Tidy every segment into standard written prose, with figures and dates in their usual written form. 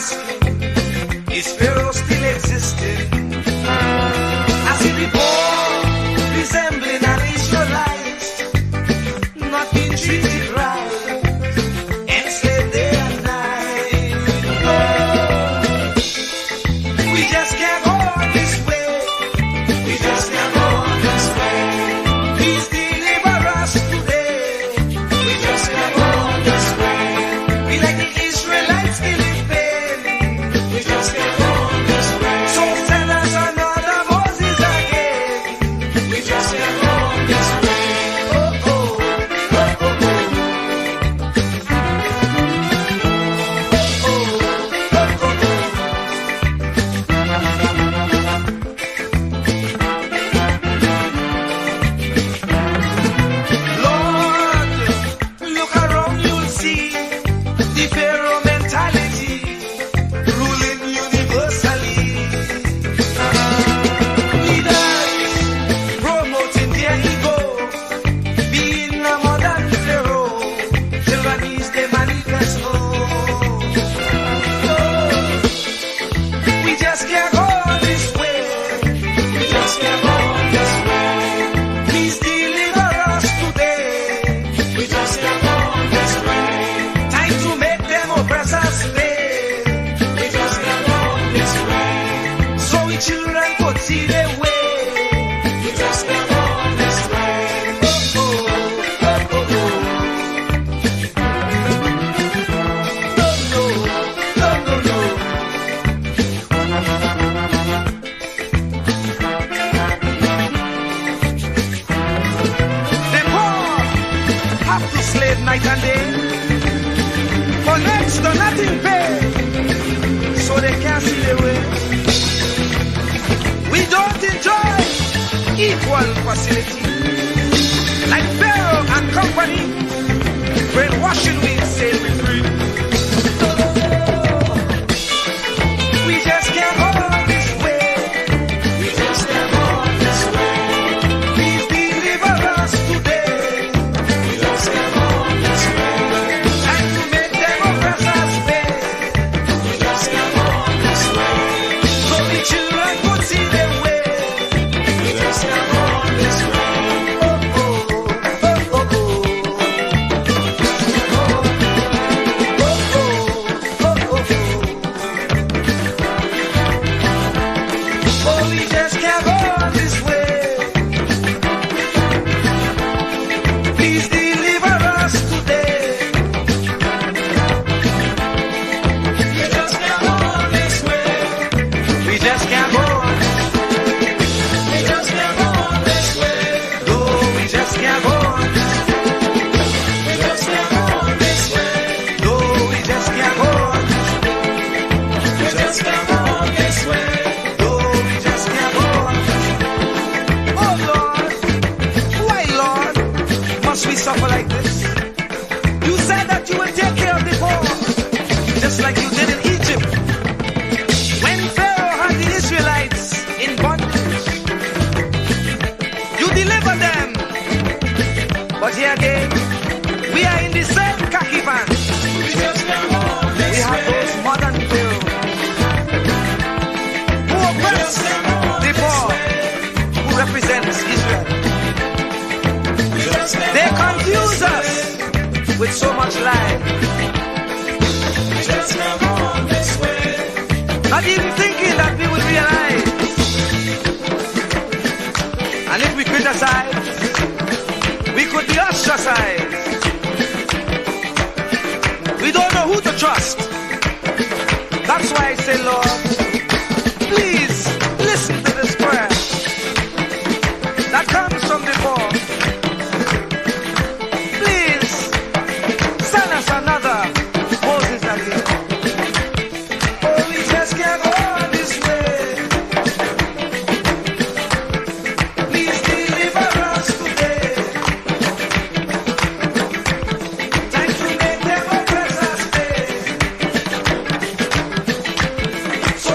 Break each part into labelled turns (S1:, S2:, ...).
S1: asking, is Pharaoh still existing? I see the poor resembling an Israelite, not being treated right, enslaved day and night. Oh, we just can't go on this way. We just can't go on this way. Please deliver us today. We just can't go on this way. We like the Israelites still in pain. We just can't go on this way. So send us another Moses again. We just can't go on this way. Oh, oh, oh, oh, oh. Lord, look around, you'll see the Pharaoh mentality ruling universally. Leaders promoting their ego, being a modern Pharaoh, tyrannies they manifest. We just can't go on this way. We just can't go on this way. Please deliver us today. We just can't go on this way. Time to make them oppressors pay. We just can't go on this way. So we children could see their way. We just can't go on this way. Oh, oh, oh, oh, oh. No, no, no, no, no. The poor have to slave night and day for next to nothing pay, so they can't see their way. We don't enjoy equal facility like Pharaoh and company. Brainwashing we say we free. We just can't go on this way. We just can't go on this way. Please deliver us today. We just can't go on this way. Time to make them oppressors pay. We just can't go on this way. So the children could see their way. We just can't go on this way. Oh, oh, oh, oh, oh. Oh, we just can't go on this way. Please deliver us today. We just can't go on this way. We just can't go on. We just can't go on this way. No, we just can't go on. We just can't go on this way. No, we just can't go on. We just can't go on this way. No, we just can't go on. Oh Lord, why Lord must we suffer like this? You said that you would take care of the poor, just like you did in Egypt. When Pharaoh had the Israelites in bondage, you delivered them. But here again, we are in the same khaki pants. We just can't go on this way. We have those modern Pharaohs who oppress the poor, who represents Israel. They confuse us with so much lie. Not even thinking that we will realize. And if we criticize, we could be ostracized. We don't know who to trust. That's why I say, Lord, please listen to this prayer that comes from the poor. Please send us another Moses again. Oh, we just can't go on this way. Please deliver us today. Time to make them oppressors pay. So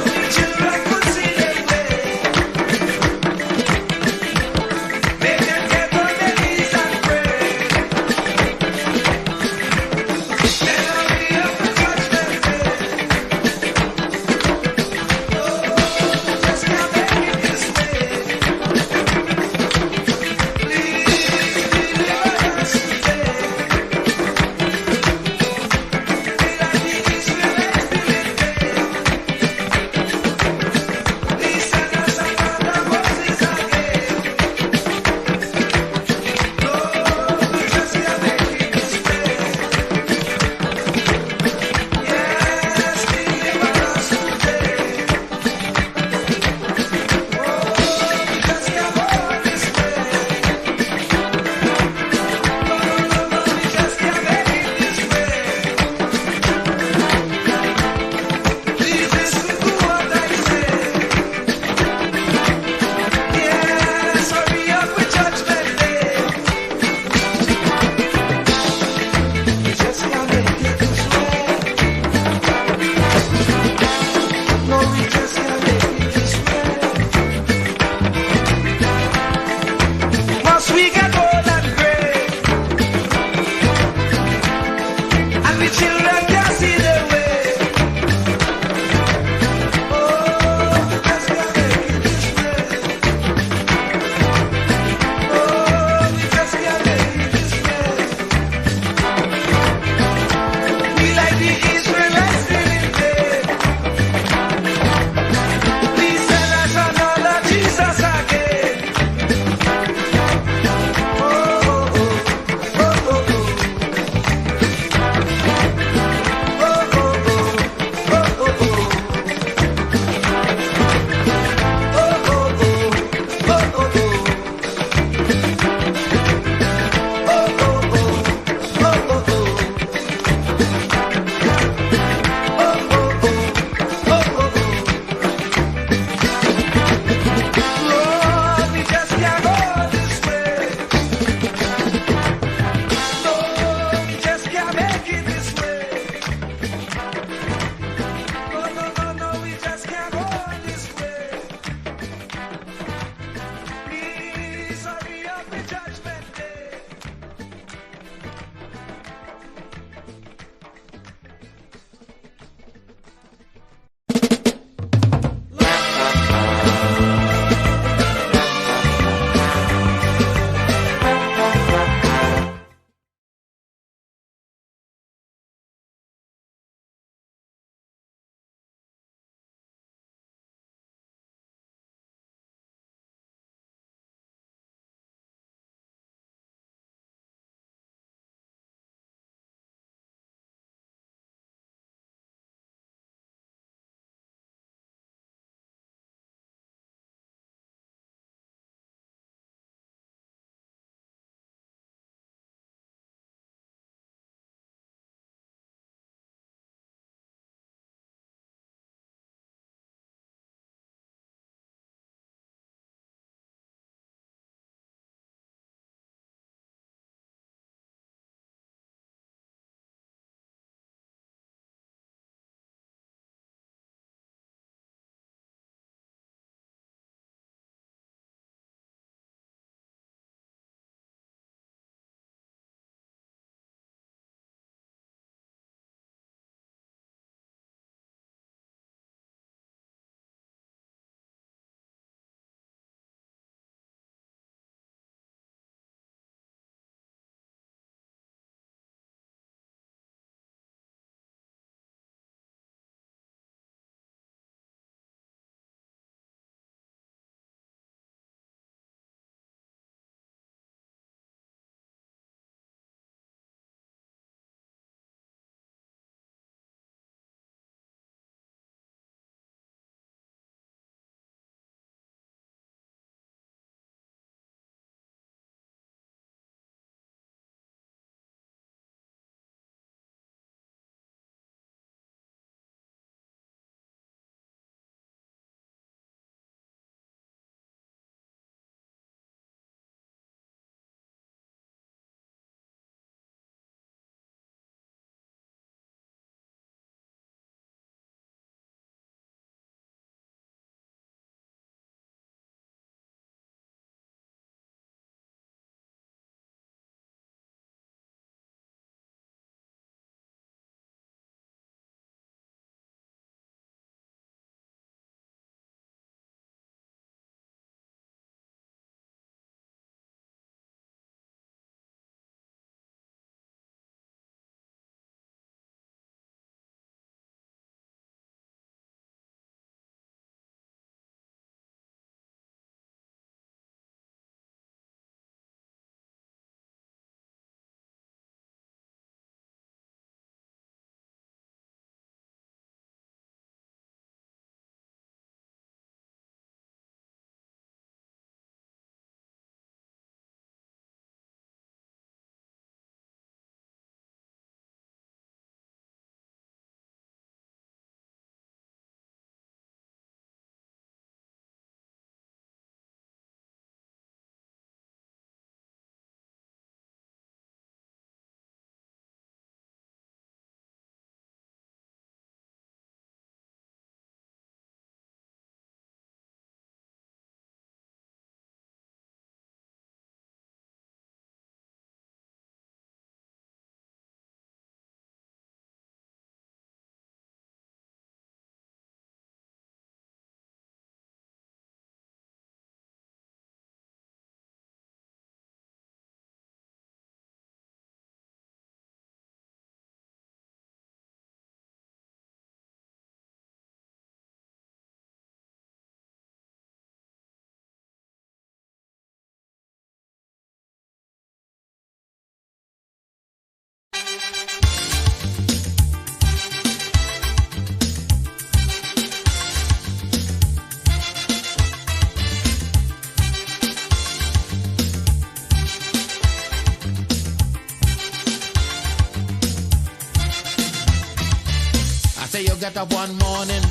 S2: get up one morning,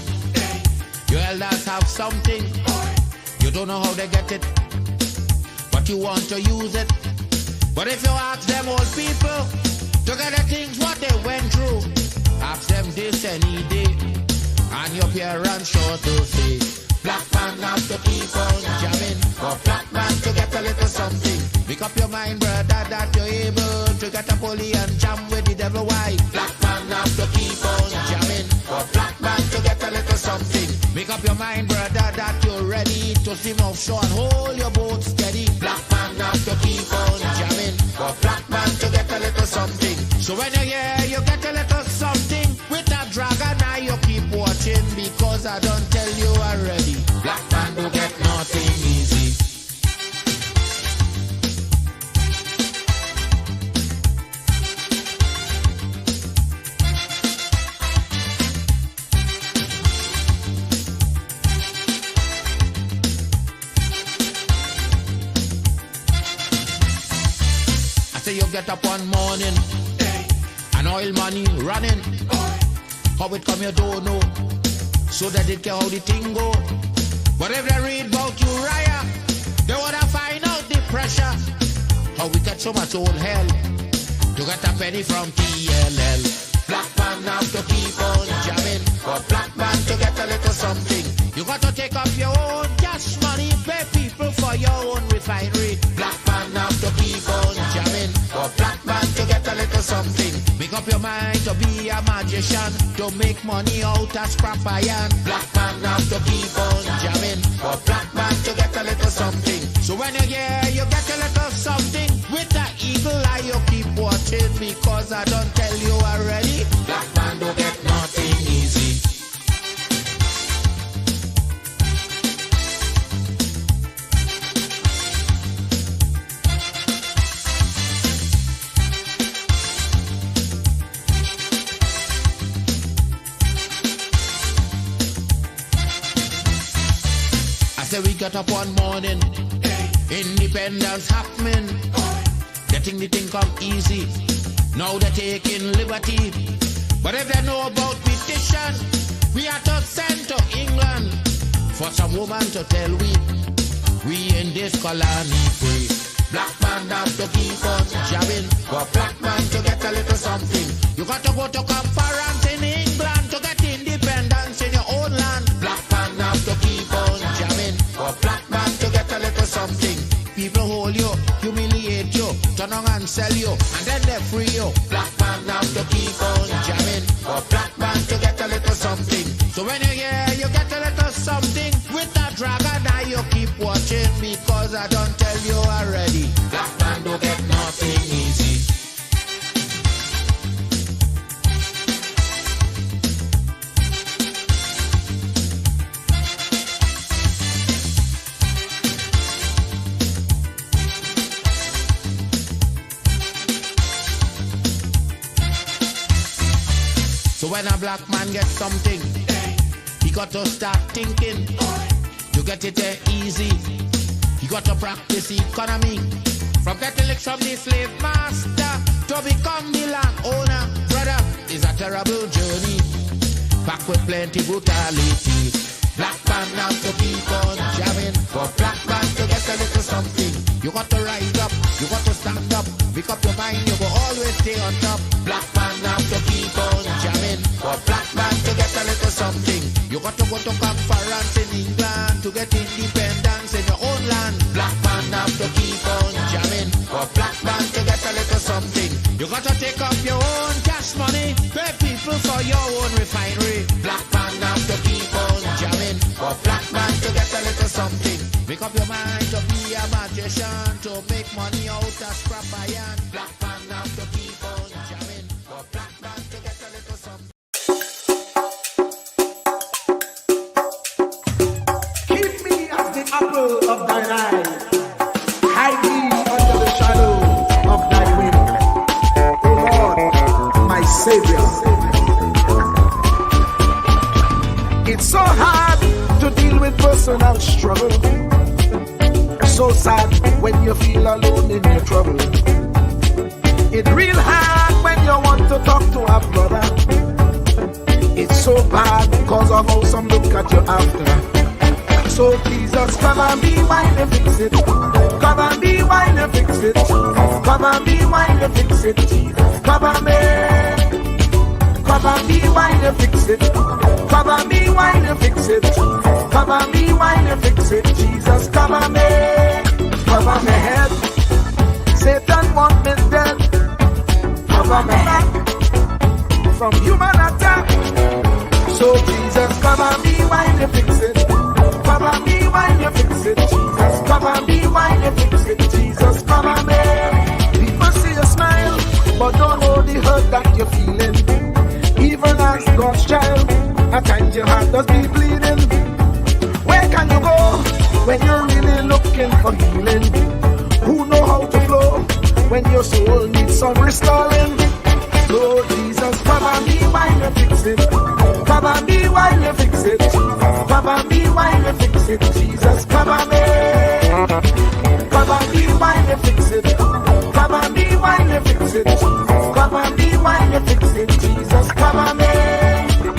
S2: your elders have something. You don't know how they get it, but you want to use it. But if you ask them old people to get the things what they went through, ask them this any day, and your parents sure to say, black man have to keep on jamming, for black man to get a little something. Make up your mind, brother, that you're able to get a pulley and jam with the devil. Why? Black man have to keep on jamming, for black man to get a little something. Make up your mind, brother, that you're ready to swim offshore and hold your boat steady. Black man have to keep on jamming, for black man to get a little something. So when you hear you get a little something with that dragon, now you keep watching, because I don't tell you already. Black man don't get nothing easy. You get up one morning, and oil money running. How it come you don't know, so that it care how the thing go. But if they read about Uriah, they wanna find out the pressure. How we get so much old hell to get a penny from TLL. Black man have to keep on jamming, for black man to get a little something. You got to take up your own cash money, pay people for your own refinery. Black man have to keep on jamming, for black man to get a little something. Make up your mind to be a magician, to make money out of scrap iron. Black man have to keep on jamming, for black man to get a little something. So when you hear you get a little something with that eagle eye, you keep watching, because I don't tell you already. Black man don't get nothing easy. Say we get up one morning, independence happening. They think the thing come easy, now they're taking liberty. But if they know about petition, we are to send to England for some woman to tell we in this colony free. Black man have to keep on jamming, for black man to get a little something. You got to go to conference in England to get independence in your own land. Black man have to keep on jamming, for black man to get a little something. People hold you, humiliate you, turn on and sell you, and then they free you. Black man have to keep on jamming, for black man to get a little something. So when you hear you get a little something with that dragon, now you keep watching, because I don't tell you already. Black man don't get nothing easy. So when a black man gets something, he got to start thinking to get it there easy. He got to practice economy, from getting licks from the slave master to become the land owner. Brother, it's a terrible journey, back with plenty brutality. Black man have to keep on jamming, for black man to get a little something. You got to rise up, you got to stand up, make up your mind, you will always stay on top. Black man have to keep on jamming, for black man to get a little something. You got to go to conference in England to get independence in your own land. Black man have to keep on jamming, for black man to get a little something. You got to take up your own cash money, pay people for your own refinery. Black man have to keep on jamming, for black man to get a little something. Make up your mind to be a magician, to make money out of scrap iron. Black man have to keep on jamming, for black man to get a little something.
S3: Keep me as the apple of thine eye. Hide me under the shadow of thy wing. O Lord, my Savior. It's so hard to deal with personal struggle. So sad when you feel alone in your trouble. It's real hard when you want to talk to a brother. It's so bad because of how some look at you after. So Jesus, come and be wine and fix it. Come and be wine and fix it. Come and be wine and fix it. Jesus, come and be. Come and be wine and fix it. Come and be wine and fix it. Come and be wine and fix it. Jesus, come and be. Cover my head. Satan want me dead. Cover my back from human attack. So Jesus, come and be wine and fix it. Come and be wine and fix it. Jesus, come and be wine and fix it. Jesus, come and be. People see you smile, but don't know the hurt that you're feeling. Even as God's child, at times your heart does be bleeding. Where can you go when you're really looking for healing? Who know how to flow when your soul needs some restoring? So Jesus, come and be wine and fix it. Come and be wine and fix it. Come and be wine and fix it. Jesus, come and be. Come and be wine and fix it. Come and be wine and fix it. Come and be wine and fix it. Jesus, come and be.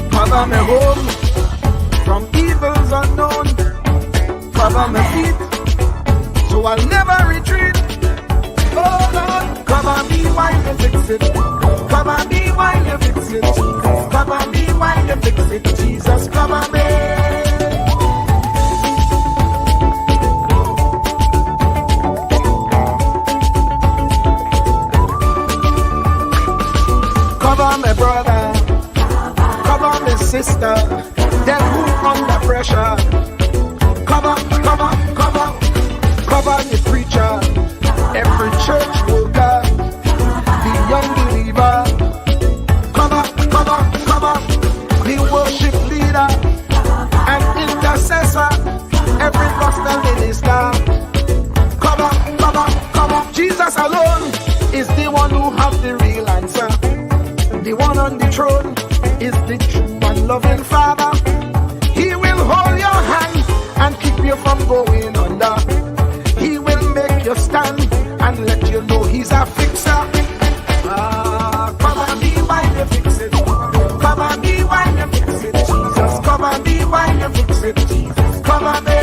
S3: Cover me home from evils unknown. Cover my feet so I'll never retreat. Oh Lord, come and be wine and fix it. Come and be wine and fix it. Come and be wine and fix it. Jesus, come and be. Cover my brother, cover my sister, them who under pressure. Cover the preacher, every church worker, the young believer. Cover the worship leader and intercessor, every gospel minister. Cover. Jesus alone is the one who has the real answer. The one on the throne is the true and loving Father. He will hold your hand and keep you from going under. He will make you stand and let you know he's a fixer. Come and be wine and fix it. Come and be wine and fix it. Jesus, come and be wine and fix it. Jesus, come and be.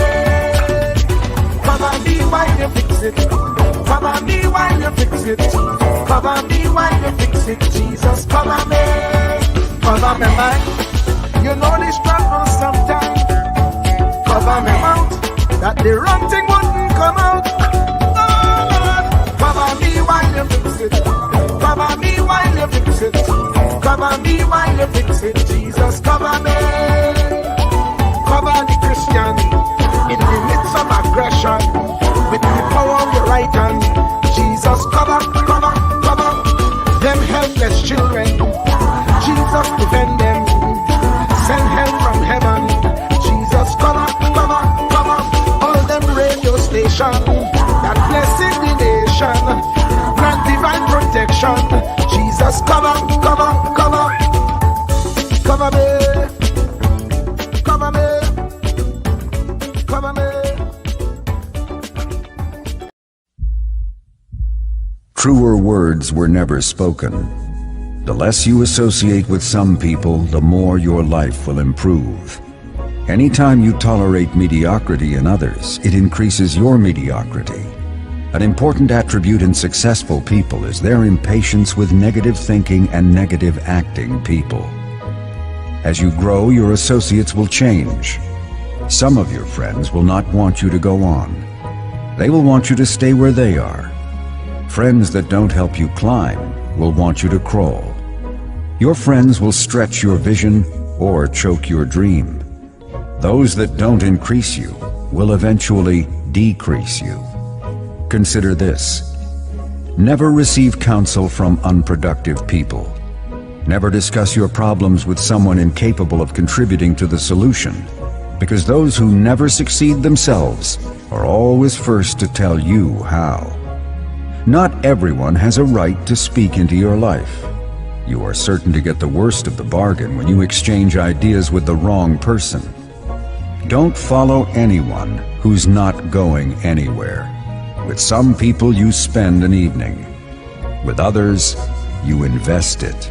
S3: Come and be wine and fix it. Come and be wine and fix it. Come and be wine and fix it. Jesus, come and be. Cover my mind. You know the struggle sometimes. Cover my mouth, that the wrong thing wouldn't come out. Oh Lord, cover me while you fix it. Cover me while you fix it. Cover me while you fix it. Jesus, cover me. Cover the Christian in the midst of aggression with the power of your right hand. Jesus, cover them helpless children. Jesus, defend them. Send help from heaven. Jesus, cover all them radio stations that blessing the nation. Grant divine protection. Jesus, cover me.
S4: Truer words were never spoken. The less you associate with some people, the more your life will improve. Anytime you tolerate mediocrity in others, it increases your mediocrity. An important attribute in successful people is their impatience with negative thinking and negative acting people. As you grow, your associates will change. Some of your friends will not want you to go on. They will want you to stay where they are. Friends that don't help you climb will want you to crawl. Your friends will stretch your vision or choke your dream. Those that don't increase you will eventually decrease you. Consider this. Never receive counsel from unproductive people. Never discuss your problems with someone incapable of contributing to the solution, because those who never succeed themselves are always first to tell you how. Not everyone has a right to speak into your life. You are certain to get the worst of the bargain when you exchange ideas with the wrong person. Don't follow anyone who's not going anywhere. With some people you spend an evening. With others, you invest it.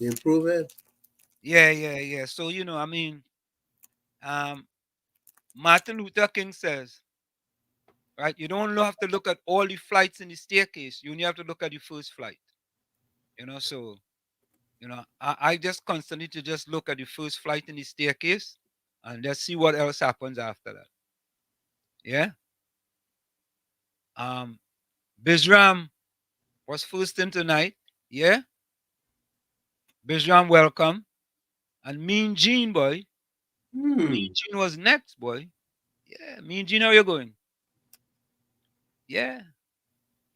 S5: Improve it.
S6: Yeah. So I mean, um, Martin Luther King says, right? You don't have to look at all the flights in the staircase. You only have to look at the first flight. So I just constantly to just look at the first flight in the staircase, and let's see what else happens after that. Yeah. Um, Bizram was first in tonight. Yeah. Bizram, welcome. And Mean Gene, boy.
S5: Hmm.
S6: Mean Gene was next, boy. Yeah. Mean Gene, how you going? Yeah.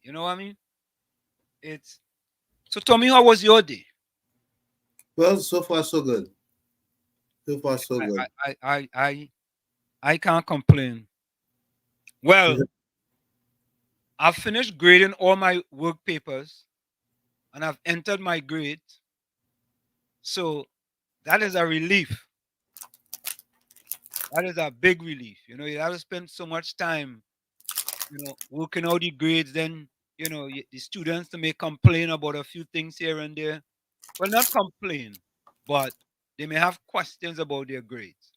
S6: You know what I mean? It's so. Tell me, how was your day?
S5: Well, so far so good. So far so
S6: I
S5: good.
S6: I I I I, I can't complain. Well, I've finished grading all my work papers, and I've entered my grade. So that is a relief. That is a big relief. You have to spend so much time, working out the grades. Then, the students may complain about a few things here and there. Well, not complain, but they may have questions about their grades.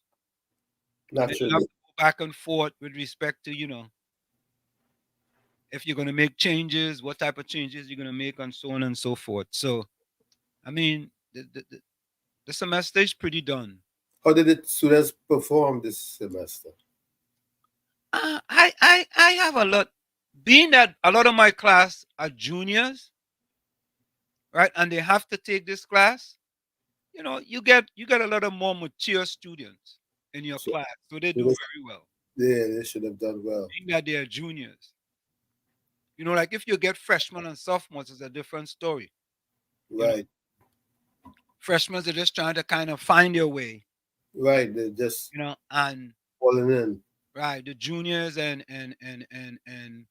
S6: And then you have
S5: Naturally.
S6: to go back and forth with respect to, if you're going to make changes, what type of changes you're going to make, and so on and so forth. So, I mean, the semester is pretty done.
S5: How did the students perform this semester?
S6: I have a lot, being that a lot of my class are juniors, right? And they have to take this class. You get a lot of more mature students in your
S5: So,
S6: class, so they
S5: so
S6: do very well.
S5: they should have done well.
S6: Being that they are juniors, like if you get freshmen and sophomores, it's a different story. You know,
S5: Right.
S6: freshmen are just trying to kind of find their way.
S5: Right. They're just
S6: And
S5: falling in.
S6: right, the juniors and the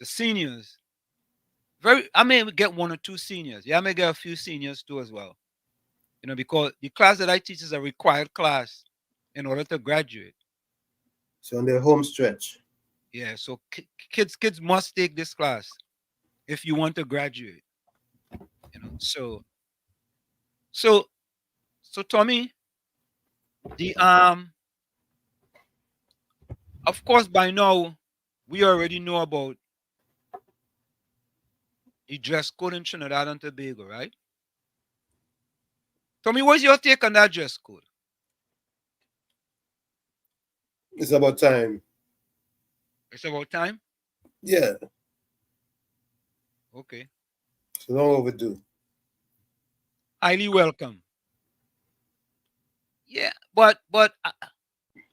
S6: seniors. I may get one or two seniors. Yeah, I may get a few seniors too as well. Because the class that I teach is a required class in order to graduate.
S5: So on their home stretch.
S6: Yeah, so kids must take this class if you want to graduate. So so Tommy, the of course by now we already know about the dress code in Trinidad and Tobago, right? Tommy, what's your take on that dress code?
S5: It's about time.
S6: It's about time.
S5: Yeah.
S6: Okay,
S5: It's long overdue.
S6: highly welcome. Yeah, but I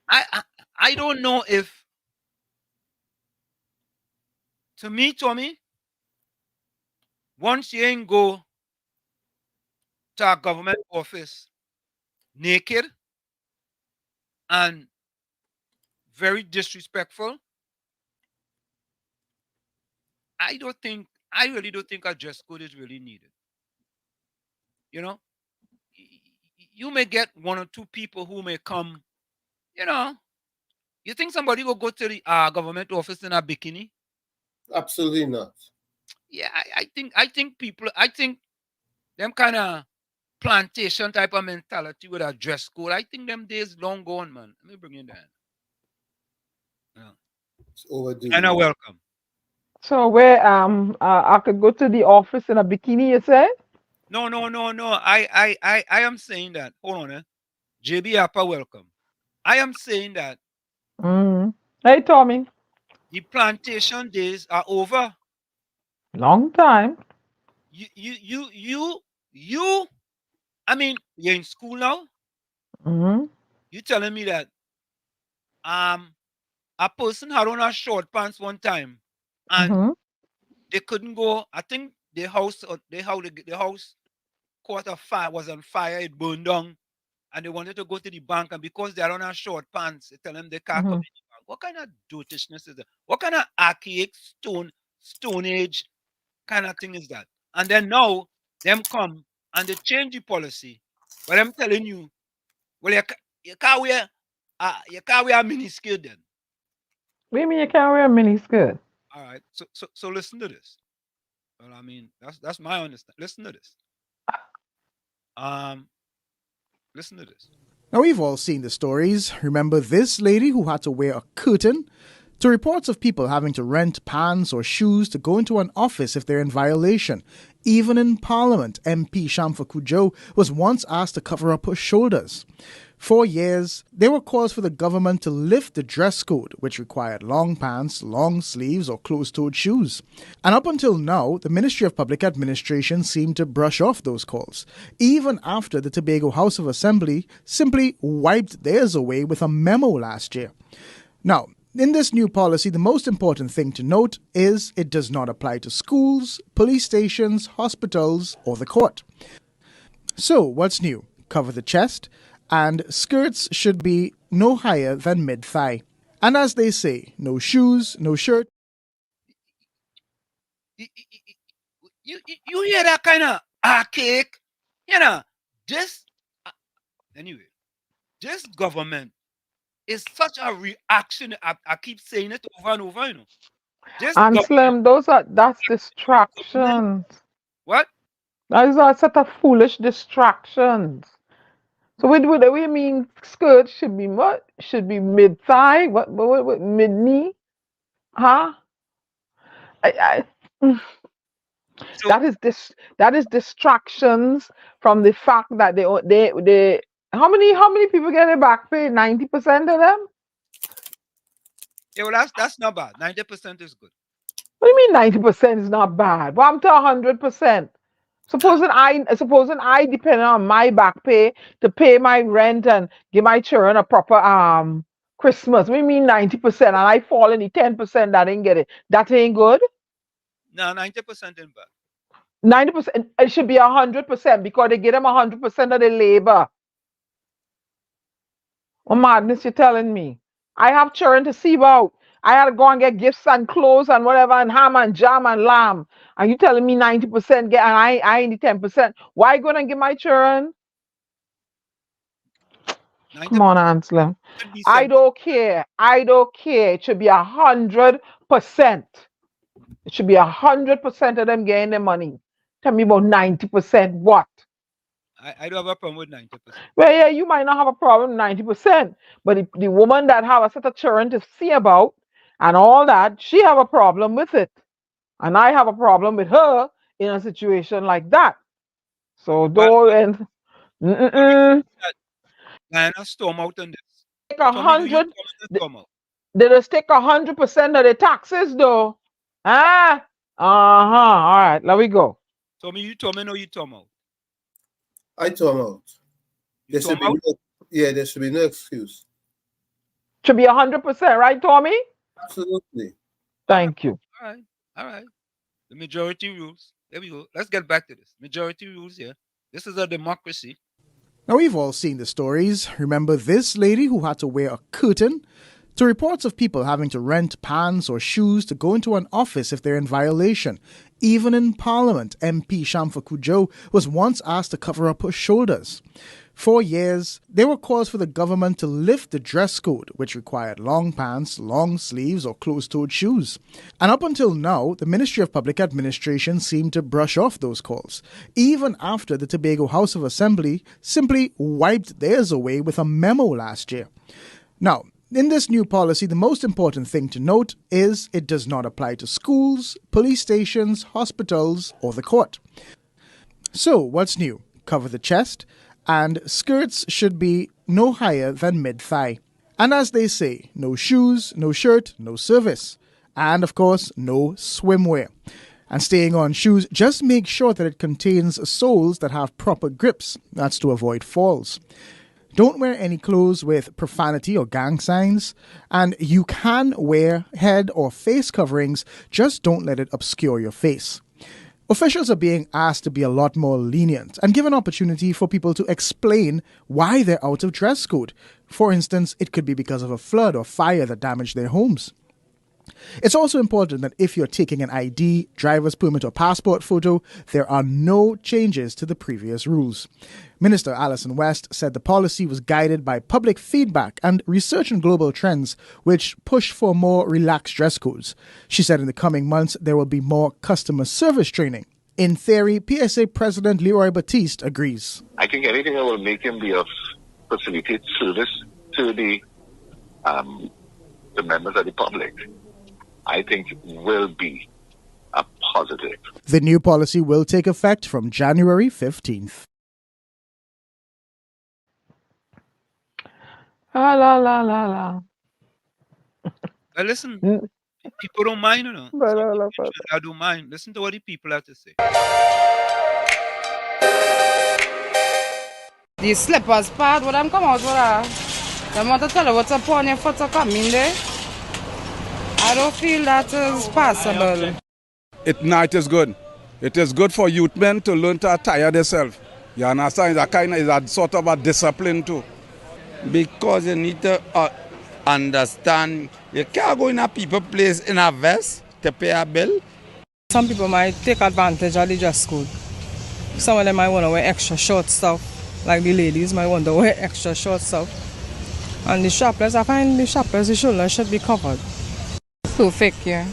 S6: I, I don't know if, to me, Tommy, once you ain't go to a government office naked and very disrespectful, I really don't think a dress code is really needed. You know, you may get one or two people who may come. You know, you think somebody will go to the government office in a bikini?
S5: Absolutely not.
S6: Yeah, I think them kind of plantation type of mentality with a dress code. I think them days long gone, man. Let me bring you down. Yeah.
S5: It's overdue.
S6: And welcome.
S7: So where I could go to the office in a bikini, you say?
S6: No. I am saying that. Hold on, JB Appa, welcome. I am saying that
S7: Mm. Hey Tommy,
S6: the plantation days are over.
S7: long time.
S6: You. I mean, you're in school now.
S7: Mm-hmm.
S6: You telling me that um a person had on a short pants one time, and
S7: Mm-hmm.
S6: they couldn't go. I think the house, or the house caught a fire, was on fire. It burned down, and they wanted to go to the bank, and because they're on a short pants, they tell them they can't come
S7: Mm-hmm.
S6: in the bank. What kind of dotishness is that? What kind of archaic stone age kind of thing is that? And then now them come and they change the policy, but I'm telling you, well, you can't wear a mini skirt then.
S7: What do you mean you can't wear a mini skirt?
S6: All right, so listen to this. Well, I mean, that's my understanding. Listen to this. Listen to this.
S8: Now, we've all seen the stories. Remember this lady who had to wear a curtain? To reports of people having to rent pants or shoes to go into an office if they're in violation. Even in Parliament, MP Shamfa Kujo was once asked to cover up her shoulders. For years, there were calls for the government to lift the dress code, which required long pants, long sleeves, or closed-toed shoes. And up until now, the Ministry of Public Administration seemed to brush off those calls, even after the Tobago House of Assembly simply wiped theirs away with a memo last year. Now, in this new policy, the most important thing to note is it does not apply to schools, police stations, hospitals, or the court. So, what's new? Cover the chest, and skirts should be no higher than mid-thigh. And as they say, no shoes, no shirt.
S6: You hear that kind of archaic? This, anyway, this government is such a reaction. I keep saying it over and over, This
S7: And
S6: government,
S7: Slim, that's distractions.
S6: what?
S7: Those are a set of foolish distractions. So what do we mean skirt should be what? Should be mid thigh? What mid knee? Huh? I,
S6: So,
S7: that is distractions from the fact that they how many people get their back pay? 90% of them?
S6: yeah, well, that's not bad. 90% is good.
S7: What do you mean 90% is not bad? Well, I'm to 100%. Supposing I depend on my back pay to pay my rent and give my children a proper Christmas. We mean 90% and I fall in the 10% that ain't get it. That ain't good.
S6: No, 90% ain't bad.
S7: 90%, it should be 100% because they give them 100% of the labor. What madness you telling me? I have children to see about. I had to go and get gifts and clothes and whatever and ham and jam and lamb. And you telling me 90% get and I ain't the 10%. Why gonna give my children? Come on, Ansel. I don't care. It should be 100%. It should be 100% of them getting their money. Tell me about 90%. What?
S6: I don't have a problem with 90%.
S7: Well, yeah, you might not have a problem with 90%, but the woman that have a set of children to see about and all that, she have a problem with it. And I have a problem with her in a situation like that. So don't
S6: Diana, storm out on this.
S7: take 100. They just take 100% of the taxes, though. Ah, all right, let me go.
S6: Tommy, you told me, no, you told me.
S5: I told him out. There should be no excuse.
S7: Should be 100%, right, Tommy?
S5: Absolutely.
S7: Thank you.
S6: All right. The majority rules. There we go. Let's get back to this. Majority rules here. This is a democracy.
S8: Now, we've all seen the stories. Remember this lady who had to wear a curtain? To reports of people having to rent pants or shoes to go into an office if they're in violation. Even in Parliament, MP Shamfa Kujo was once asked to cover up her shoulders. For years, there were calls for the government to lift the dress code, which required long pants, long sleeves, or closed-toed shoes. And up until now, the Ministry of Public Administration seemed to brush off those calls, even after the Tobago House of Assembly simply wiped theirs away with a memo last year. Now, in this new policy, the most important thing to note is it does not apply to schools, police stations, hospitals, or the court. So, what's new? Cover the chest, and skirts should be no higher than mid-thigh. And as they say, no shoes, no shirt, no service. And of course, no swimwear. And staying on shoes, just make sure that it contains soles that have proper grips. That's to avoid falls. Don't wear any clothes with profanity or gang signs. And you can wear head or face coverings, just don't let it obscure your face. Officials are being asked to be a lot more lenient and give an opportunity for people to explain why they're out of dress code. For instance, it could be because of a flood or fire that damaged their homes. It's also important that if you're taking an ID, driver's permit or passport photo, there are no changes to the previous rules. Minister Alison West said the policy was guided by public feedback and research on global trends, which push for more relaxed dress codes. She said in the coming months there will be more customer service training. In theory, PSA President Leroy Batiste agrees.
S9: I think anything that will make him be of facilitate service to the members of the public, I think will be a positive.
S8: The new policy will take effect from January 15th.
S7: Ah, la la la la.
S6: Listen, people don't mind, you know. I don't mind. Listen to what the people have to say.
S10: The slippers part, what I'm come out with her. They want to tell her what's up on your foot to come in there. I don't feel that is possible.
S11: It is good. It is good for youth men to learn to attire themselves. You understand? It's a sort of a discipline too.
S12: Because you need to understand, you can't go in a people place in a vest to pay a bill.
S10: Some people might take advantage of the dress code. Some of them might want to wear extra short stuff. Like the ladies might want to wear extra short stuff. And the shoppers, I find the shoppers, the shoulders should be covered.
S13: So fake, yeah.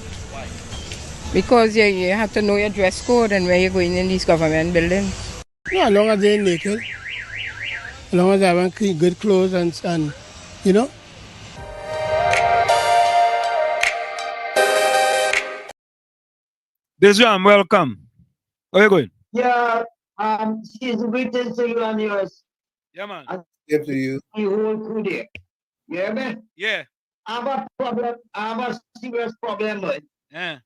S13: Because you have to know your dress code and where you're going in these government buildings.
S14: Yeah, as long as they're naked, as long as they have good clothes and you know.
S6: Desjam, welcome. Where you going?
S15: Yeah, she's waiting to you and yours.
S6: Yeah, man.
S5: Yep, to you.
S15: The whole crew there. You hear me?
S6: Yeah.
S15: I have a problem. I have a serious problem, boy.
S6: Yeah.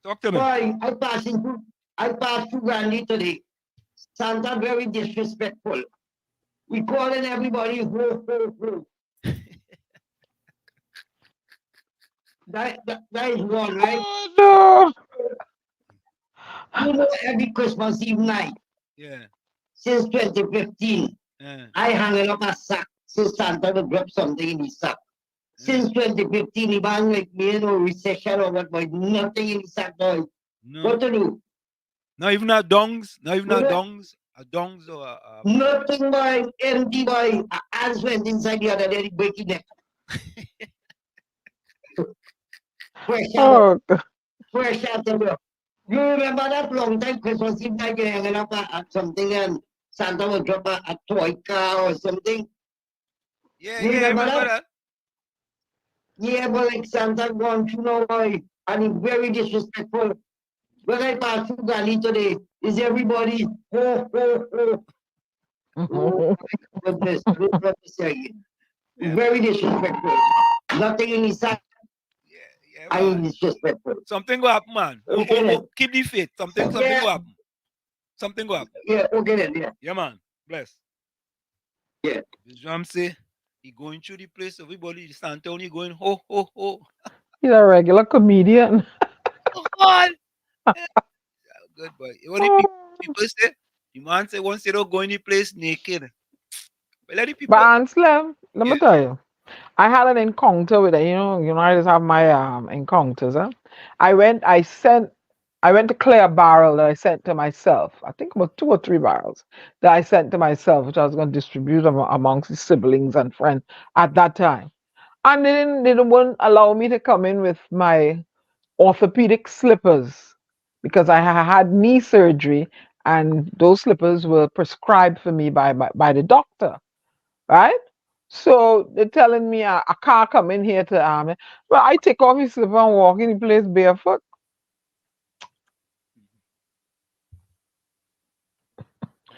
S6: Talk to me.
S15: Boy, I passed through Gandhi today. Santa very disrespectful. We calling everybody ho ho ho. That is wrong, right?
S7: Oh, no.
S15: You know, every Christmas Eve night.
S6: Yeah.
S15: Since 2015, I hung up a sack so Santa will drop something in his sack. Since 2015, he was like me, recession or what, but nothing in his sack, boy.
S6: No.
S15: What to do?
S6: Not even a dongs? Not even a dongs? A dongs or a...
S15: Nothing, boy. Empty, boy. Hands went inside the other day, breaking neck. Fresh out. Fresh out, bro. You remember that long time Christmas Eve night, you hanging up at something and Santa will drop a toy car or something?
S6: Yeah,
S15: you
S6: remember that?
S15: Yeah, but like Santa gone through now, boy, and he's very disrespectful. When I pass through Gandhi today, is everybody ho ho ho? Oh my goodness, what to say again? Very disrespectful. Nothing in his side. I mean, disrespectful.
S6: Something go happen, man.
S15: Okay,
S6: keep the faith. Something go happen. Something go happen.
S15: Yeah, okay then, yeah.
S6: Yeah, man. Bless.
S15: Yeah.
S6: The drum say, he going through the place, everybody, the Santa only going ho ho ho.
S7: He's a regular comedian.
S6: Oh, God. Yeah. Good boy. What do people say? The man say once they don't go in the place naked. But let the people.
S7: But Anselm, let me tell you, I had an encounter with it. You know, I just have my encounters. Huh? I went to clear a barrel that I sent to myself. I think about 2 or 3 barrels that I sent to myself, which I was going to distribute amongst the siblings and friends at that time. And they wouldn't allow me to come in with my orthopedic slippers because I had knee surgery and those slippers were prescribed for me by the doctor, right? So they're telling me I can't come in here to well, I take off his slipper and walk in the place barefoot.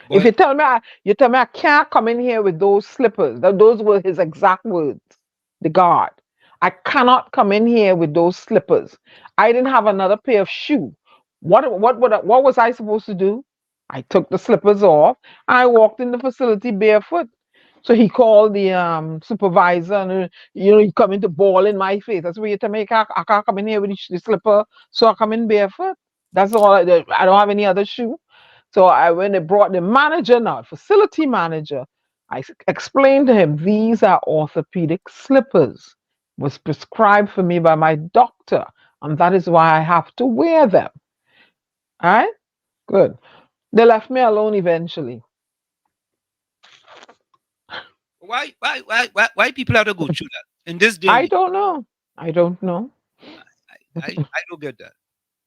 S7: Boy. If you tell me I can't come in here with those slippers, those were his exact words, the guard. I cannot come in here with those slippers. I didn't have another pair of shoes. What was I supposed to do? I took the slippers off. I walked in the facility barefoot. So he called the supervisor and he come into ball in my face. That's where you tell me I can't come in here with the slipper, so I come in barefoot. That's all. I don't have any other shoe. So when they brought the manager now, facility manager, I explained to him these are orthopedic slippers. Was prescribed for me by my doctor, and that is why I have to wear them. All right? Good. They left me alone eventually.
S6: Why people have to go through that in this day?
S7: I don't know. I don't know.
S6: I don't get that.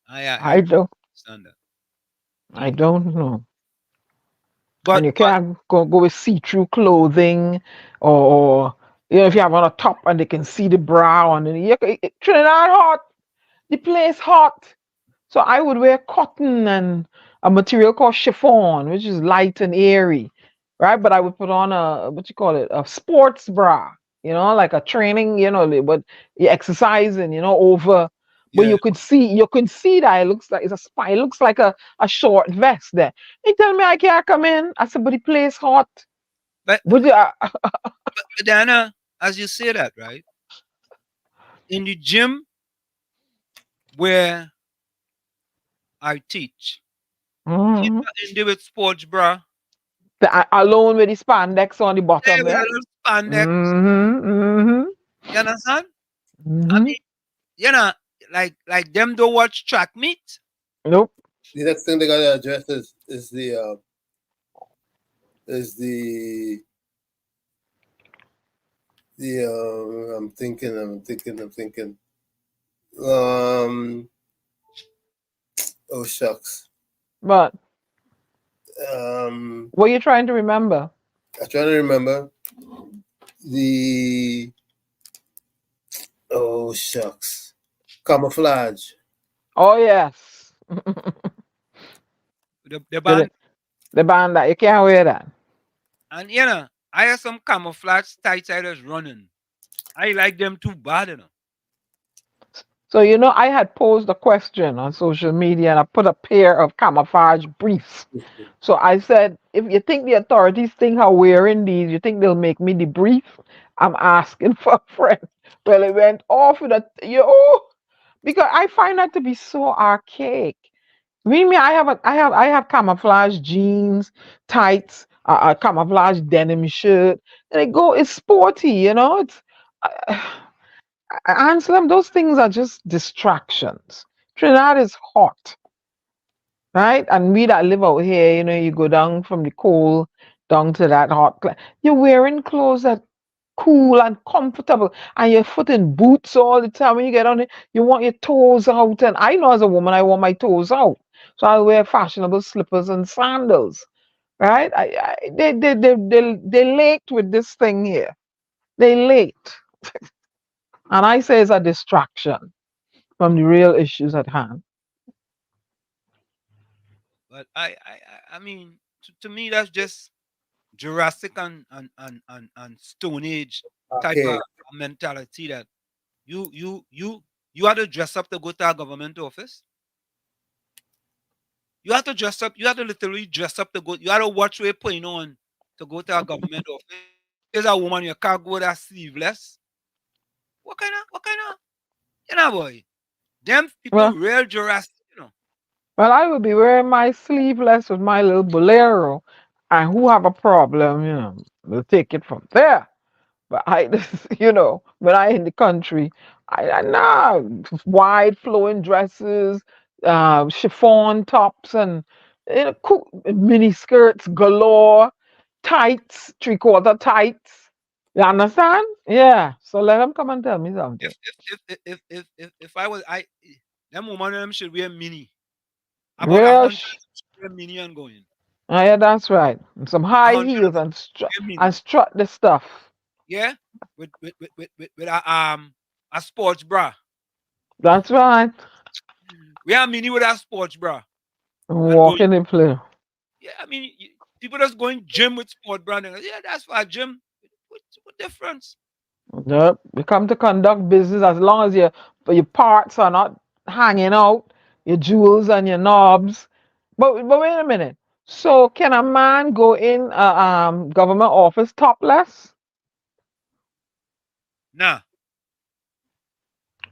S7: I don't.
S6: Understand that.
S7: I don't know.
S6: But
S7: And you can't go with see-through clothing, or if you have on a top and they can see the bra on it. Trinidad hot, the place hot. So I would wear cotton and a material called chiffon, which is light and airy, right? But I would put on a, what you call it, a sports bra, like a training, but you're exercising, over. But
S6: Yeah.
S7: you could see that it looks like it's a spy. It looks like a short vest there. They tell me I can't come in. I said, but the place hot.
S6: But
S7: But
S6: Diana, as you say that, right? In the gym where I teach, you
S7: Mhm.
S6: not in there with sports bra.
S7: Alone with the spandex on the
S6: Hey,
S7: bottom
S6: with a
S7: there.
S6: little spandex.
S7: Mm-hmm.
S6: You understand? I
S7: Mm-hmm.
S6: mean, like them don't watch track meet.
S7: Nope.
S5: The next thing they gotta address is the I'm thinking. Um oh shucks.
S7: But
S5: Um
S7: what are you trying to remember?
S5: I'm trying to remember the oh shucks. Camouflage.
S7: Oh yes.
S6: The band.
S7: The band that you can't wear that.
S6: And I have some camouflage tights I was running. I like them too bad,
S7: So I had posed a question on social media and I put a pair of camouflage briefs. So I said, if you think the authorities think I'm wearing these, you think they'll make me the brief? I'm asking for a friend. Well, it went off with because I find that to be so archaic. Me, I have camouflage jeans, tights, a camouflage denim shirt, and it's sporty, It's Anselm, those things are just distractions. Trinidad is hot, right? And we that live out here, you go down from the cold down to that hot. You're wearing clothes that cool and comfortable, and you're foot in boots all the time. When you get on it, you want your toes out. And I know as a woman, I want my toes out, so I'll wear fashionable slippers and sandals, right? They late with this thing here. They late, and I say it's a distraction from the real issues at hand.
S6: but I mean, to me that's just Jurassic and Stone Age type of
S5: Okay.
S6: mentality that you have to dress up to go to a government office. You have to dress up. You have to literally dress up to go. You have to watch what you're putting on to go to a government office. There's a woman you can't go there sleeveless. What kind of boy? Them people
S7: Well,
S6: real Jurassic.
S7: well, I will be wearing my sleeveless with my little bolero, and who have a problem, we'll take it from there. But when I in the country, I nah, wide flowing dresses, chiffon tops, and mini skirts galore, tights, 3/4 tights. You understand? Yeah. So let them come and tell me something.
S6: If I was them woman them should wear mini. About a
S7: Real.
S6: hundred should wear mini and going.
S7: Yeah, that's right. And some
S6: A
S7: high
S6: hundred
S7: heels and
S6: wear mini.
S7: strut the stuff.
S6: Yeah, with a sports bra.
S7: That's right.
S6: We are mini with a sports bra and going.
S7: Walking in play.
S6: Yeah, I mean, people just going gym with sport branding. Yeah, that's for a gym. What difference?
S7: Yep. You come to conduct business as long as your parts are not hanging out, your jewels and your knobs. But wait a minute. So can a man go in a government office topless?
S6: Nah.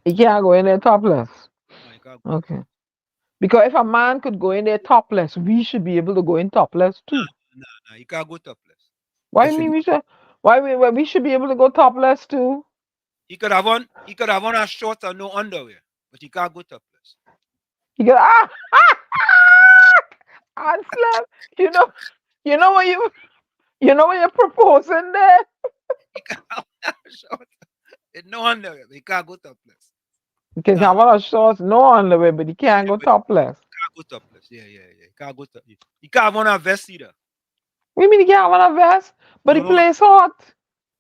S7: He can't go in there topless.
S6: My God.
S7: Okay. Because if a man could go in there topless, we should be able to go in topless too.
S6: Nah. You can't go topless.
S7: Why you mean we should? We should be able to go topless too?
S6: He could have on. He could have on a shorts and no underwear, but he can't go topless.
S7: You go Anselm, you know what what you're proposing there?
S6: He can have on a shorts and no underwear, but he can't go topless.
S7: You can
S6: Nah,
S7: have on a shorts, no underwear, but you can't go
S6: but he
S7: topless.
S6: can't go topless. Yeah. You can't go topless. You can't have on a vest either.
S7: We mean you can't wear a vest, but the
S6: No,
S7: place hot.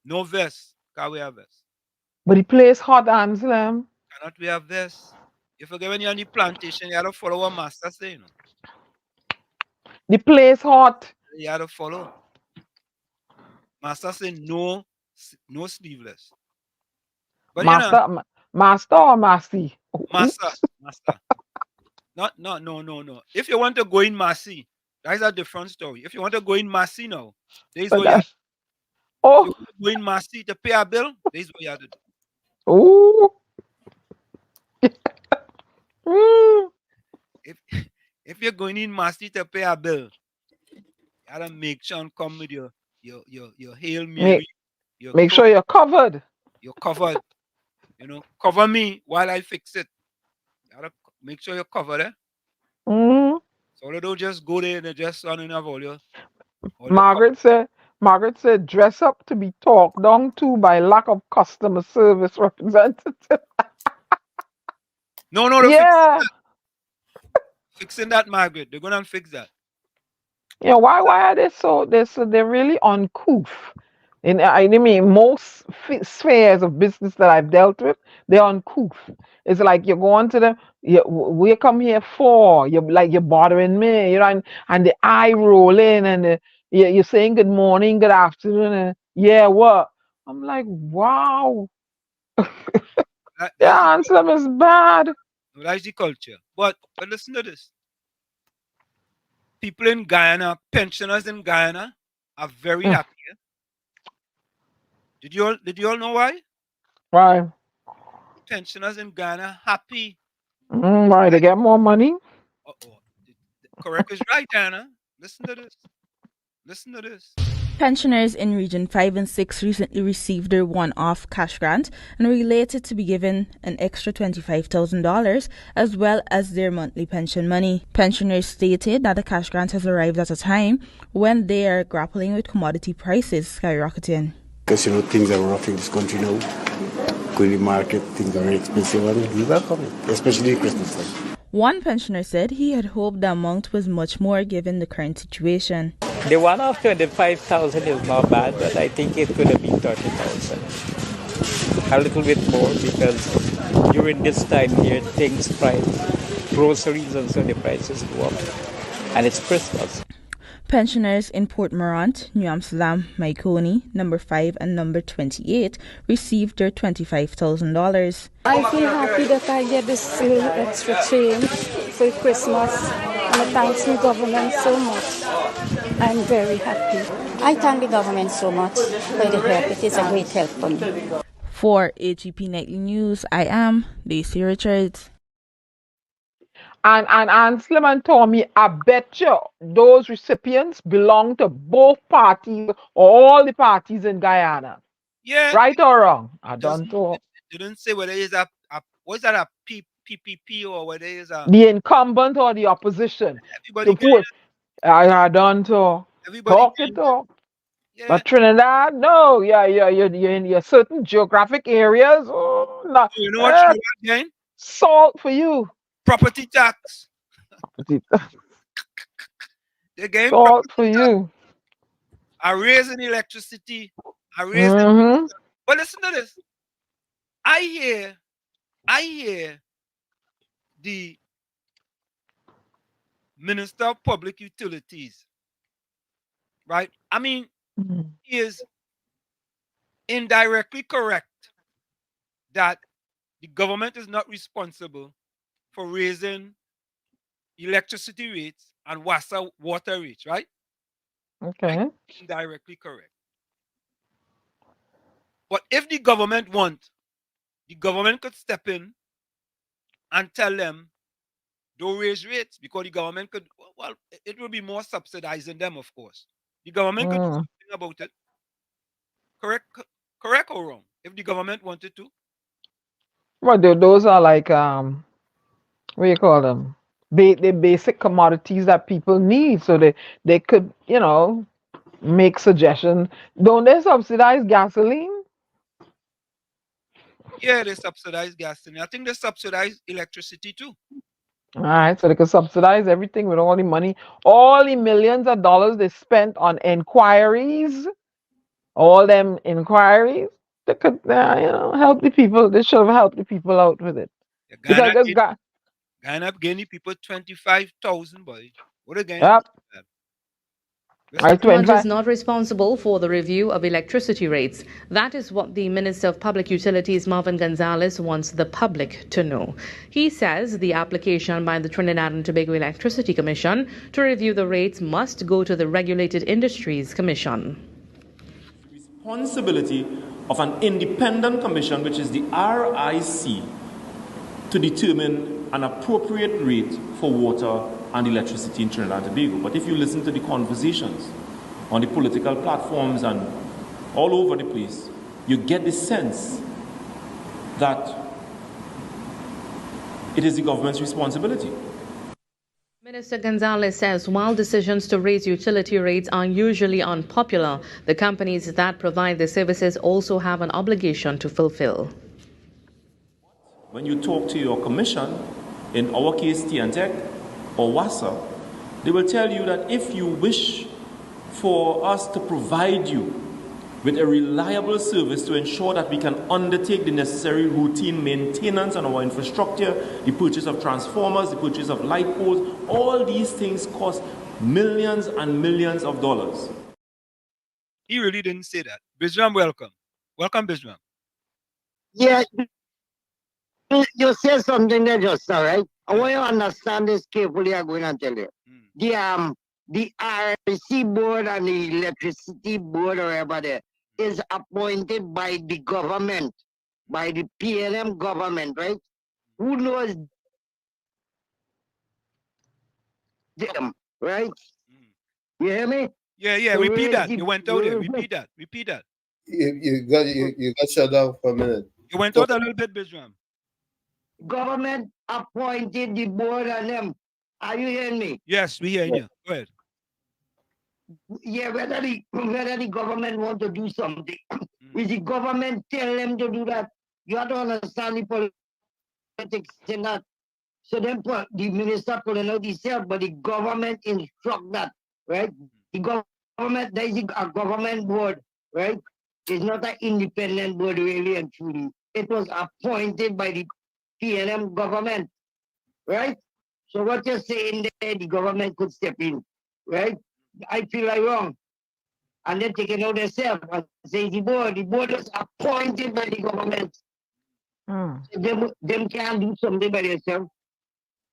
S6: no vest. Can't wear a vest.
S7: But the place hot, Anselm.
S6: Cannot wear a vest. You forget when you're on the plantation, you have to follow what master say, you know.
S7: The place hot.
S6: You have to follow. Master say no sleeveless. But
S7: Master or Massey?
S6: master. No. If you want to go in Massey, that's a different story. If you want to go in Massey now, there's what you have to do.
S7: Oh.
S6: If you want to go in Massey to pay a bill, there's what you have to do.
S7: Ooh.
S6: If you're going in Massey to pay a bill, you gotta make sure and come with your Hail Mary.
S7: Make sure you're covered.
S6: You're covered. You know, cover me while I fix it. You gotta make sure you're covered, eh?
S7: Mm-hmm.
S6: So they don't just go there and just running off all your.
S7: Margaret said, dress up to be talked down to by lack of customer service representative.
S6: No,
S7: yeah.
S6: Fixing that, Margaret. They're gonna fix that.
S7: Yeah, why are they they're really uncouth? I mean, most spheres of business that I've dealt with, they're uncouth. It's like you're going to them, we come here for, you're bothering me, you know, and the eye rolling and you're saying good morning, good afternoon, and yeah, what? I'm like, wow. Yeah, Anselm is bad.
S6: That's the culture. But listen to this. People in Guyana, pensioners in Guyana, are very happy. Did you all know why?
S7: Why?
S6: Pensioners in Ghana happy.
S7: Why? They get more money?
S6: Correct is right, Anna. Listen to this.
S16: Pensioners in Region 5 and 6 recently received their one-off cash grant and were related to be given an extra $25,000 as well as their monthly pension money. Pensioners stated that the cash grant has arrived at a time when they are grappling with commodity prices skyrocketing.
S17: Because, things are rough in this country now. Going to the market, things are very expensive and we welcome it, especially Christmas time.
S16: One pensioner said he had hoped the amount was much more given the current situation.
S18: The one of 25,000 is not bad, but I think it could have been 30,000. A little bit more because during this time here, groceries and so the prices go up. And it's Christmas.
S16: Pensioners in Port Morant, New Amsterdam, Maikoni, number 5 and number 28 received their $25,000.
S19: I feel happy that I get this little extra change for Christmas, and I thank the government so much. I'm very happy. I thank the government so much for the help. It is a great help for me.
S16: For HEP Nightly News, I am Daisy Richards.
S7: And Slim and Tommy, I bet you those recipients belong to both parties or all the parties in Guyana.
S6: Yeah.
S7: Right or wrong? I don't know.
S6: It didn't say whether it's a what's that, a PPP or whether it's a
S7: the incumbent or the opposition.
S6: Everybody
S7: I don't know. Talk it talk. Yeah. But Trinidad, no, you're in your certain geographic areas. Oh, no.
S6: You know what Trinidad gain?
S7: Salt for you.
S6: Property tax. They gain
S7: salt for you.
S6: Are raising electricity. Are raising. But listen to this. I hear the Minister of Public Utilities, right? I mean, he is indirectly correct that the government is not responsible for raising electricity rates and water rates, right?
S7: Okay.
S6: Indirectly correct. But if the government the government could step in and tell them, don't raise rates, because the government could, well, it will be more subsidizing them, of course. The government could do something about it. Correct or wrong? If the government wanted to.
S7: Well, those are like, what do you call them? The basic commodities that people need. So they could, make suggestions. Don't they subsidize gasoline?
S6: Yeah, they subsidize gasoline. I think they subsidize electricity too.
S7: All right, so they could subsidize everything with all the money, all the millions of dollars they spent on inquiries, all them inquiries. They could, help the people. They should have helped the people out with it. Because this guy,
S6: Ghana Guinea people 25,000 boy. What a Ghana?
S7: yep,
S6: Listen.
S20: Government is not responsible for the review of electricity rates. That is what the Minister of Public Utilities, Marvin Gonzalez, wants the public to know. He says the application by the Trinidad and Tobago Electricity Commission to review the rates must go to the Regulated Industries Commission.
S21: Responsibility of an independent commission, which is the RIC, to determine an appropriate rate for water and electricity in Trinidad and Tobago. But if you listen to the conversations on the political platforms and all over the place, you get the sense that it is the government's responsibility.
S20: Minister Gonzalez says while decisions to raise utility rates are usually unpopular, the companies that provide the services also have an obligation to fulfill.
S21: When you talk to your commission, in our case TNTEC or WASA, they will tell you that if you wish for us to provide you with a reliable service to ensure that we can undertake the necessary routine maintenance on our infrastructure, the purchase of transformers, the purchase of light poles, all these things cost millions and millions of dollars.
S6: He really didn't say that. Bisram, welcome. Welcome, Bisram.
S15: Yeah, you said something there just now, right? I want you to understand this carefully. I'm going to tell you. The RC board and the electricity board or whatever there is appointed by the government, by the PLM government, right? Who knows them, right? You hear me?
S6: Yeah. Repeat that. You went out there. Repeat that. Repeat that.
S5: You got shut down for a minute.
S6: You went out a little bit, Bisram.
S15: Government appointed the board and them. Are you hearing me?
S6: Yes, we hear you. Go ahead.
S15: Yeah, whether the government want to do something, is the government tell them to do that? You have to understand the politics in that. So then the minister pulling out himself, but the government instruct that, right? The government, there is a government board, right? It's not an independent board really and truly. It was appointed by the PNM government, right? So what you're saying there, the government could step in, right? I feel like wrong. And then take it out themselves and say the board was appointed by the government. So them can't do something by themselves.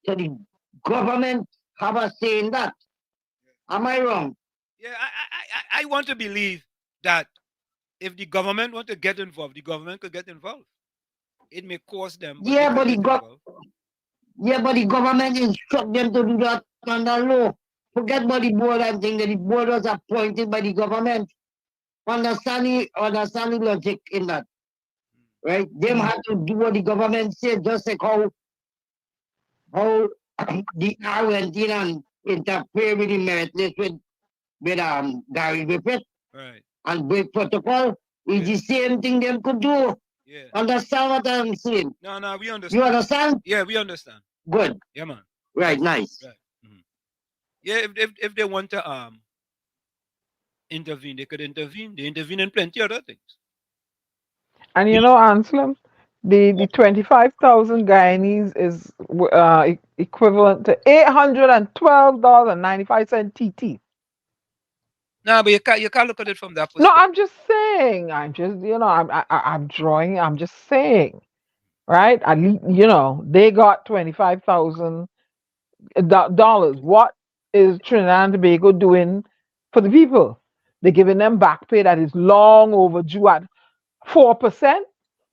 S15: So the government have a say in that. Am I wrong?
S6: Yeah, I want to believe that if the government want to get involved, the government could get involved. It may cost them.
S15: Yeah, but the government instruct them to do that under law. Forget about the board and think that the board was appointed by the government. Understand the logic in that. Right? Them have to do what the government said, just like how the R went in and interfere with the merit list with Gary Griffith.
S6: Right.
S15: And break protocol is the same thing them could do.
S6: Yeah.
S15: Understand what I'm saying?
S6: No, we understand.
S15: You understand?
S6: Yeah, we understand.
S15: Good.
S6: Yeah, man.
S15: Right, nice.
S6: Right. Yeah, if they want to intervene, they could intervene. They intervene in plenty other things.
S7: And Anselm, the 25,000 Guyanese is equivalent to $812.95 TT.
S6: No, but you can't look at it from that perspective.
S7: No, I'm just saying. I'm just I'm drawing. I'm just saying, right? At least they got $25,000. What is Trinidad and Tobago doing for the people? They're giving them back pay that is long overdue at 4%.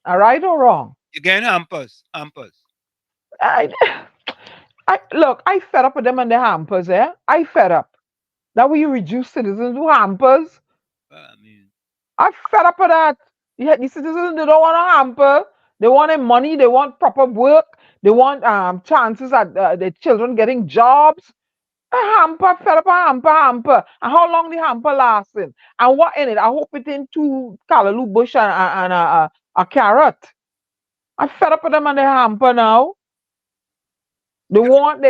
S7: All right or wrong?
S6: You're getting hampers.
S7: Look, I fed up with them and their hampers, eh? I fed up. That way you reduce citizens to hampers. I fed up with that. The citizens, they don't want a hamper. They want their money. They want proper work. They want chances at their children getting jobs. A hamper, fed up a hamper. And how long the hamper lasting? And what in it? I hope it in 2 callaloo bush and a carrot. I fed up with them and their hamper now. They want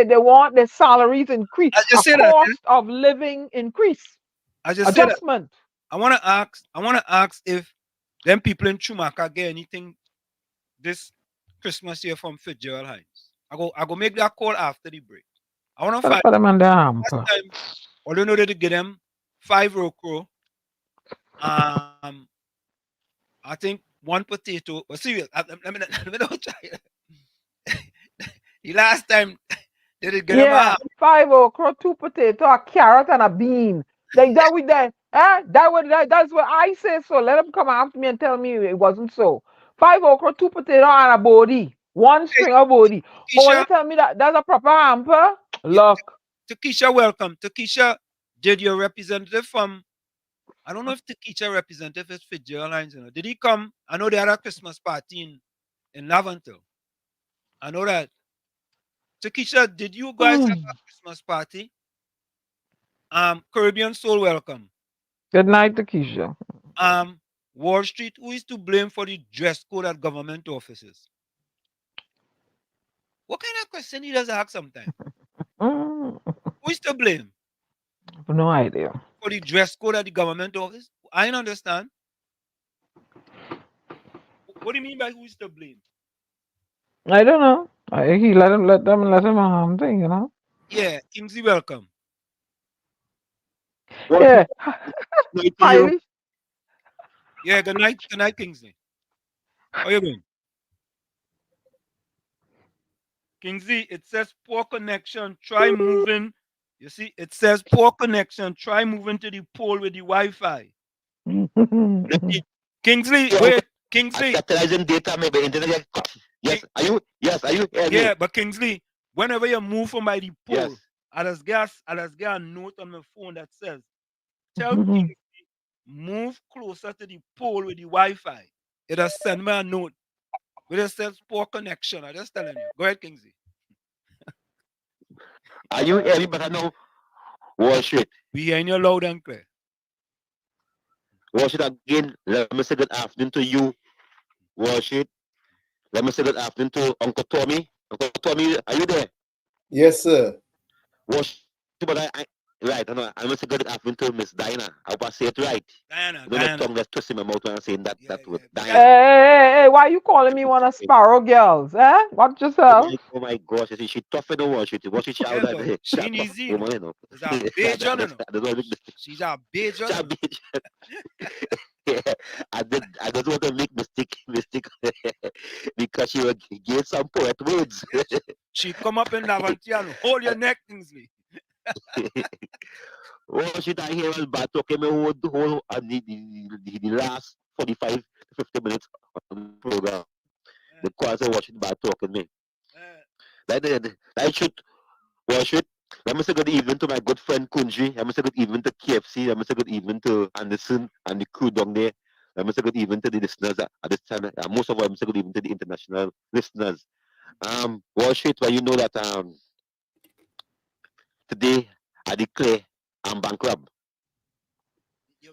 S7: their salaries increase.
S6: I just
S7: A
S6: say that.
S7: cost of living increase.
S6: I just say that.
S7: Adjustment.
S6: I want to ask if them people in Chumaka get anything this Christmas year from Fitzgerald Hines. I go make that call after the break. I want to
S7: Gotta
S6: find
S7: put them on the
S6: last
S7: hamper.
S6: time. All you know they get them 5 rokro. I think 1 potato. But serious, let me not try it. The last time they did get them
S7: Yeah, 5 okra, 2 potato, a carrot, and a bean. Like that with that. That's what I say. So let them come after me and tell me it wasn't so. 5 okra, 2 potato, and a body. 1 string of body. Oh, when you tell me that that's a proper hamper? Look.
S6: Takesha, welcome. Takesha, did your representative from I don't know if Takesha representative is Fitzgerald Hines, you know. Did he come? I know they had a Christmas party in Laventille. I know that. Takesha, did you guys have a Christmas party? Caribbean Soul, welcome.
S7: Good night, Takesha.
S6: Wall Street, who is to blame for the dress code at government offices? What kind of question he does ask sometimes? Who is to blame?
S7: I have no idea.
S6: For the dress code at the government office? I don't understand. What do you mean by who is to blame?
S7: I don't know. He let him thing, you know.
S6: Yeah, Kingsley, welcome.
S7: Yeah.
S6: Highly. Yeah, good night, Kingsley. How you doing? Kingsley, it says poor connection. Try moving. You see, it says poor connection. Try moving to the pole with the Wi-Fi. Kingsley, wait, Kingsley.
S1: Capitalizing data, maybe internet. Yes, are you?
S6: Yeah, but Kingsley, whenever you move from by the pole, I just get a note on my phone that says, "Tell Kingsley move closer to the pole with the Wi-Fi." It just send me a note. But it says poor connection. I'm just telling you. Go ahead, Kingsley.
S1: Are you hearing me better now? Worship.
S6: We hearing you loud and clear.
S1: Worship again. Let me say good afternoon to you. Worship. Let me say good afternoon to Uncle Tommy. Uncle Tommy, are you there?
S5: Yes, sir.
S1: Worship, but right, I know. I must say good afternoon to Miss Diana. I hope I say it right.
S6: Diana.
S1: My tongue that's twisting my mouth when I'm saying that word. Diana.
S7: Hey, why you calling me one of Sparrow girls? Eh? Watch yourself.
S1: Oh my gosh, she tough in the worship. What she shout at me?
S6: She easy. Woman, you know. It's a beige on her. She's a beige on her.
S1: Yeah, I don't want to make mistake because she will give some poet words.
S6: She come up in Laventille and hold your neck, Kingsley.
S1: Oh, she I hear bad talking me the whole the last 45 to 50 minutes of the program because I watching bad talking me. I should watch it. Let me say good evening to my good friend Kunji. Let me say good evening to KFC. Let me say good evening to Anderson and the crew down there. Let me say good evening to the listeners at this time. Most of all, let me say good evening to the international listeners. Watch it, but you know that today I declare I'm bankrupt.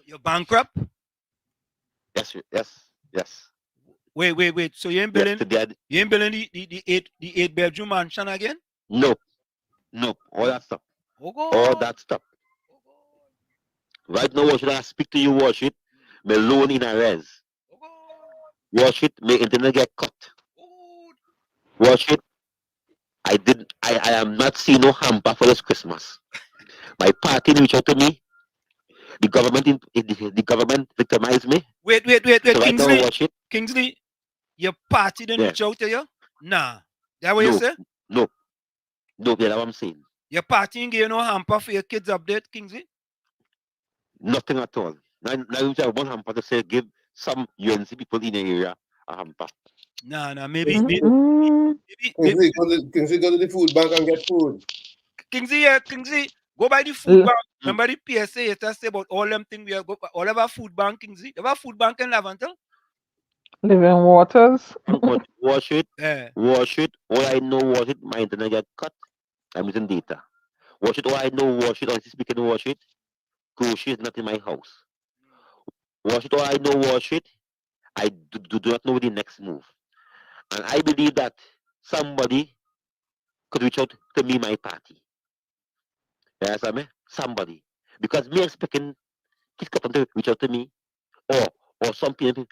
S6: You're bankrupt?
S1: Yes.
S6: Wait. So you ain't building the 8-bedroom mansion again?
S1: No. All that stuff. All that stuff. Right now, what should I speak to you? Watch it. My loan in arrears. Watch it. My internet get cut. Watch it. I am not seeing no hamper for this Christmas. My party reach out to me. The government victimized me.
S6: Wait,
S1: so
S6: Kingsley.
S1: Right now, watch it.
S6: Kingsley, your party didn't reach out to you? Nah. That what you say?
S1: No, that's what I'm saying.
S6: Your party ain't give no hamper for your kids update, Kingsley?
S1: Nothing at all. Now you have one hamper to say give some UNC people in the area a hamper.
S6: Nah, maybe.
S5: Kingsley, go to the food bank and get food.
S6: Kingsley, go by the food bank. Remember the PSA it say about all them things we have go all of our food bank, Kingsley. You have a food bank in Laventille?
S7: Living Waters.
S1: Wash it. All I know was it. My internet get cut. I'm using data. Wash it. All I know wash it. Honestly speaking, wash it. Grocery is not in my house. Wash it. All I know wash it. I do not know the next move. And I believe that somebody could reach out to me, my party. You understand me? Somebody. Because me expecting Keith Cotton to reach out to me or some people,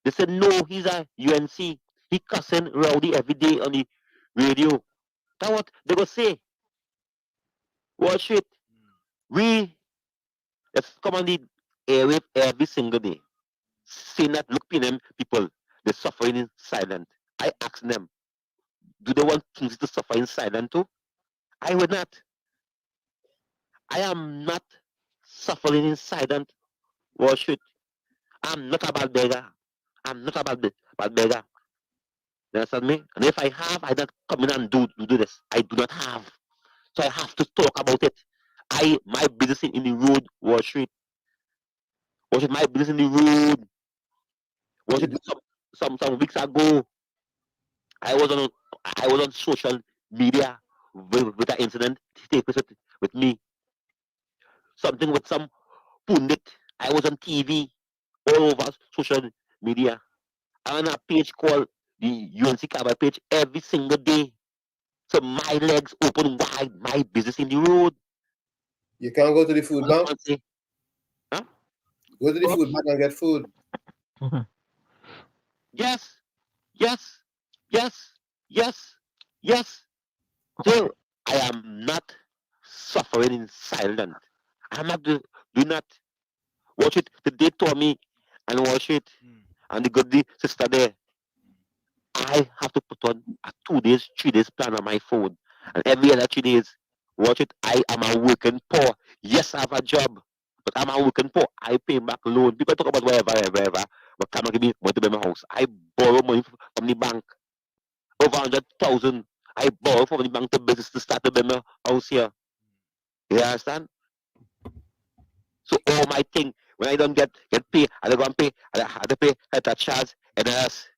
S1: they said, no, he's a UNC. He cussing rowdy every day on the radio. That's what they go say. Watch it. Let's come on the airwave every single day. Saying that, look at them people, they're suffering in silence. I ask them, do they want things to suffer in silence too? I would not. I am not suffering in silence. Watch it. I'm not a bad beggar. I'm not a bad beggar. You understand me? And if I have, I don't come in and do this. I do not have. So I have to talk about it. My business in the road, watch it. Watch it, my business in the road. Watch it some weeks ago. I was on social media with an incident take place with me. Something with some pundit. I was on TV all over social media. I'm on a page called the UNC Cabal page every single day. So my legs open wide, my business in the road.
S5: You can't go to the food bank?
S1: Huh?
S5: Go to the food bank and get food.
S1: Yes. So I am not suffering in silence. I'm not doing that. Watch it. The day told me and watch it. And the good sister there. I have to put on a 2 days, 3 days plan on my phone. And every other 3 days, watch it. I am a working poor. Yes, I have a job, but I'm a working poor. I pay back loan. People talk about whatever. But come and give me money to buy my house. I borrow money from the bank. Over 100,000. I borrow from the bank to business to start to buy my house here. You understand? So all my thing, when I don't get paid, I don't go and pay. I have to pay at a charge and else.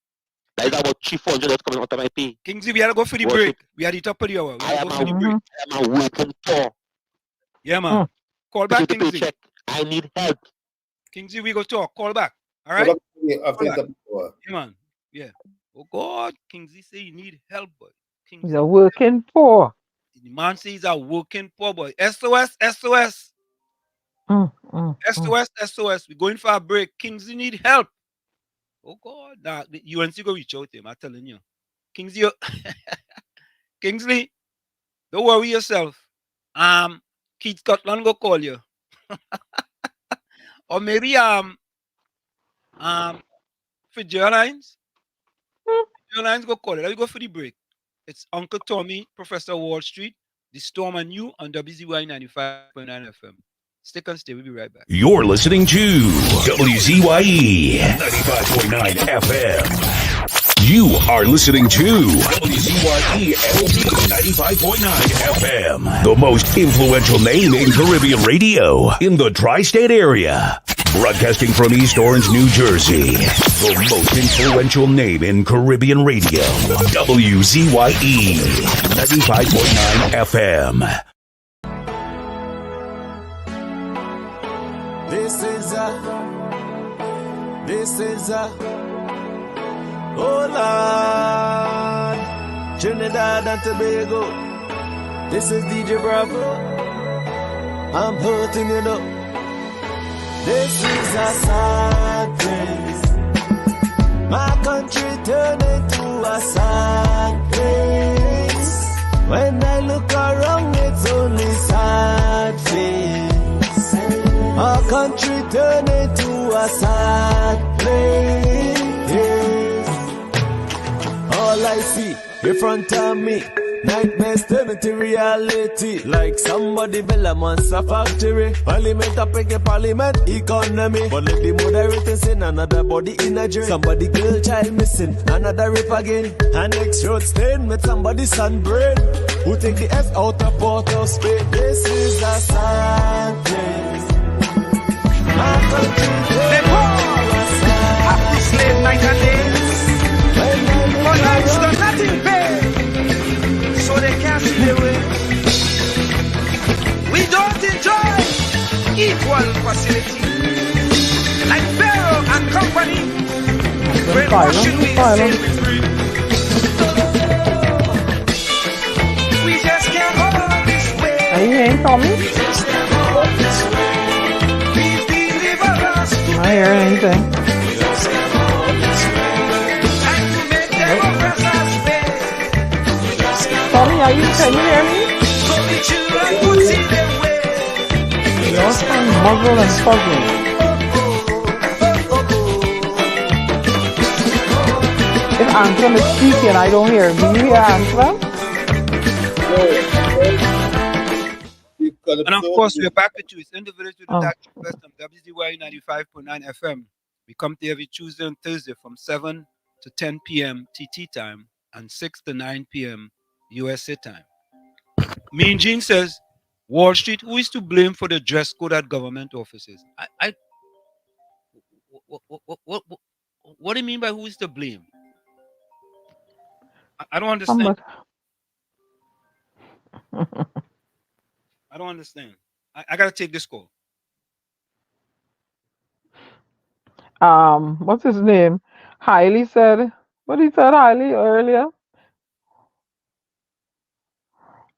S1: That is about $300 coming out of my pay.
S6: Kingsley, we had to go for the break. We had the top of the hour.
S1: I am a working poor.
S6: Yeah, man. Call back, Kingsley.
S1: Paycheck. I need help.
S6: Kingsley, we go talk. Call back. All right?
S5: After
S6: yeah, man. Yeah. Oh, God. Kingsley say you need help, boy. Kingsley.
S7: He's a working poor.
S6: The man says he's a working poor, boy. SOS. SOS. We're going for a break. Kingsley need help. Oh God, nah, the UNC go reach out to him. I'm telling you, Kingsley, Kingsley, don't worry yourself. Keith Scotland go call you, or maybe Fitzgerald Lines go call you. Let me go for the break. It's Uncle Tommy, Professor Wall Street, The Storm and You on WZYE 95.9 FM. Stick and stay. We'll be right back.
S2: You're listening to WZYE 95.9 FM. You are listening to WZYE 95.9 FM, the most influential name in Caribbean radio in the tri-state area. Broadcasting from East Orange, New Jersey, the most influential name in Caribbean radio. WZYE 95.9 FM.
S3: This is oh Lord, Trinidad and Tobago. This is DJ Bravo. I'm hurting you up. This is a sad place. My country turned into a sad place. When I look around, it's only sad face. Our country turned into a sad place. All I see in front of me, nightmares turn into reality. Like somebody build a monster factory. Parliament up against parliament economy. But let the moderator sin another body in a drain. Somebody girl child missing, another rape again. An next road stain with somebody's sunburn. Who take the F out of Port of Spain? This is a sad place. My country, they have to slave night and day. For lives done nothing pay, so they can't see the way. We don't enjoy equal facility like Pharaoh and company. When what should we say we free?
S7: you hearing Tommy? I'm not hearing anything. Tommy, can you hear me? Your sound muzzled and fuzzy. If Anselm is speaking, I don't hear him. Do you hear Anselm?
S6: And of course, we're back with you. It's in the village with the tax request on WZYE 95.9 FM. We come to every Tuesday and Thursday from 7 to 10 p.m. TT time and 6 to 9 p.m. USA time. Mean Gene says, Wall Street, who is to blame for the dress code at government offices? What do you mean by who is to blame? I don't understand. I don't understand. I got to take this call.
S7: What's his name? Hailey said, what he said, Hailey, earlier?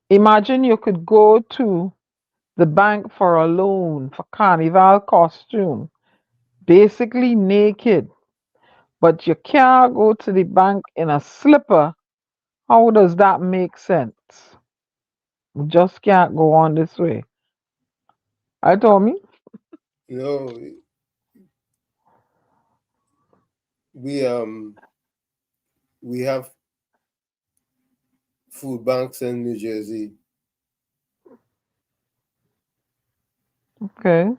S7: Imagine you could go to the bank for a loan for carnival costume, basically naked, but you can't go to the bank in a slipper. How does that make sense? You just can't go on this way. I told me.
S5: We have food banks in New Jersey.
S7: Okay.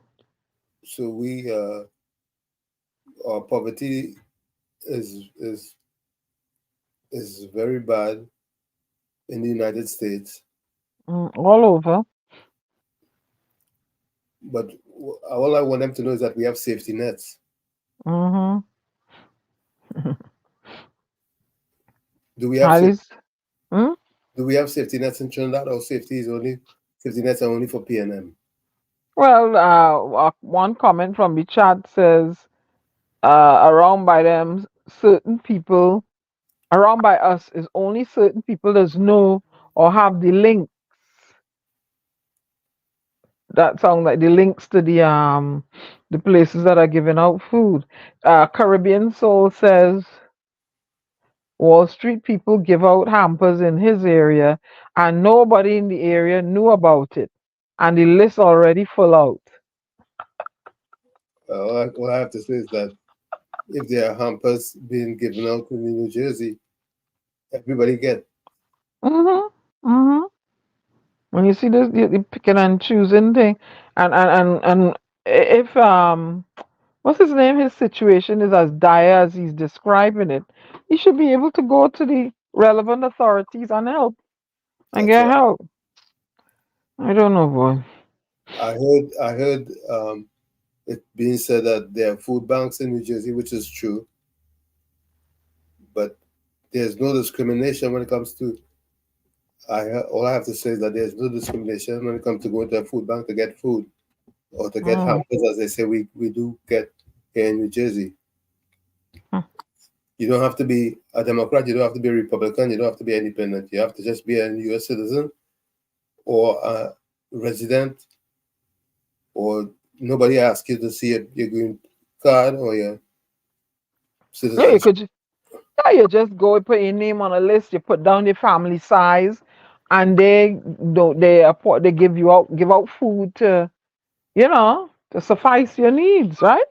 S5: So our poverty is very bad in the United States.
S7: All over.
S5: But all I want them to know is that we have safety nets.
S7: Mm-hmm.
S5: Do we have Do we have safety nets in Trinidad, or safety nets are only for PNM?
S7: Well, one comment from the chat says, around by them, certain people, around by us is only certain people that know or have the links. That sounds like the links to the places that are giving out food. Caribbean Soul says Wall Street people give out hampers in his area, and nobody in the area knew about it, and the list already full out.
S5: All I have to say is that if there are hampers being given out in New Jersey, everybody get.
S7: When you see this, the picking and choosing thing, and if what's his name? His situation is as dire as he's describing it. He should be able to go to the relevant authorities and help and get help. I don't know, boy.
S5: I heard it being said that there are food banks in New Jersey, which is true, but there's no discrimination when it comes to. All I have to say is that there's no discrimination when it comes to going to a food bank to get food or to get hampers, as they say we do get here in New Jersey. You don't have to be a Democrat, you don't have to be a Republican, you don't have to be independent. You have to just be a U.S. citizen or a resident, or nobody asks you to see your green card or your citizenship.
S7: You just go put your name on a list. You put down your family size, and they give out food to, to suffice your needs, right?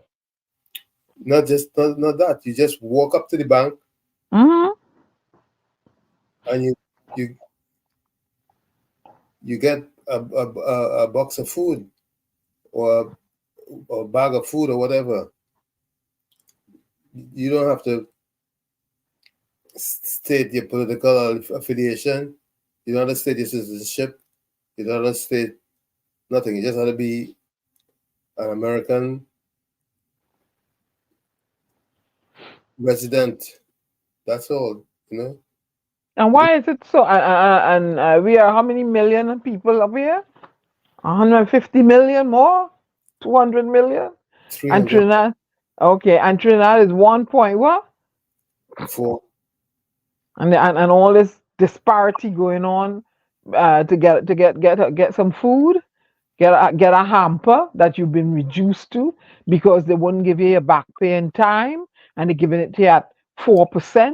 S5: Not that. You just walk up to the bank, and you get a box of food or a bag of food or whatever. You don't have to state your political affiliation. You don't have to state your citizenship. You don't have to state nothing. You just have to be an American resident. That's all,
S7: And why is it so? And we are how many million people up here? 150 million more? 200 million?
S5: 300.
S7: And Trinidad, okay, and Trinidad is 1 point what?
S5: 4.
S7: And all this disparity going on get some food, get a hamper that you've been reduced to because they wouldn't give you your back pay in time, and they're giving it to you at 4%.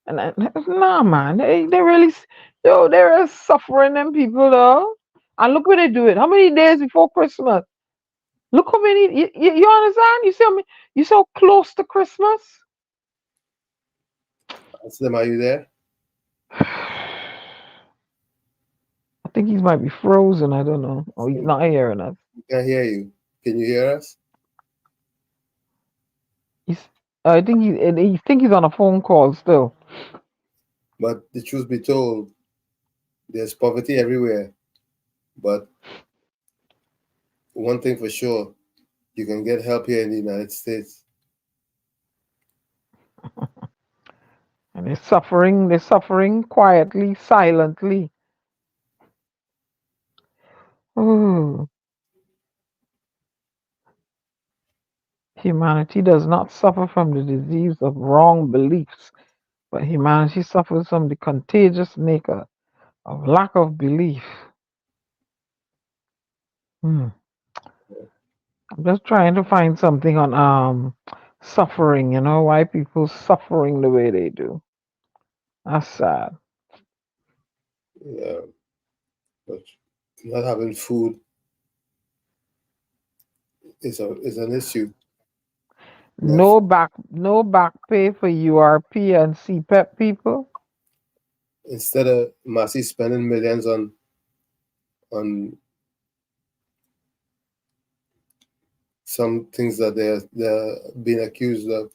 S7: And nah, man, they really, they're suffering them people though. And look where they do it. How many days before Christmas? Look how many. You understand? You see how many, you so close to Christmas.
S5: Aslam, are you there?
S7: I think he might be frozen. I don't know. Oh, he's not hearing us.
S5: We can't hear you. Can you hear us?
S7: I think he's on a phone call still.
S5: But the truth be told, there's poverty everywhere. But one thing for sure, you can get help here in the United States.
S7: And they're suffering quietly, silently. Oh. Humanity does not suffer from the disease of wrong beliefs, but humanity suffers from the contagious nature of lack of belief. I'm just trying to find something on suffering, why people suffering the way they do. That's sad.
S5: Yeah. But not having food is an issue.
S7: No back pay for URP and CPEP people.
S5: Instead of Massey spending millions on some things that they're being accused of,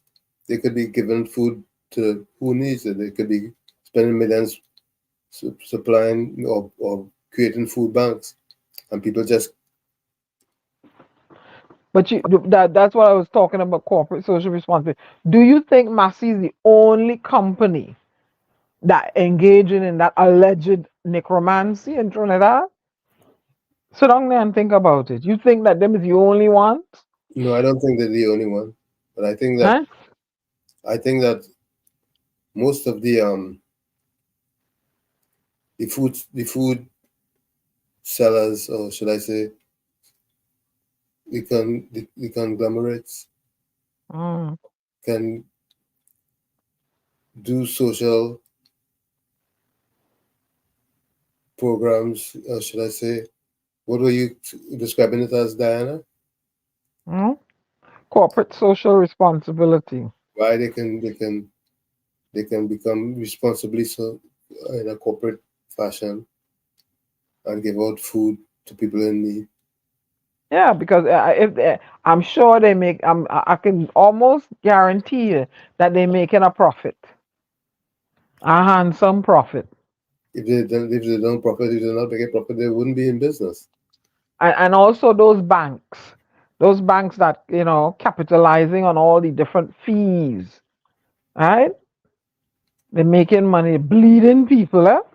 S5: they could be given food to who needs it. They could be spending millions supplying or creating food banks, and people just.
S7: But that's what I was talking about, corporate social responsibility. Do you think Massey is the only company that engaging in that alleged necromancy in Trinidad? Sit down there and think about it. You think that them is the only ones?
S5: No, I don't think they're the only one, but I think that most of the food sellers, or should I say, the conglomerates can do social programs, or should I say, what were you describing it as, Diana?
S7: Corporate social responsibility.
S5: Why they can become responsibly so in a corporate fashion and give out food to people in need.
S7: Yeah, because if I'm sure they make, I can almost guarantee you that they're making a profit, a handsome profit.
S5: If they don't profit, if they not make a profit, they wouldn't be in business.
S7: And also those banks that capitalizing on all the different fees, right? They're making money, bleeding people.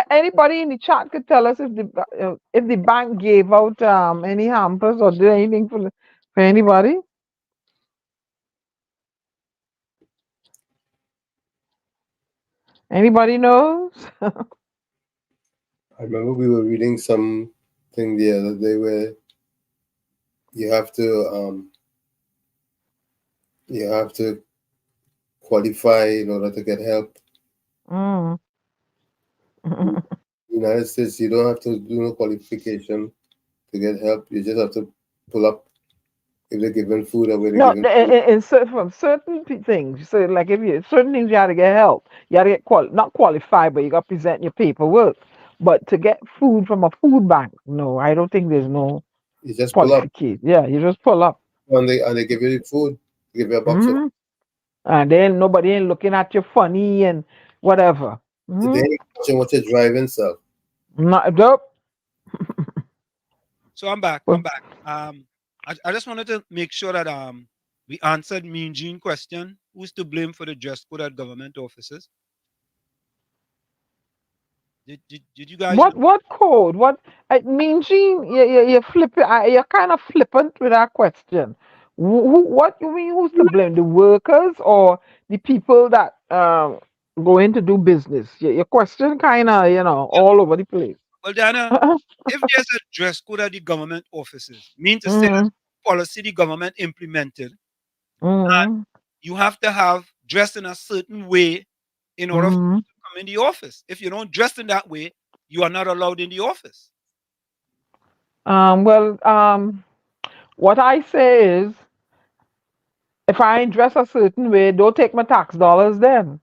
S7: Anybody in the chat could tell us if the bank gave out any hampers or did anything for anybody? Anybody knows?
S5: I remember we were reading something the other day where you have to qualify in order to get help. In the United States, you don't have to do no qualification to get help. You just have to pull up if they're giving food or where they're giving food.
S7: From certain things, so like certain things you have to get help. You have to get not qualified, but you got to present your paperwork. But to get food from a food bank, no, I don't think there's no
S5: you just pull up.
S7: Yeah, you just pull up.
S5: And they give you the food, give you a box of.
S7: And then nobody ain't looking at you funny and whatever.
S5: They ain't watching what you're driving, so.
S7: Not dope.
S6: So I'm back. I just wanted to make sure that we answered Mean Gene question. Who's to blame for the dress code at government offices? Did you guys?
S7: What code? What Mean Gene? You you're kind of flippant with that question. What you mean? Who's to blame? The workers or the people that going to do business? Your question kind of, all over the place.
S6: Well, Diana, if there's a dress code at the government offices, mean to say
S7: Mm-hmm.
S6: there's policy the government implemented,
S7: Mm-hmm.
S6: you have to have dressed in a certain way in order for
S7: Mm-hmm.
S6: you to come in the office. If you don't dress in that way, you are not allowed in the office.
S7: Well, what I say is, if I ain't dress a certain way, don't take my tax dollars then.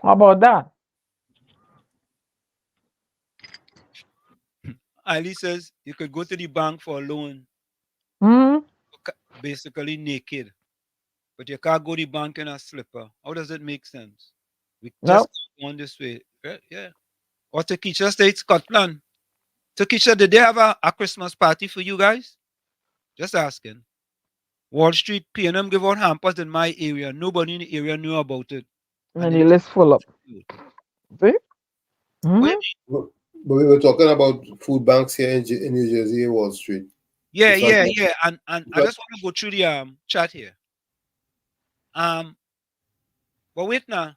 S7: How about that?
S6: Ali says you could go to the bank for a loan,
S7: Hmm.
S6: basically naked, but you can't go to the bank in a slipper. How does it make sense? We just
S7: Nope.
S6: go on this way. Yeah. Or Takesha State, Scotland. Takesha, did they have a Christmas party for you guys? Just asking. Wall Street, P&M give out hampers in my area. Nobody in the area knew about it. And
S7: And
S6: they
S7: the list full up. See? Mm-hmm.
S5: But we were talking about food banks here in New Jersey, Wall Street.
S6: Yeah.
S5: It's not
S6: And I just want to go through the chat here. But wait now.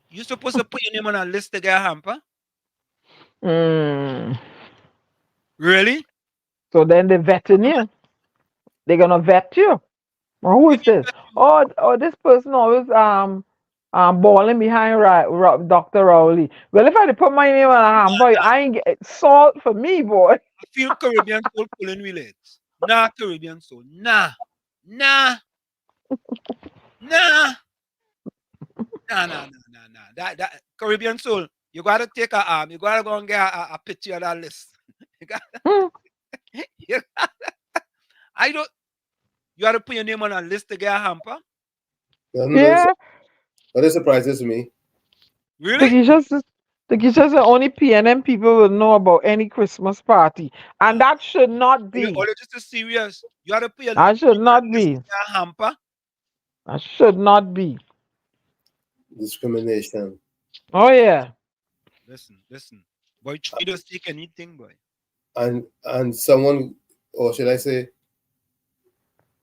S6: You supposed to put your name on a list to get a hamper?
S7: Mm.
S6: Really?
S7: So then they're vetting you. They're gonna vet you. Or who is this? Oh, this person always balling behind Dr. Rowley. Well, if I had put my name on a hamper, I ain't get salt for me, boy.
S6: I feel Caribbean soul pulling relates. Nah, Caribbean soul. Nah. Nah. That Caribbean soul. You gotta take you gotta go and get a picture of that list. You gotta, you gotta, I don't. You gotta put your name on a list to get a hamper.
S7: Yeah.
S5: That surprises me.
S6: Really?
S7: The just only PNM people will know about any Christmas party, and that should not be.
S6: Or just a serious. You gotta put your
S7: That should not
S6: list
S7: be.
S6: to get a hamper.
S7: That should not be.
S5: Discrimination.
S7: Oh yeah.
S6: Listen. Boy, try to take anything, boy.
S5: And someone, or should I say,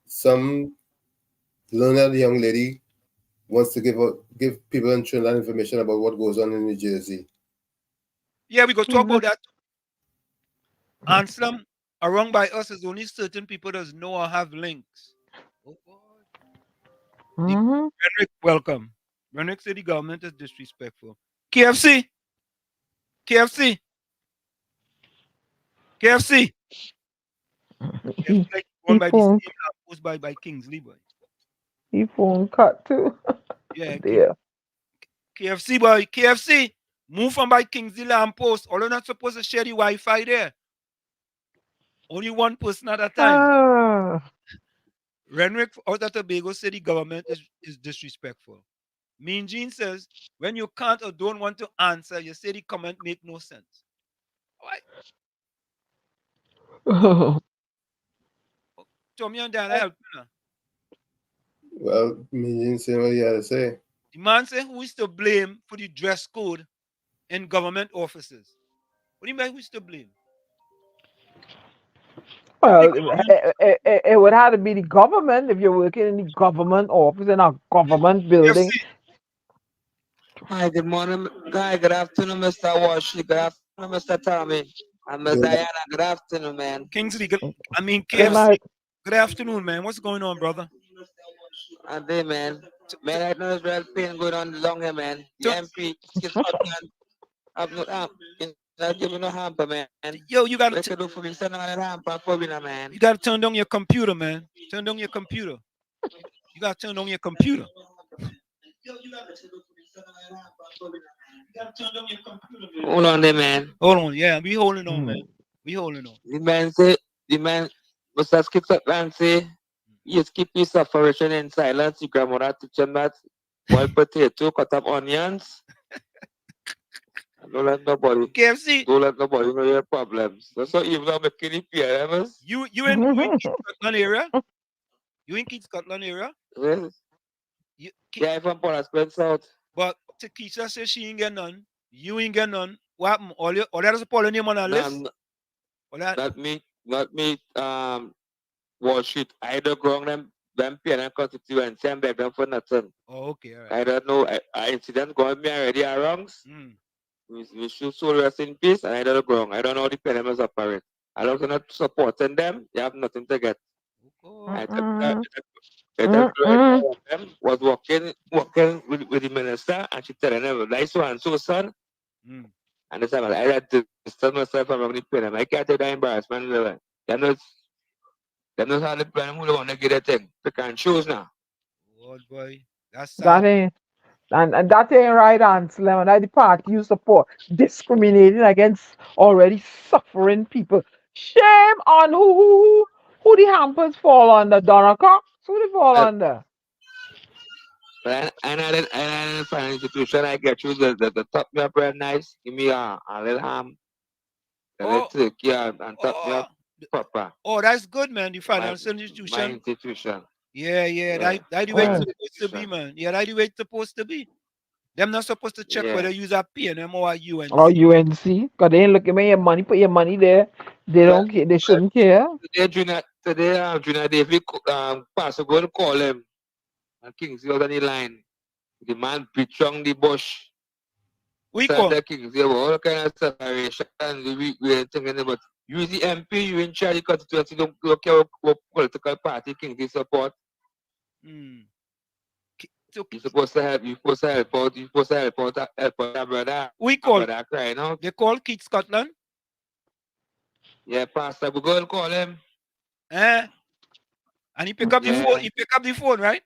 S5: some learned young lady wants to give people in Trinidad information about what goes on in New Jersey.
S6: Yeah, we go talk about that. Anselm, around by us is only certain people that know or have links. Oh, Renwick, welcome. Renwick said the government is disrespectful. KFC. KFC. KFC. Like one by the same post by Kingsley, boy.
S7: He phone cut too.
S6: Yeah,
S7: Dear.
S6: KFC boy, KFC. Move from by Kingsley lamppost. Although not supposed to share the Wi-Fi there. Only one person at a time. Renwick out of Tobago said the government is disrespectful. Mean Gene says, when you can't or don't want to answer, you say the comment make no sense. Why? Tommy and Dan, help me now.
S5: Well, me didn't say what you had to say.
S6: The man said, who is to blame for the dress code in government offices? What do you mean who is to blame?
S7: Well, it would have to be the government if you're working in the government office in a government building.
S4: Hi, good morning. Hi, good afternoon, Mr. Washley. Good afternoon, Mr. Tommy. And Miss Diana, good afternoon, man.
S6: Kingsley, KFC. Good afternoon, man. What's going on, brother?
S4: And day, man. Man, I know it's real pain going on along here, man. The MP, not giving no hamper, man.
S6: Yo, you gotta
S4: do for me, send on a hamper for me, man.
S6: You gotta turn on your computer, man. Turn on your computer. You gotta turn on your computer.
S4: Hold on there, man.
S6: Hold on, yeah, we holding on, man. We holding on.
S4: The man, Mr. Skipper say, you keep your separation in silence. Your grandmother teach him that boiled potato, cut up onions. Don't let nobody.
S6: KFC.
S4: Don't let nobody know your problems. That's what you've done making it PMs.
S6: You in Scotland area? You in Scotland area?
S4: Yes. Yeah, I'm from Port Spence South.
S6: But Takesha says she ain't get none. You ain't get none. What happened? All that is Paul name on our list?
S4: Not me. Wall Street. I don't ground them them PNM constituency and beg them for nothing.
S6: Oh, okay, all right.
S4: I don't know. I incident going me already are wrongs.
S6: Mm.
S4: We should soul rest in peace, and I don't go wrong. I don't know how the PNM is operate. I don't not supporting them. You have nothing to get. I think them was walking with the minister, and she telling them, like so and so, son.
S6: Mm.
S4: And this time I had to distance myself from the PNM. I can't take that embarrassment. They're not how the PNM who want to get a thing. Pick and choose now.
S6: Oh boy, that's sad.
S7: That ain't and that ain't right, answer, Lemon. That the party you support discriminating against already suffering people. Shame on who the hampers fall under, Donna Cox? Who they fall under?
S4: And I didn't find an institution I get you the top me up real nice. Give me a little ham, a little turkey, and top me up proper.
S6: Oh, that's good, man. The
S4: My
S6: financial institution.
S4: institution.
S6: Yeah.
S4: Yeah.
S6: That the way it's
S7: Oh.
S6: supposed to be, man. Yeah, that the way it's supposed to be. Them not supposed to check
S4: Yeah.
S6: whether you use a PNM or a UNC.
S7: Or UNC? Because they ain't looking at your money, put your money there. They don't care, they shouldn't care.
S4: Today, Junior David, Pastor go to call him. And Kingsley was on the line. The man pitching the bush.
S6: We call
S4: Kingsley, all kind of separation. We ain't thinking about. You the MP, you in charge of the constituency, don't care what political party Kingsley support.
S6: Mm.
S4: You're supposed to help. You're supposed to help out. You're supposed to help out your brother.
S6: We call.
S4: Brother crying out.
S6: They call Keith Scotland.
S4: Yeah, Pastor, we go and call him.
S6: And he pick up the phone. He pick up the phone, right?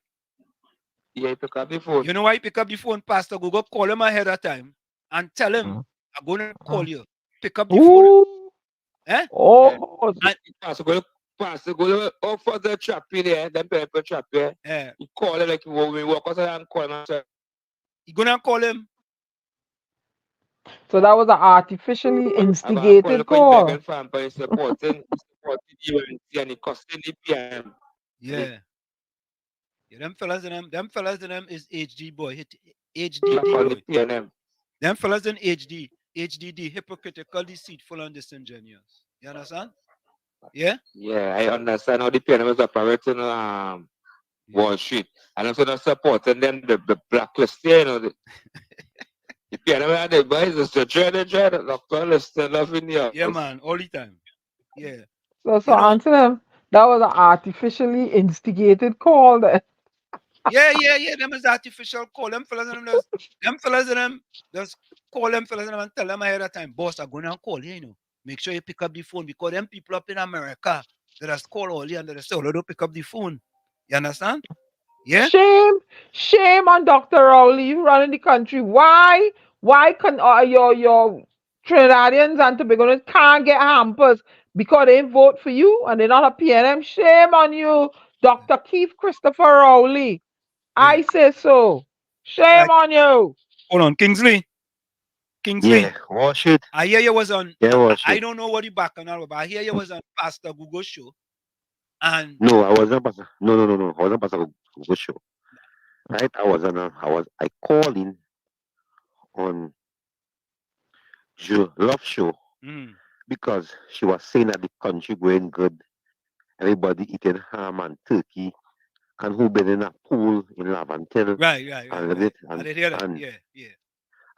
S4: Yeah, he pick up the phone.
S6: You know why he pick up the phone, Pastor? Go call him ahead of time and tell him I'm gonna call you. Pick up the phone. Eh?
S7: Oh,
S4: and Pastor go up for the trap there. Them people trap there.
S6: Yeah.
S4: He call him like we walk outside and call him.
S6: You gonna call him?
S7: So that was an artificially instigated call.
S4: Supporting UNC and he costing the PM.
S6: Yeah. Yeah, them fellas in them is HD boy. HDD boy.
S4: PNM.
S6: Them fellas in HDD, hypocritical, deceitful, and disingenuous. You understand? Yeah?
S4: Yeah, I understand how the PNM is operating Wall Street. And also not supporting them, the blacklist, you know. The PNM and the boys is the dread, Dr. Lister, loving you.
S6: Yeah, man, all the time. Yeah.
S7: So answer them. That was an artificially instigated call then.
S6: Yeah. Them is artificial call. Them fellas in them just call them fellas in them and tell them ahead of time, boss, I'm gonna call you, you know. Make sure you pick up the phone because them people up in America that just call all you and they say, oh, don't pick up the phone. You understand? Yeah.
S7: Shame on Dr. Rowley running the country. Why can your Trinidadians and Tobagoans can't get hampers because they vote for you and they're not a PNM? Shame on you, Dr. Keith Christopher Rowley. Yeah. I say so. Shame on you.
S6: Hold on, Kingsley.
S1: Yeah, wash it.
S6: I hear you was on.
S1: Yeah, wash
S6: I
S1: it.
S6: don't know what you back on, but I hear you was on Pastor Google show. And
S1: No, I wasn't Pastor. No. I wasn't Pastor Google show. Right? I called in on Love Show because she was saying that the country going good. Everybody eating ham and turkey. And who been in a pool in Lavantil.
S6: Right.
S1: And
S6: I did hear that. Yeah.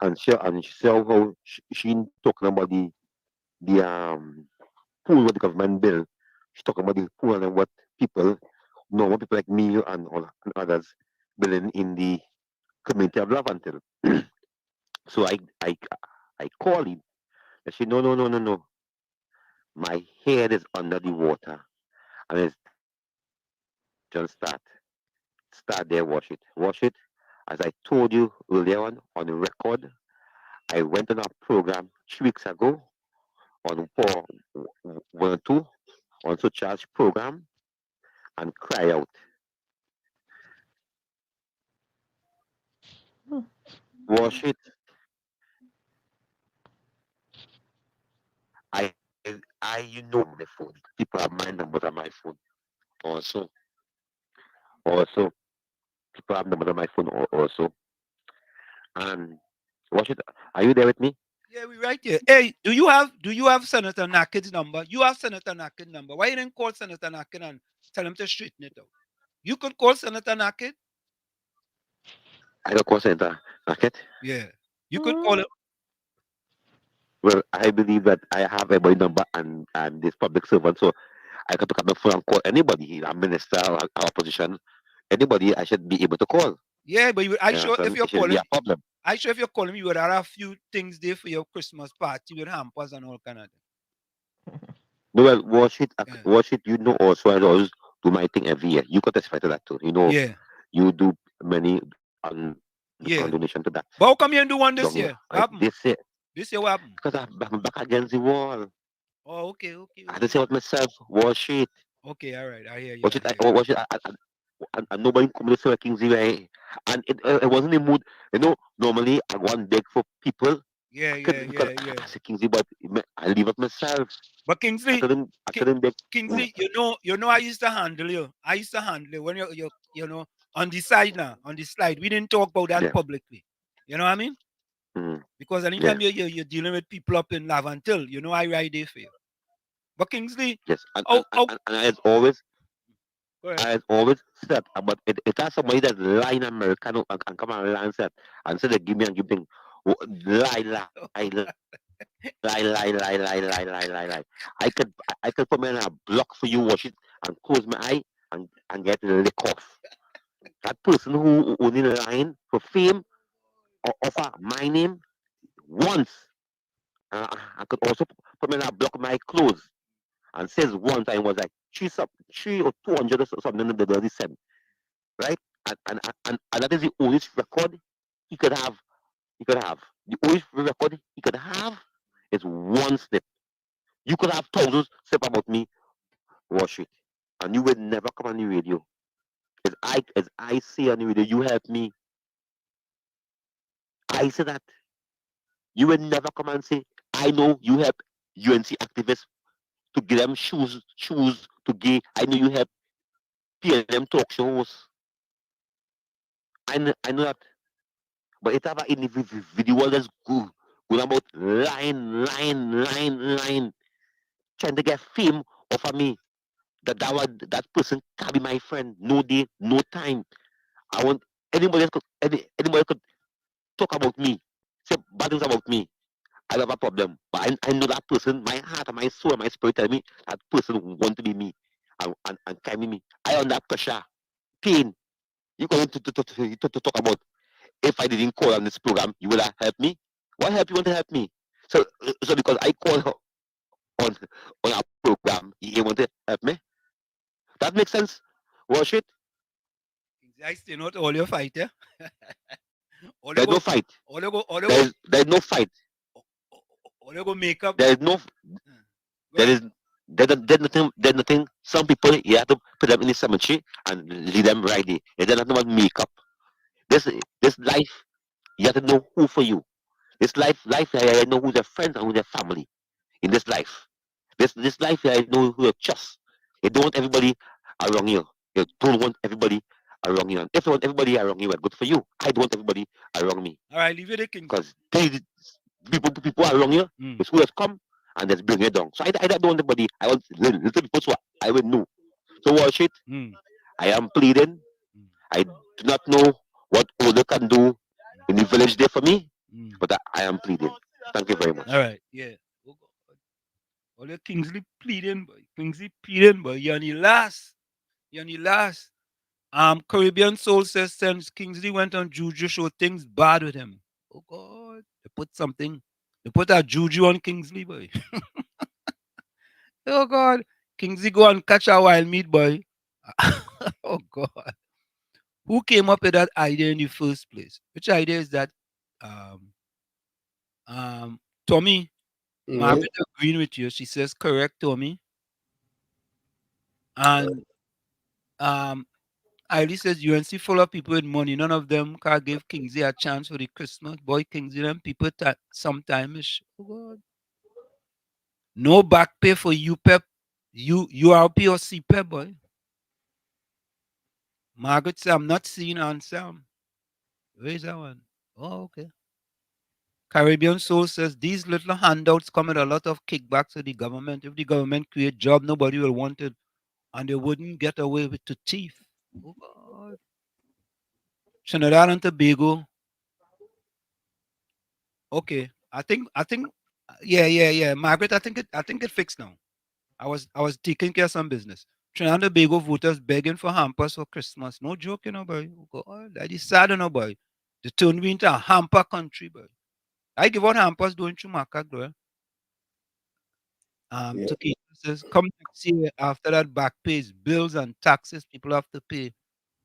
S1: And she saw how she talking about the pool with the government bill. She talking about the pool and what normal people like me and others building in the community of Lavantil. So I call him. And she no. My head is under the water. And it's just start there, wash it. As I told you earlier on the record, I went on a program 3 weeks ago for 102 on to charge program and cry out. Wash it. You know my phone. People have my numbers on my phone. Also, people have numbers on my phone also. And wash it. Are you there with me?
S6: Yeah, we right here. Hey, do you have Senator Nakid's number? You have Senator Nakid's number. Why you didn't call Senator Nakid and tell him to straighten it out? You could call Senator Naked.
S1: I don't call Senator Naked.
S6: Yeah. You could call him.
S1: Well, I believe that I have everybody number and this public servant, so I can pick up the phone and call anybody, a minister or opposition, anybody I should be able to call.
S6: Yeah, but I sure if you're
S1: it shouldn't be
S6: calling,
S1: a problem.
S6: I sure if you're calling, you would have a few things there for your Christmas party with hampers and all kind of thing.
S1: Well, watch it. You know, also I always do my thing every year. You could testify to that too. You know,
S6: Yeah.
S1: you do many on
S6: Yeah.
S1: donation to that.
S6: But how come you didn't do one this
S1: Down here.
S6: year? What happened?
S1: This year,
S6: This year what happened?
S1: because I'm back against the wall.
S6: Oh, okay.
S1: I had to say what myself. Watch it.
S6: Okay, all right. I hear you.
S1: Watch it. Watch it. And nobody come to say Kingsway. And it wasn't the mood. You know, normally I go and beg for people.
S6: Yeah.
S1: I say Kingsley, but I leave it myself.
S6: But Kingsley,
S1: I couldn't beg.
S6: Kingsley, you know, I used to handle you. I used to handle you when you know, on the side now, on the slide. We didn't talk about that publicly. You know what I mean? Because anytime you're dealing with people up in Lavantil, you know I ride there for you. But Kingsley,
S1: yes, and I always said, but it has somebody that lie in America and come and say and say they give me and give me lie. I could put me in a block for you, watch it, and close my eye and get lick off. That person who only lying for fame or offer my name once. I could also put me in a block of my clothes and says one time was like three or 200 or something that they said, right? And that is the only record he could have. The only record he could have is one snip. You could have thousands snip about me, watch it, and you would never come on the radio. As I say on the radio, you help me. I say that. You would never come and say, I know you help UNC activists to give them shoes to give. I know you help PLM talk shows. I know that. But it have an individual that's going about lying, trying to get fame off of me. That person can't be my friend. No day, no time. I want anybody could talk about me, say bad things about me. I have a problem. But I know that person, my heart and my soul and my spirit tell me that person want to be me and carry me. I under pressure, pain. You going to talk about if I didn't call on this program, you would have helped me. What help you want to help me? So because I call on a program, you want to help me? That makes sense. Wash it.
S6: I still not all your fight, yeah?
S1: There's no fight. There's no fight.
S6: All you go make up.
S1: There's nothing. Some people you have to put them in the cemetery and leave them right there. There's nothing about makeup. This life, you have to know who for you. This life, I know who's your friends and who's your family. In this life, this life, I know who you trust. You don't want everybody around you. You don't want everybody around you. And if you want everybody around you, well, good for you. I don't want everybody around me.
S6: All right, leave it at
S1: because people around you, it's who has come and just bring it down. So I don't want anybody. I want little people so I will know. So watch it. I am pleading. I do not know what Oda can do in the village there for me, but I am pleading. Thank you very much.
S6: All right, yeah. All your Kingsley pleading, boy. You're on the last. Caribbean Soul says since Kingsley went on Juju show, things bad with him. Oh God, they put a Juju on Kingsley, boy. Oh God, Kingsley go and catch a wild meat, boy. Oh God. Who came up with that idea in the first place? Which idea is that? Tommy, Margaret agreeing with you. She says correct, Tommy. And Eileen says UNC full of people with money. None of them can give Kingsley a chance for the Christmas. Boy, Kingsley them people sometimes. Oh God. No back pay for UPEP, URP or CPEP, boy. Margaret said, I'm not seeing answer. Where's that one? Oh, okay. Caribbean Soul says these little handouts come with a lot of kickbacks to the government. If the government create job, nobody will want it, and they wouldn't get away with to thief. Oh God. Trinidad and Tobago. Okay. Yeah. Margaret, I think it fixed now. I was taking care of some business. Trinidad and Tobago voters begging for hampers for Christmas. No joke, boy. Oh God, that is sad, boy. They turned me into a hamper country, boy. I give out hampers doing Chumaka, bro.
S5: Yeah.
S6: Turkey says, come next year after that back pays, bills and taxes people have to pay.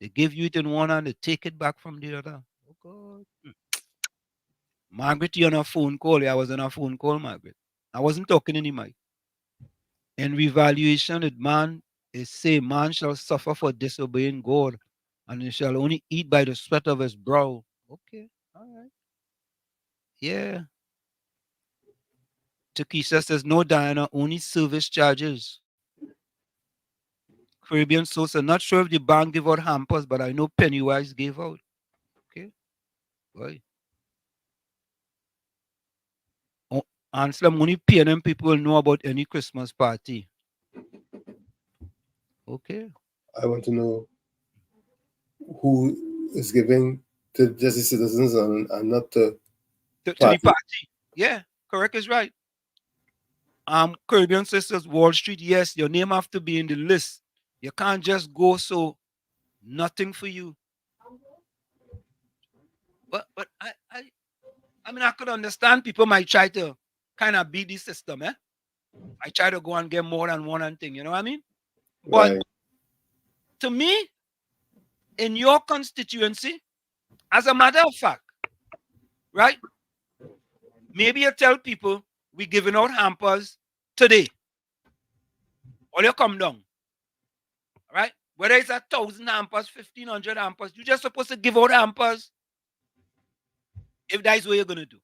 S6: They give you it in one hand, they take it back from the other. Oh God. Margaret, you on a phone call. Yeah, I was on a phone call, Margaret. I wasn't talking any mic. In revaluation, it man is say, man shall suffer for disobeying God, and he shall only eat by the sweat of his brow. Okay, all right. Yeah. Takesha says, no, Diana, only service charges. Caribbean Source, I'm not sure if the bank gave out hampers, but I know Pennywise gave out. Okay. Boy. Oh, Ansel, I'm only PNM people will know about any Christmas party. Okay.
S5: I want to know who is giving to just the citizens and not to
S6: To the
S5: party.
S6: party. Yeah, correct is right. Caribbean Sisters, Wall Street, yes, your name have to be in the list. You can't just go so nothing for you. But I mean I could understand people might try to kind of beat the system, eh? I try to go and get more than one and thing, you know what I mean? But
S5: Right.
S6: to me, in your constituency, as a matter of fact, right? Maybe you tell people we're giving out hampers today. Or you come down. Right? Whether it's 1,000 hampers, 1,500 hampers, you're just supposed to give out hampers if that is what you're gonna do.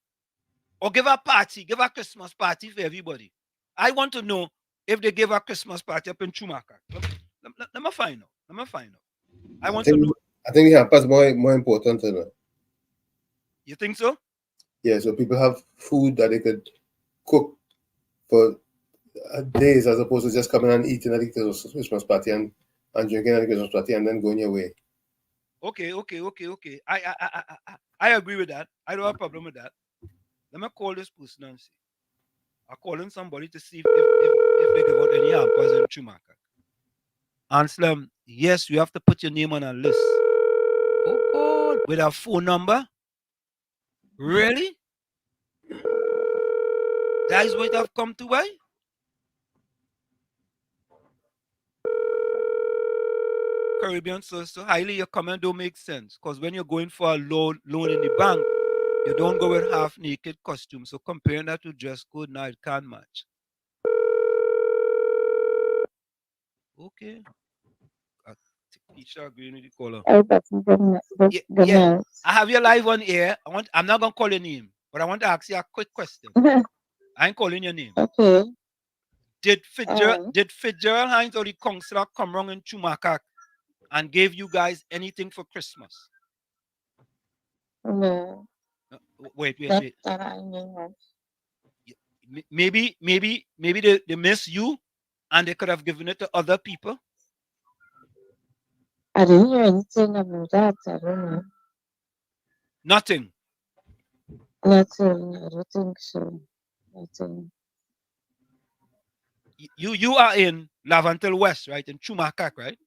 S6: Or give a party, give a Christmas party for everybody. I want to know if they give a Christmas party up in Chumaka. Let me find out. Let me find out. I want to know.
S5: I think the hampers more important, you know.
S6: You think so?
S5: Yeah, so people have food that they could cook for days as opposed to just coming and eating at the Christmas party and drinking at the Christmas party and then going your way.
S6: Okay. I agree with that. I don't have a problem with that. Let me call this person and see. I'm calling somebody to see if they give out any hampers in Chumaka. Anslam, yes, you have to put your name on a list. Oh God, with a phone number? Really? That is what I've come to why? Caribbean so highly your comment don't make sense. Because when you're going for a loan in the bank, you don't go with half naked costume. So comparing that to dress code now it can't match. Okay. Keisha agreeing with the caller. Yeah. I have you live on air. I'm not gonna call your name, but I want to ask you a quick question. I ain't calling your name.
S22: Okay.
S6: Did Fitzgerald Hines or the counselor come wrong in Chumaka and gave you guys anything for Christmas?
S22: No.
S6: Wait.
S22: That I know of.
S6: Maybe they miss you and they could have given it to other people.
S22: I didn't hear anything about that. I don't know.
S6: Nothing.
S22: Nothing. I don't think so. Nothing.
S6: You are in Lavantel West, right? In Chumakak, right?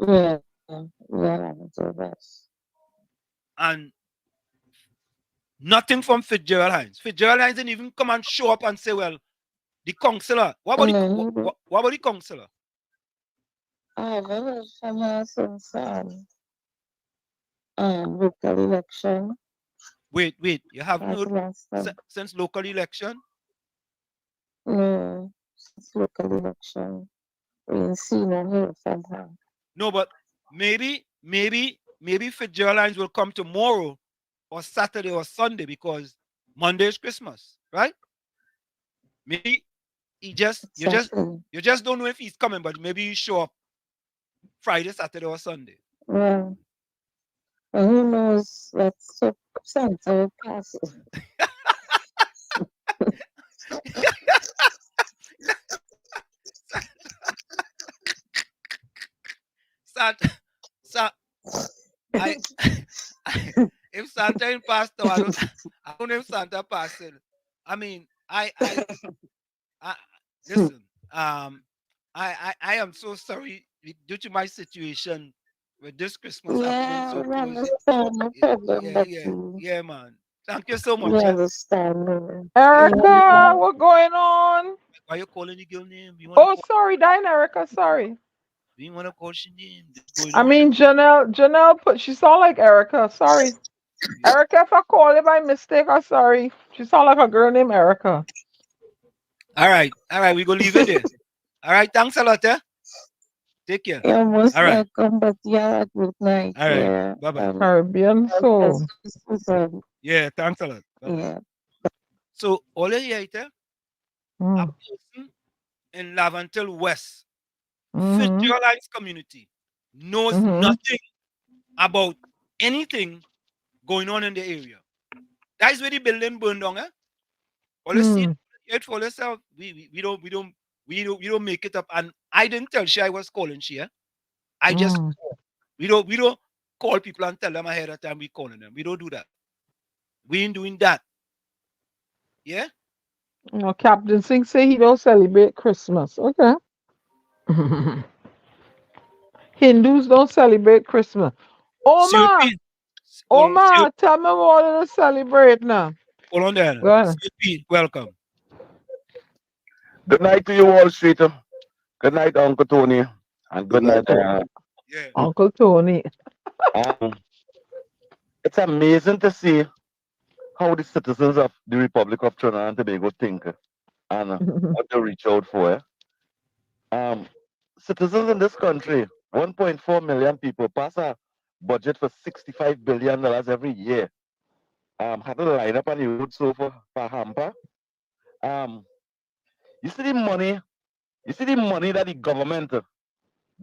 S22: Yeah. Lavantel West.
S6: And nothing from Fitzgerald Hines. Fitzgerald Hines didn't even come and show up and say, well, the counselor. What about the counselor?
S22: I haven't heard from her since local election.
S6: Wait. You haven't heard since local election?
S22: No, since local election. We ain't seen or heard from her.
S6: No, but maybe Fitzgerald Hines will come tomorrow or Saturday or Sunday because Monday is Christmas, right? Maybe you just don't know if he's coming, but maybe he show up Friday, Saturday, or Sunday.
S22: Well, who knows? Let's hope Santa will pass it.
S6: Santa, I, if Santa ain't passed, though, I don't know if Santa passed it. I mean, I listen. I am so sorry due to my situation with this Christmas happening
S22: Yeah,
S6: so
S22: we
S6: close.
S22: understand. No problem,
S6: Yeah,
S22: but
S6: yeah, yeah, man. Thank you so
S22: we
S6: much. Eh?
S22: understand. No.
S7: Erica, what going on?
S6: Why you calling the girl name? Do you wanna
S7: Oh,
S6: call?
S7: sorry, Dine Erica, sorry.
S6: Do you wanna call she name? This is going
S7: I
S6: on.
S7: mean, Janelle put, she sound like Erica, sorry. Erica, if I call it by mistake, I'm sorry. She sound like a girl named Erica.
S6: All right, we gonna leave it there. All right, thanks a lot. Eh? Take care.
S22: You're most
S6: All right,
S22: welcome, but yeah, good night.
S6: all right.
S22: Yeah.
S6: Bye bye.
S7: Caribbean soul.
S6: Yeah, thanks a lot. Bye bye.
S22: Yeah.
S6: So all you hear, a
S7: Mm.
S6: person in Lavantil West,
S7: Mm-hmm.
S6: Fitzgerald's community, knows
S7: Mm-hmm.
S6: nothing about anything going on in the area. That's where the building burned down. Eh? All you see
S7: Mm.
S6: it for yourself. We don't make it up. And I didn't tell she I was calling she. Eh? I just
S7: Mm.
S6: we don't call people and tell them ahead of time we calling them. We don't do that. We ain't doing that. Yeah.
S7: No, Captain Singh say he don't celebrate Christmas. Okay. Hindus don't celebrate Christmas. Oma,
S6: COP,
S7: Oma, tell me what to celebrate now.
S6: hold on there.
S7: Go ahead.
S6: COP, welcome.
S1: Good night to you, Wall Street. Good night, Uncle Tony. And good night,
S7: Uncle Tony.
S1: um, it's amazing to see how the citizens of the Republic of Trinidad and Tobago think and what they reach out for. Citizens in this country, 1.4 million people, pass a budget for $65 billion every year. Had to line up on the road so for hamper. You see the money that the government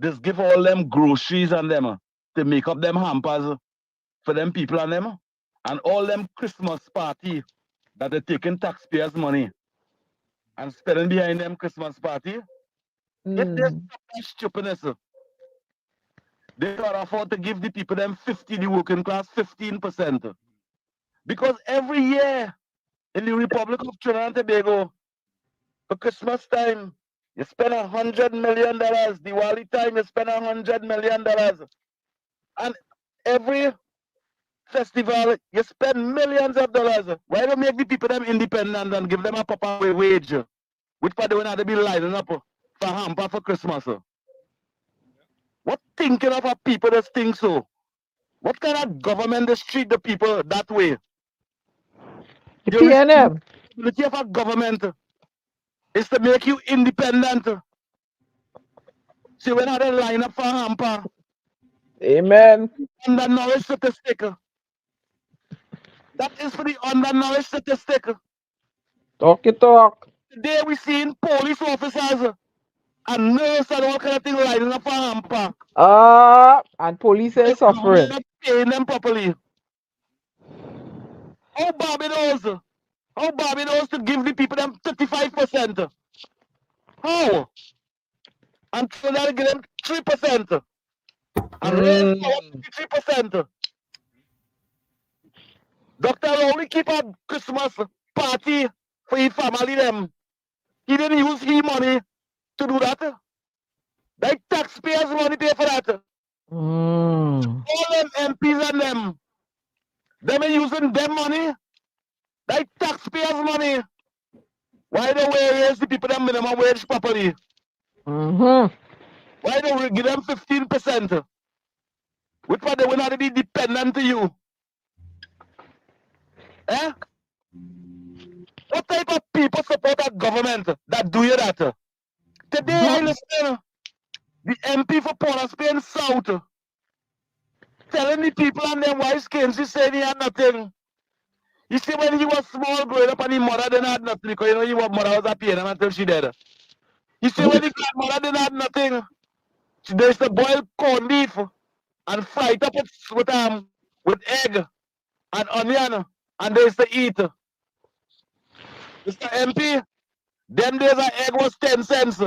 S1: just give all them groceries and them to make up them hampers for them people and them, and all them Christmas party that they're taking taxpayers' money and spending behind them Christmas party. If they stop that stupidness, they can afford to give the people them 50, the working class 15%. Because every year in the Republic of Trinidad and Tobago, for Christmas time, you spend $100 million. Diwali time, you spend $100 million. And every festival, you spend millions of dollars. Why don't make the people them independent and give them a proper wage? Which part they will not be lining up for hamper for Christmas? What thinking of a people that think so? What kind of government that treat the people that way?
S7: The
S1: The
S7: PNM.
S1: responsibility of a government is to make you independent. See, when they line up for hamper,
S7: Amen.
S1: undernourished statistic. That is for the undernourished statistic.
S7: Talk it talk.
S1: Today we seeing police officers and nurses and all kind of things lining up for hamper.
S7: And police ain't suffering.
S1: Not paying them properly. How Barbados? How Barbados to give the people them 35%? How? And Trinidad give them 3%. And raise 3%. Dr. Rowley keep a Christmas party for his family them. He didn't use his money to do that. Like taxpayers money pay for that. All them MPs and them are using them money. Like taxpayers money. Why don't we raise the people them minimum wage properly? Why don't we give them 15%? Which one they will not be dependent to you? Eh? What type of people support a government that do you that? Today I listen the MP for Port Spain South telling the people and their wives came, she said he had nothing. You see, when he was small growing up and his mother didn't have nothing because you know your mother was a paying him until she died. You see, when the grandmother didn't have nothing, they used to boil corned beef and fry it up with egg and onion and they used to eat. Mr. MP, them days an egg was 10 cents.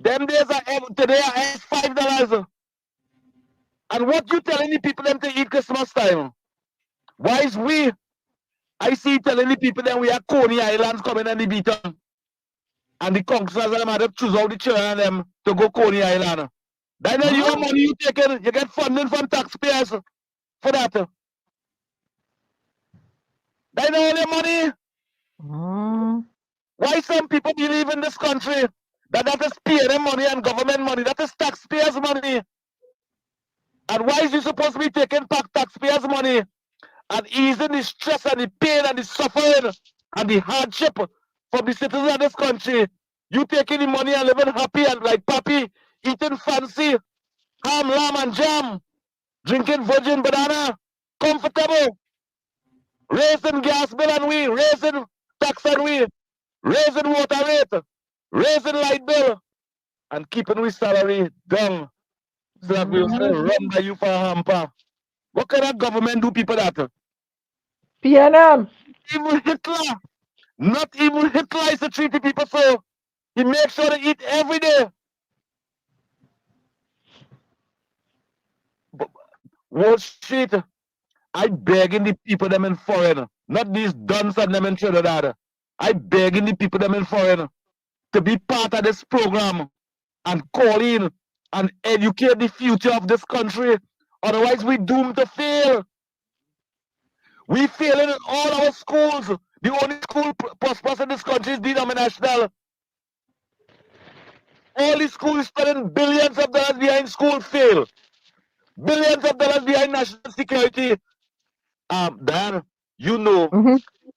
S1: Them days are today are $5. And what you telling the people them to eat Christmas time? Why is we? I see telling the people them we are Coney Islands coming and the beaten. And the councillors them had to choose out the children them to go Coney Island. Then your money you taking, you get funding from taxpayers for that. Then all your money. Why some people believe in this country that is PNM money and government money, that is taxpayers' money. And why is you supposed to be taking back taxpayers' money and easing the stress and the pain and the suffering and the hardship from the citizens of this country? You taking the money and living happy and like papi, eating fancy, ham, lamb, and jam, drinking virgin banana, comfortable, raising gas bill and we, raising tax and we, raising water rate, raising light bill, and keeping we salary down so that we'll still run by you for a hamper. What kind of government do people that?
S7: PNM.
S1: Even Hitler, not even Hitler is to treat the people so. He makes sure they eat every day. Wall Street, I begging the people them in foreign, not these duns and them in Trinidad. I begging the people them in foreign to be part of this program and call in and educate the future of this country. Otherwise, we doomed to fail. We failing in all our schools. The only school prosperous in this country is denominational. All the schools spending billions of dollars behind school fail. Billions of dollars behind national security. Dan, you know,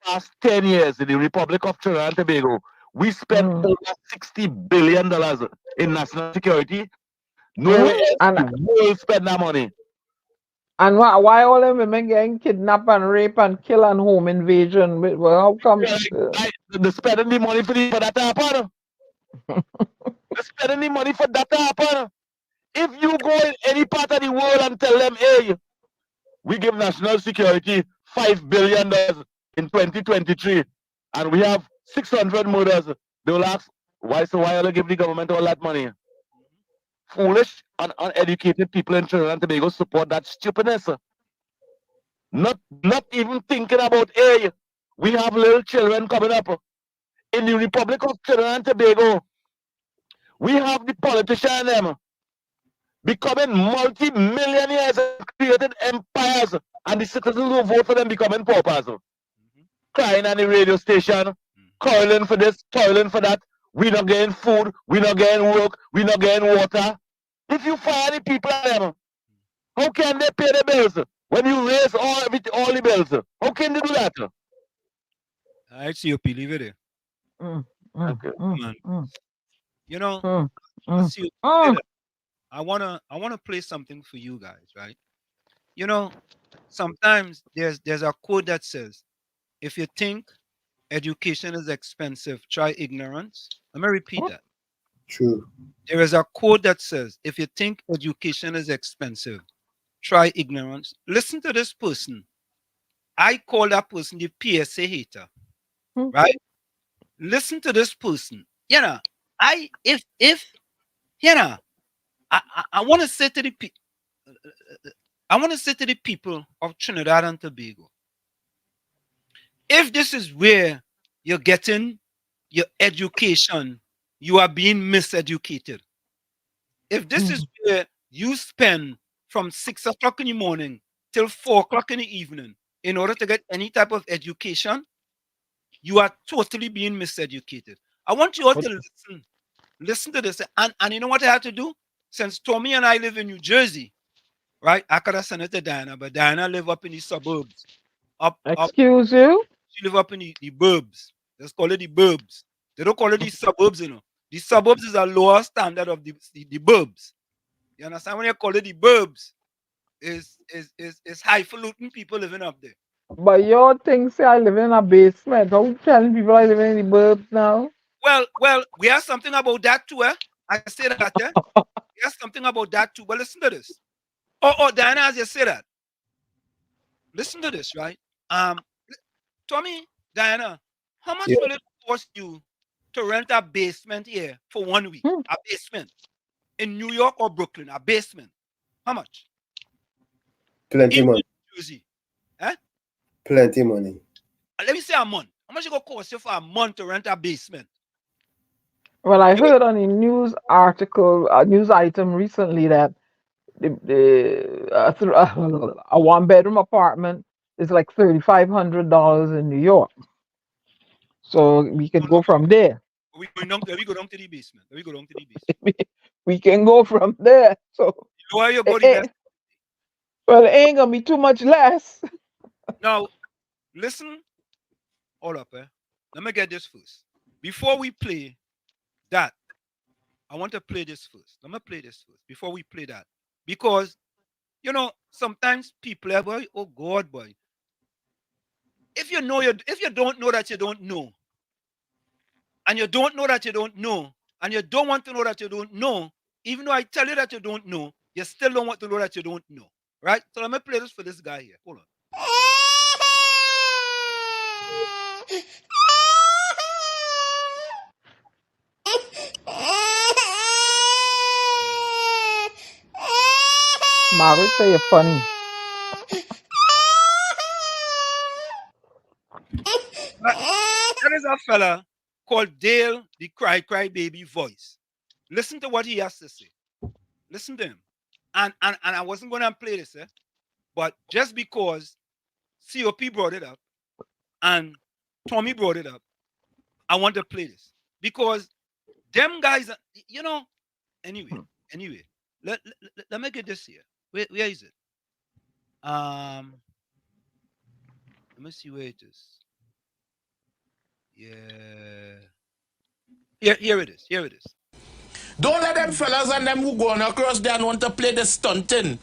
S1: past 10 years in the Republic of Trinidad and Tobago, we spent over $60 billion in national security. Nowhere else in the world spend that money.
S7: And why all them women getting kidnapped and raped and killed and home invasion? Well, how come?
S1: They're spending the money for that to happen. They're spending the money for that to happen. If you go in any part of the world and tell them, hey, we give national security $5 billion in 2023, and we have 600 murders, they will ask, why will you give the government all that money? Foolish and uneducated people in Trinidad and Tobago support that stupidness. Not even thinking about, hey, we have little children coming up. In the Republic of Trinidad and Tobago, we have the politicians them becoming multi-millionaires and creating empires, and the citizens who vote for them becoming paupers. Crying on the radio station, toiling for this, toiling for that. We not getting food, we not getting work, we not getting water. If you fire the people them, how can they pay the bills when you raise all the bills? How can they do that?
S6: I see you believe it.
S1: Okay.
S6: You know, I see you believe it. I wanna play something for you guys, right? You know, sometimes there's a quote that says, if you think education is expensive, try ignorance. Let me repeat that.
S5: True.
S6: There is a quote that says, if you think education is expensive, try ignorance. Listen to this person. I call that person the PSA hater. Right? Listen to this person. You know, if you know, I want to say to the people, I want to say to the people of Trinidad and Tobago, if this is where you're getting your education, you are being miseducated. If this is where you spend from 6 o'clock in the morning till 4 o'clock in the evening in order to get any type of education, you are totally being miseducated. I want you all to listen to this. And you know what I have to do? Since Tommy and I live in New Jersey, right? I could have sent it to Diana, but Diana live up in the suburbs.
S7: Excuse you?
S6: She live up in the burbs. Let's call it the burbs. They don't call it the suburbs, you know. The suburbs is a lower standard of the burbs. You understand? When you call it the burbs, is highfalutin people living up there.
S7: But your thing say I live in a basement. How you telling people I live in the burbs now?
S6: Well, we have something about that too, eh? I say that, eh? We have something about that too. But listen to this. Oh, Diana, as you say that. Listen to this, right? Tommy, Diana, how much will it cost you to rent a basement here for 1 week? A basement in New York or Brooklyn? A basement. How much?
S5: Plenty
S6: Even
S5: money.
S6: in New Jersey. Eh?
S5: Plenty money.
S6: Let me say a month. How much it gonna cost you for a month to rent a basement?
S7: Well, I heard on a news article, a news item recently that a one-bedroom apartment is like $3,500 in New York. So we can go from there.
S6: We go down to the basement. We go down to the basement.
S7: We can go from there. So
S6: Why you go the best?
S7: well, it ain't gonna be too much less.
S6: Now, listen. Hold up, Let me get this first. Before we play that, I want to play this first. Let me play this first before we play that. Because, sometimes people are, boy, oh God, boy. If you don't know that you don't know, and you don't know that you don't know, and you don't want to know that you don't know, even though I tell you that you don't know, you still don't want to know that you don't know. Right? So let me play this for this guy here. Hold on.
S7: Margaret say you're funny.
S6: That is a fella called Dale, the Cry Baby Voice. Listen to what he has to say. Listen to him. And I wasn't going to play this, but just because COP brought it up and Tommy brought it up, I want to play this. Because them guys, anyway, let me get this here. Where is it? Let me see where it is. Yeah. Here it is. Here it is.
S8: Don't let them fellas and them who going across there and want to play the stunting.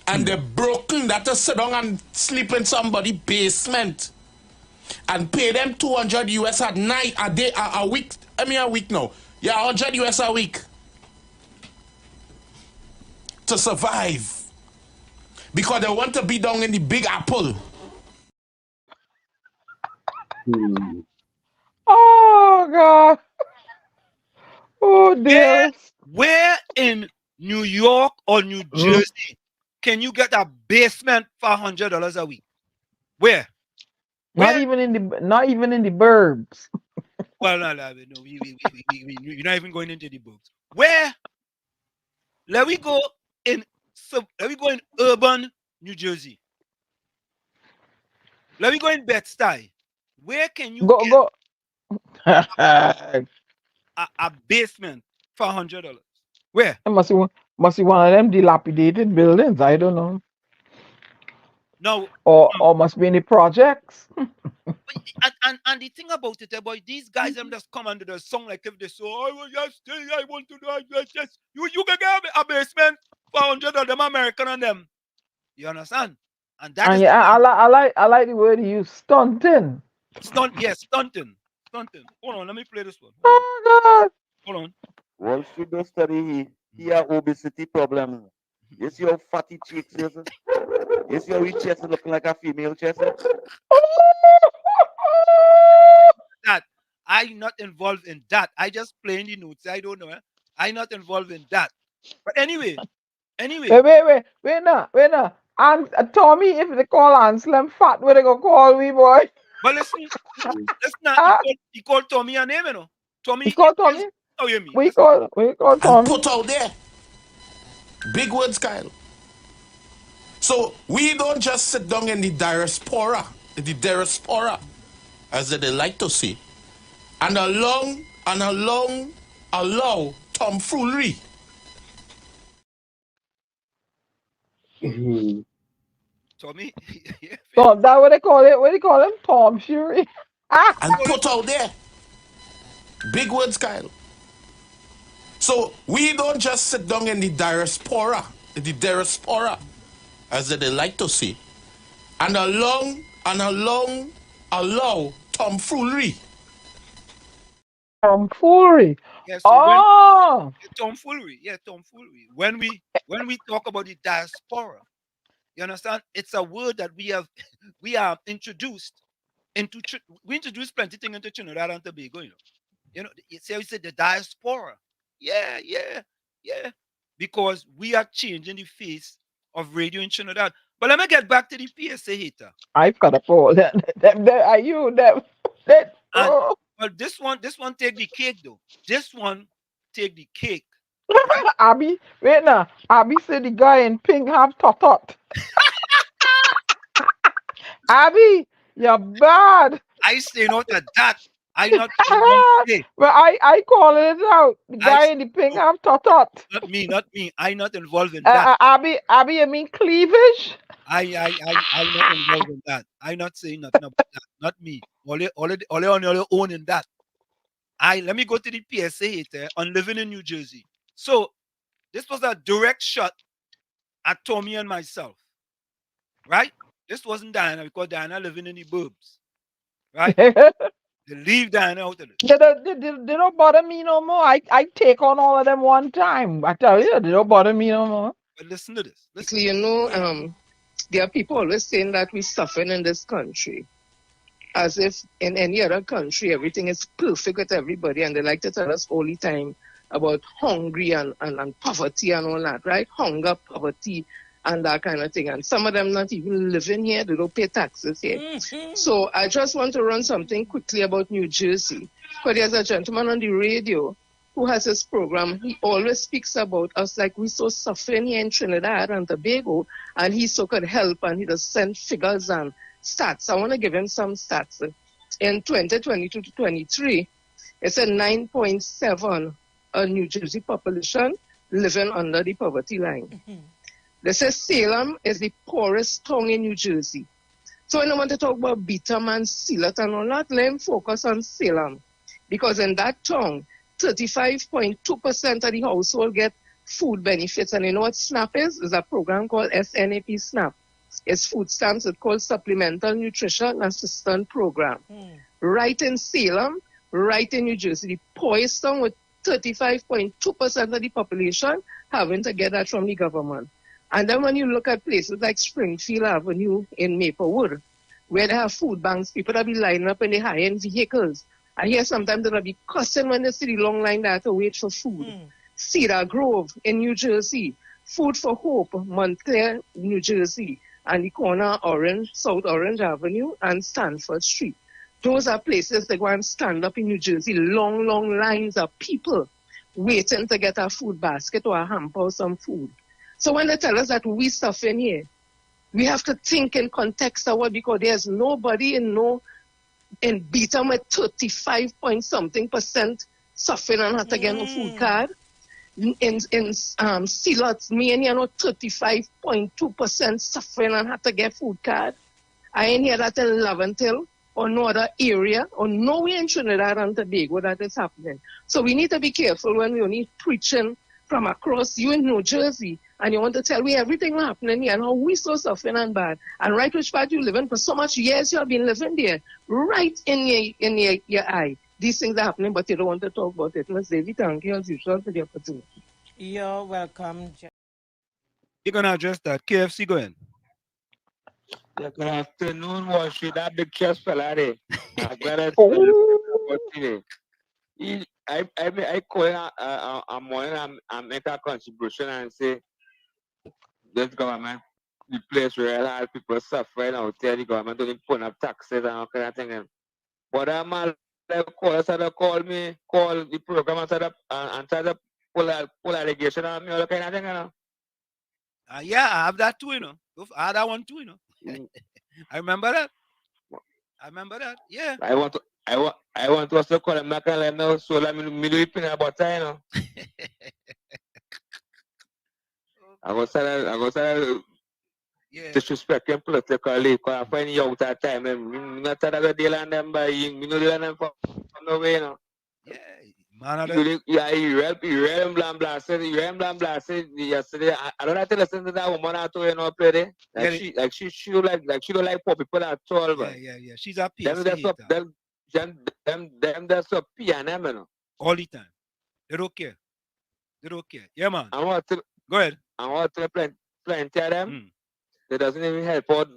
S8: And they're broken that to sit down and sleep in somebody's basement. And pay them 200 US a night, a day, a week. I mean a week now. Yeah, 100 US a week. To survive. Because they want to be down in the Big Apple.
S7: Oh God. Oh dear.
S6: Where in New York or New Jersey can you get a basement for $100 a week? Where?
S7: Not even in the burbs.
S6: Well, no, you're not even going into the books. Where? Let me go in urban New Jersey. Let me go in Bed-Stuy. Where can you
S7: go?
S6: a basement for $100? Where?
S7: It must be one of them dilapidated buildings. I don't know.
S6: No.
S7: Or must be in the projects.
S6: and the thing about it, boy, these guys them just come under the song like if they say, I will just stay, I want to do it. You can get a basement for $100 them American on them. You understand? And that is
S7: I like the word you use, stunting.
S6: Stunting. Hold on, let me play this one.
S7: Oh God.
S6: Hold on.
S1: Wall Street does study he have obesity problems. You see how fatty cheeks is? You see how his chest is looking like a female chest?
S6: That I'm not involved in that. I just play in the notes. I don't know. I'm not involved in that. But anyway.
S7: Wait now. And Tommy, if they call Anselm fat, where they gonna call me, boy?
S6: But listen, he called Tommy a name, you know. Tommy.
S7: He called Tommy?
S6: Oh, you mean?
S7: We call Tommy.
S8: And put out there. Big words, Kyle. So we don't just sit down in the diaspora, as they like to say, and allow tomfoolery.
S6: Tommy.
S7: So that what they call it? What do you call him? Tom Fury.
S8: And put out there. Big words, Kyle. So we don't just sit down in the diaspora, as they like to say, and allow tomfoolery.
S7: Tomfoolery.
S6: Yeah, so tomfoolery. Yeah, tomfoolery. When we talk about the diaspora, you understand? It's a word that we are introduced into. We introduced plenty things into Trinidad and Tobago, you know. You know, you said the diaspora. Yeah. Because we are changing the face of radio in Trinidad. But let me get back to the PSA hater.
S7: I forgot about that. Are you them?
S6: And
S7: Oh.
S6: but this one take the cake though. This one take the cake. Right?
S7: Abby, wait now. Abby said the guy in pink have tot. Abby, you're bad.
S6: I say not at that. I not in one day.
S7: But I calling it out. The guy in the pink have tot.
S6: Not me. I not involved in that.
S7: Abby, you mean cleavage?
S6: I not involved in that. I not saying nothing about that. Not me. Only on your own in that. Let me go to the PSA hater on living in New Jersey. So this was a direct shot at Tommy and myself. Right? This wasn't Diana because Diana living in the burbs. Right? They leave Diana out of it.
S7: They don't bother me no more. I take on all of them one time. I tell you, they don't bother me no more.
S6: But listen to this.
S9: You know, there are people always saying that we're suffering in this country. As if in any other country, everything is perfect with everybody. And they like to tell us all the time about hungry and poverty and all that, right? Hunger, poverty, and that kind of thing. And some of them not even living here. They don't pay taxes here. So I just want to run something quickly about New Jersey. Because there's a gentleman on the radio who has his program. He always speaks about us like we're so suffering here in Trinidad and Tobago. And he so could help and he just send figures and stats. I want to give him some stats. In 2022 to 23, it's a 9.7 New Jersey population living under the poverty line. They say Salem is the poorest town in New Jersey. So when I want to talk about Beetham and Sealet and all that, let me focus on Salem. Because in that town, 35.2% of the household get food benefits. And you know what SNAP is? It's a program called SNAP SNAP. It's food stamps. It's called Supplemental Nutrition Assistance Program. Right in Salem, right in New Jersey, the poorest town with 35.2% of the population having to get that from the government. And then when you look at places like Springfield Avenue in Maplewood, where they have food banks, people that be lining up in the high-end vehicles. I hear sometimes they'll be cussing when they see the long line there to wait for food. Cedar Grove in New Jersey, Food for Hope, Montclair, New Jersey, and the corner Orange, South Orange Avenue and Stanford Street. Those are places that go and stand up in New Jersey, long lines of people waiting to get a food basket or a hamper or some food. So when they tell us that we suffer in here, we have to think in context of what, because there's nobody in Beetham with 35-point-something% suffering and have to get no food card. In Sealet, me and you know 35.2% suffering and have to get food card. I ain't hear that in Laventille or no other area or nowhere in Trinidad and Tobago that is happening. So we need to be careful when we only preaching from across you in New Jersey and you want to tell me everything happening here and how we so suffering and bad. And right which part you living for so much years you have been living there, right in your eye. These things are happening, but you don't want to talk about it. Ms. Davy, thank you as usual for the opportunity.
S11: You're welcome.
S6: You're going to address that. KFC, go ahead.
S4: Yeah, good afternoon, Washi. That big chest fella there. I'm glad I call a morning and make a contribution and say, this government, the place where a lot of people suffering out there, the government don't put up taxes and all kind of thing. But that man call me, call the program and try to pull allegation on me, all kind of thing, you know.
S6: Yeah, I have that too, you know. I had that one too, you know. I remember that. Yeah.
S4: I want to also call him back and let him know so let me do it about time, you know. I go say disrespecting politically because I find you out that time and not that deal on them by me no deal on them from no way, you know.
S6: Man,
S4: you real blasted yesterday. I don't have to listen to that woman at all, you know, play there. She don't like poor people at all, but
S6: yeah. She's a
S4: them that's a piano, you know.
S6: All the time. They don't care. Yeah, man.
S4: Go
S6: ahead.
S4: I want to plenty of them. They doesn't even help out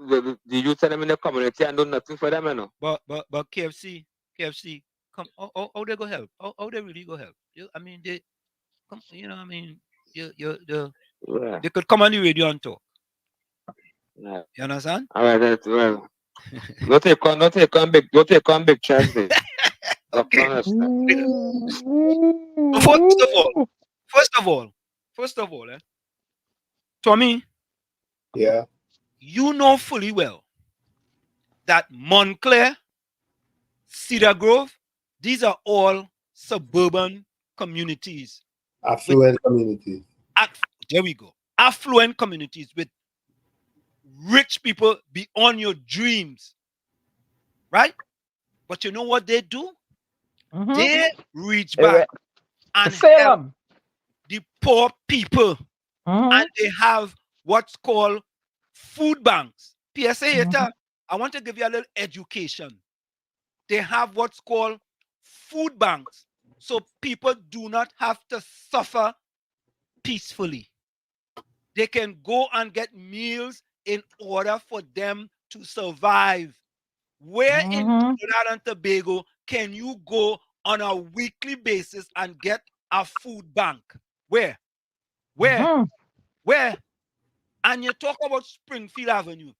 S4: the youth of them in the community and do nothing for them, you know.
S6: But KFC, come. How they go help? How they really go help? I mean, they come. I mean, they could come on the radio and talk.
S4: Yeah.
S6: You understand?
S4: All right, that's well. Don't take on big chest, there.
S6: Okay. So first of all, Tommy,
S5: Yeah.
S6: you know fully well that Montclair, Cedar Grove, these are all suburban communities.
S5: Affluent communities.
S6: There we go. Affluent communities with rich people beyond your dreams. Right? But you know what they do? They reach back and help
S7: Salem.
S6: the poor people. And they have what's called food banks. PSA here, I want to give you a little education. They have what's called food banks. So people do not have to suffer peacefully. They can go and get meals in order for them to survive. Where in Trinidad and Tobago can you go on a weekly basis and get a food bank? Where? And you talk about Springfield Avenue.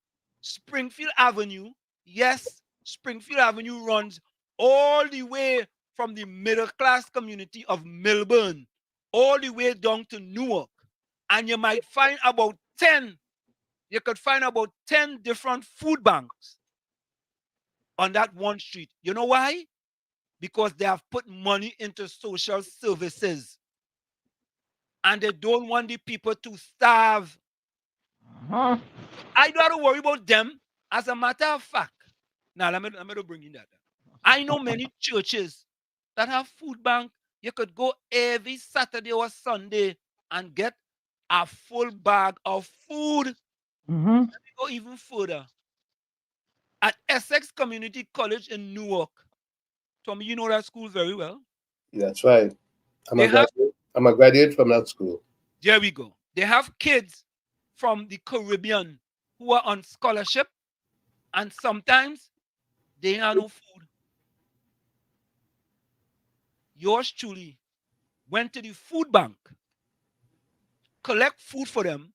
S6: Springfield Avenue, yes, Springfield Avenue runs all the way from the middle class community of Melbourne, all the way down to Newark. And you might find about 10, you could find about 10 different food banks on that one street. You know why? Because they have put money into social services. And they don't want the people to starve. I don't have to worry about them. As a matter of fact, now let me bring in that. I know many churches that have food bank. You could go every Saturday or Sunday and get a full bag of food. Let me go even further. At Essex Community College in Newark, Tommy, you know that school very well.
S5: That's right. I'm a graduate from that school.
S6: There we go. They have kids from the Caribbean who are on scholarship, and sometimes they have no food. Yours truly went to the food bank, collect food for them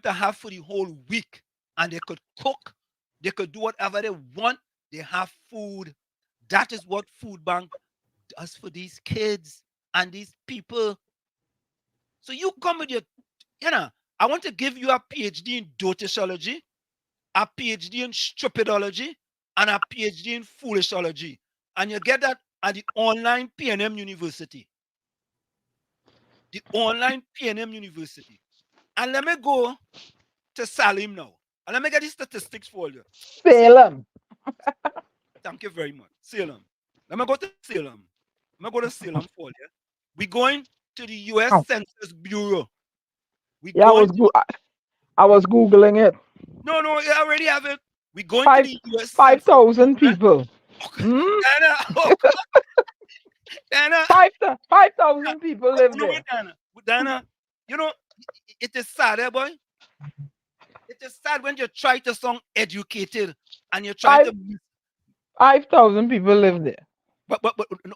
S6: to have for the whole week, and they could cook, they could do whatever they want. They have food. That is what food bank does for these kids and these people. So you come with your, I want to give you a PhD in dotishology, a PhD in stupidology, and a PhD in foolishology. And you get that at the online PNM University. The online PNM University. And let me go to Salim now. And let me get the statistics for you.
S7: Salem.
S6: Thank you very much. Salem. Let me go to Salem. Let me go to Salem for you. We're going to the U.S. Census Bureau.
S7: I was Googling it.
S6: No, you already have it. We're going to the U.S.
S7: 5,000 people.
S6: Dana,
S7: 5,000 people live there.
S6: Dana, it is sad, boy. It is sad when you try to sound educated and you try to.
S7: 5,000 people live there.
S6: But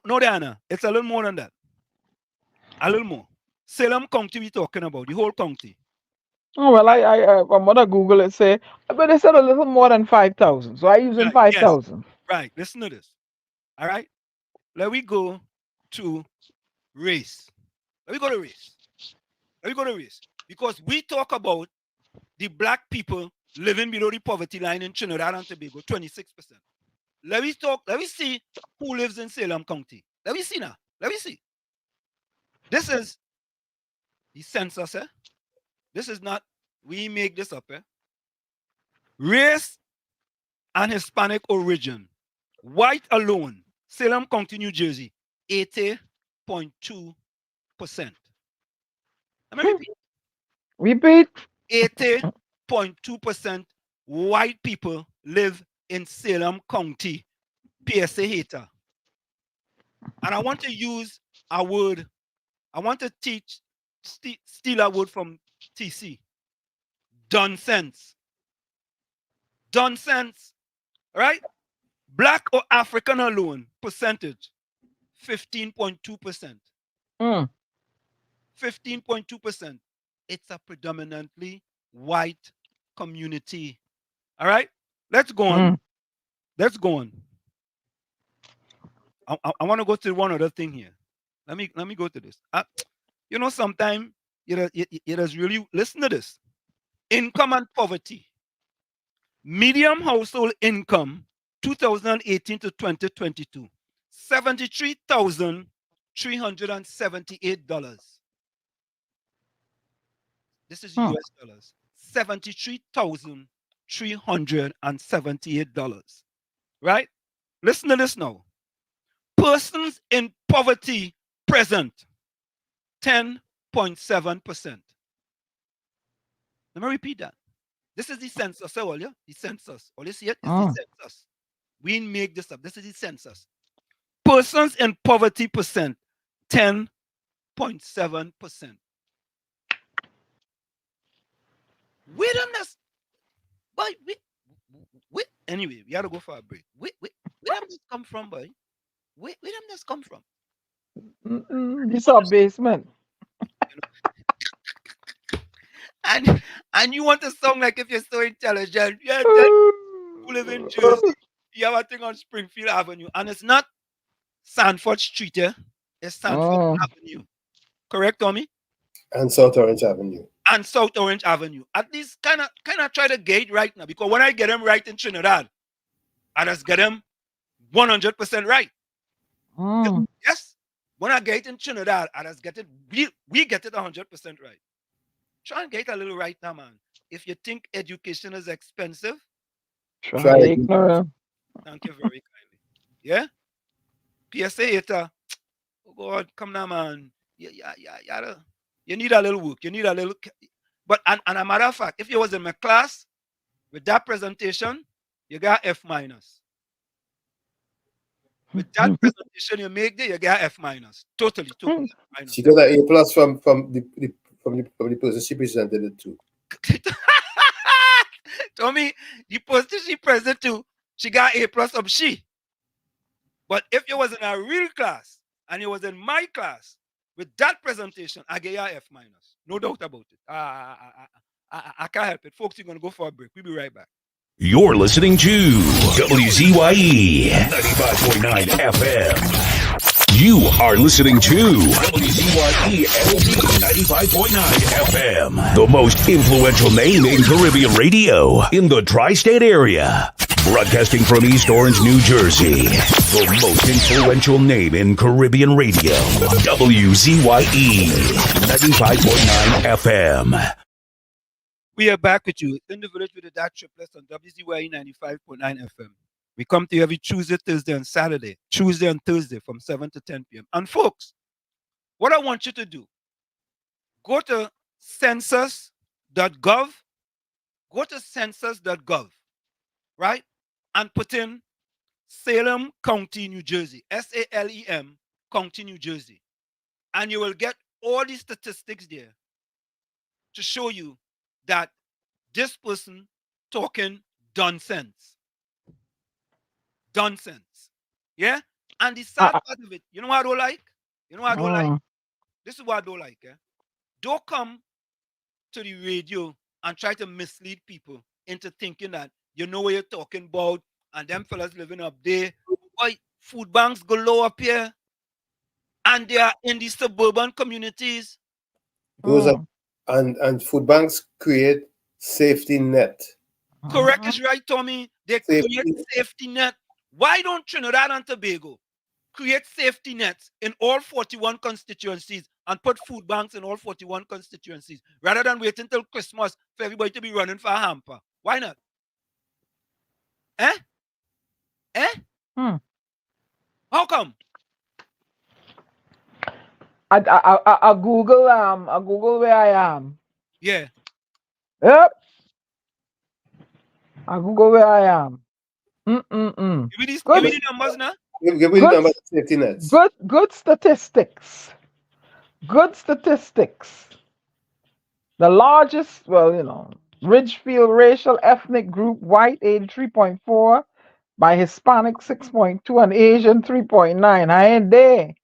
S6: no, Dana, it's a little more than that. A little more. Salem County we're talking about, the whole county.
S7: Oh, well, I'm going to Google it, but they said a little more than 5,000. So I using 5,000.
S6: Yes. Right, listen to this. All right? Let me go to race. Let me go to race. Because we talk about the black people living below the poverty line in Trinidad and Tobago, 26%. Let me see who lives in Salem County. Let me see now. Let me see. This is the census, eh? This is not, we make this up, eh? Race and Hispanic origin. White alone, Salem County, New Jersey, 80.2%. Let me
S7: repeat.
S6: 80.2% white people live in Salem County, PSA hater. And I want to use a word. I want to steal a word from TC. Nonsense. Right? Black or African alone, percentage, 15.2%. 15.2%. It's a predominantly white community. All right? Let's go on. Let's go on. I want to go to one other thing here. Let me go to this. Sometimes it does really listen to this. Income and poverty. Medium household income 2018 to 2022, $73,378. This is US dollars. $73,378. Right? Listen to this now. Persons in poverty present, 10.7%. Let me repeat that. This is the census, the census. All you see it is the census. We didn't make this up. This is the census. Persons in poverty percent, 10.7%. Wait a minute. Boy, anyway, we got to go for a break. Where did this come from, boy? Where did this come from?
S7: This is basement.
S6: And you want to sound like if you're so intelligent. Yeah, you live in Jersey. You have a thing on Springfield Avenue. And it's not Sanford Street, yeah? It's Sanford Avenue. Correct, Tommy?
S5: And South Orange Avenue.
S6: And South Orange Avenue. At least kind of try to gauge right now. Because when I get them right in Trinidad, I just get them 100% right. Yes. When I get it in Trinidad, I just get it. We get it 100% right. Try and get a little right now, man. If you think education is expensive,
S7: try ignorant.
S6: Thank you very kindly. Yeah? PSA hater. Oh God, come now, man. You need a little work. You need a little. But and a matter of fact, if you was in my class with that presentation, you got F minus. With that presentation you make there, you got F minus. Totally minus.
S5: She got an A plus from the person she presented it to.
S6: Tommy, the person she presented to, she got A plus from she. But if you was in a real class and you was in my class with that presentation, I get you F minus. No doubt about it. I can't help it. Folks, you're going to go for a break. We'll be right back.
S2: You're listening to WZYE 95.9 FM. You are listening to WZYE 95.9 FM, the most influential name in Caribbean radio in the tri-state area. Broadcasting from East Orange, New Jersey, the most influential name in Caribbean radio, WZYE 95.9 FM.
S6: We are back with you in the village with the Dad Triplets on WZYE 95.9 FM. We come to you every Tuesday, Thursday, and Saturday. Tuesday and Thursday from 7 to 10 p.m. And folks, what I want you to do, go to census.gov, right? And put in Salem County, New Jersey, SALEM County, New Jersey. And you will get all the statistics there to show you that this person talking nonsense. Nonsense. Yeah? And the sad part of it, you know what I don't like? You know what I don't like? This is what I don't like. Eh? Don't come to the radio and try to mislead people into thinking that you know what you're talking about and them fellas living up there. Boy, food banks go low up here. And they are in the suburban communities.
S5: Those are, and food banks create safety net.
S6: Correct is right, Tommy. They create safety net. Why don't Trinidad and Tobago create safety nets in all 41 constituencies and put food banks in all 41 constituencies rather than wait until Christmas for everybody to be running for a hamper? Why not? How come?
S7: I Google where I am.
S6: Yeah.
S7: Yep. I Google where I am.
S6: Give me the numbers now.
S5: Give me the numbers of safety nets.
S7: Good statistics. Good statistics. The largest, Ridgefield racial ethnic group, white 83.4, By Hispanic 6.2 and Asian 3.9. I ain't there.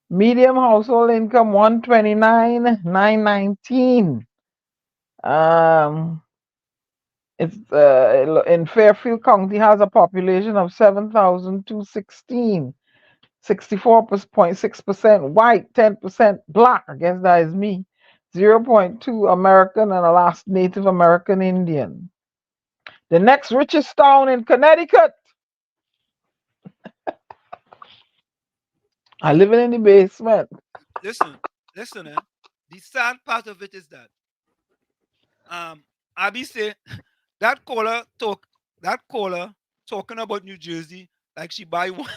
S7: Medium household income 129,919. It's in Fairfield County has a population of 7,216. 64.6% white, 10% black. I guess that is me. 0.2 American and a last Native American Indian. The next richest town in Connecticut. I live in the basement.
S6: Listen. The sad part of it is that Abby say that caller talking about New Jersey like she buy one.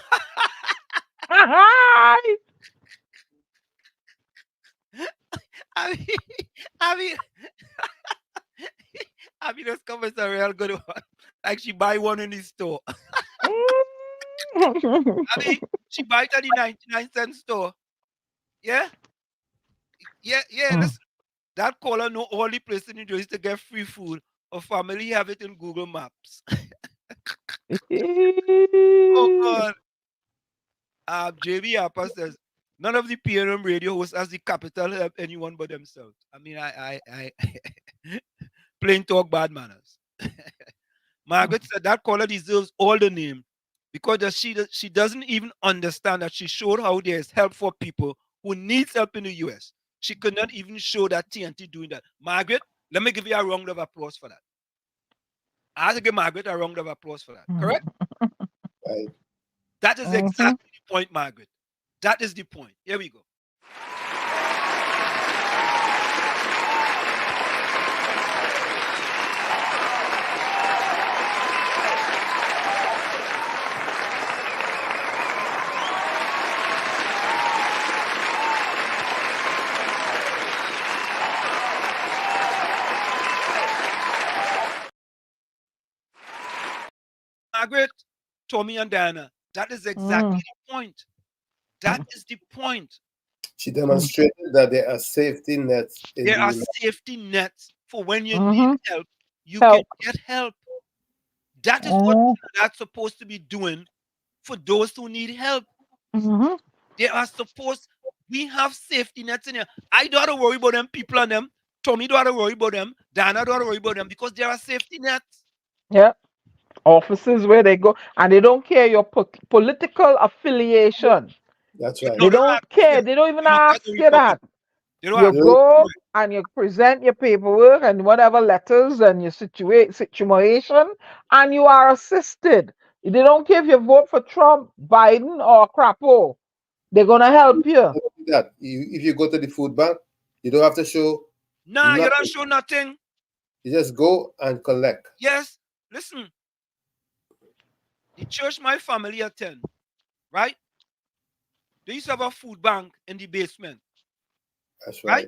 S6: I mean, those comments are real good one. Like she buy one in the store. She buy it at the 99-cent store. Yeah? Yeah. Listen. That caller know all the places in New Jersey to get free food. Her family have it in Google Maps. Oh God. JB Harper says none of the PNM radio hosts has the capital help anyone but themselves. I mean, I plain talk bad manners. Margaret said that caller deserves all the name because she doesn't even understand that she showed how there is help for people who needs help in the US. She could not even show that TNT doing that. Margaret, let me give you a round of applause for that. I have to give Margaret a round of applause for that. Correct?
S5: Right.
S6: That is exactly the point, Margaret. That is the point. Here we go. Margaret, Tommy, and Diana. That is exactly the point. That is the point.
S5: She demonstrated that there are safety nets.
S6: There are safety nets for when you need help, you can get help. That is what that's supposed to be doing for those who need help. They are supposed, we have safety nets in here. I don't have to worry about them people and them. Tommy don't have to worry about them. Diana don't have to worry about them because there are safety nets.
S7: Yeah. Offices where they go and they don't care your political affiliation.
S5: That's right.
S7: They don't care. They don't even ask you that. You go and you present your paperwork and whatever letters and your situation, and you are assisted. They don't care if you vote for Trump, Biden, or Crapo. They're gonna help you.
S5: That if you go to the food bank, you don't have to show.
S6: Nah, you don't show nothing.
S5: You just go and collect.
S6: Yes, listen. The church my family attend, right? They used to have a food bank in the basement.
S5: That's right.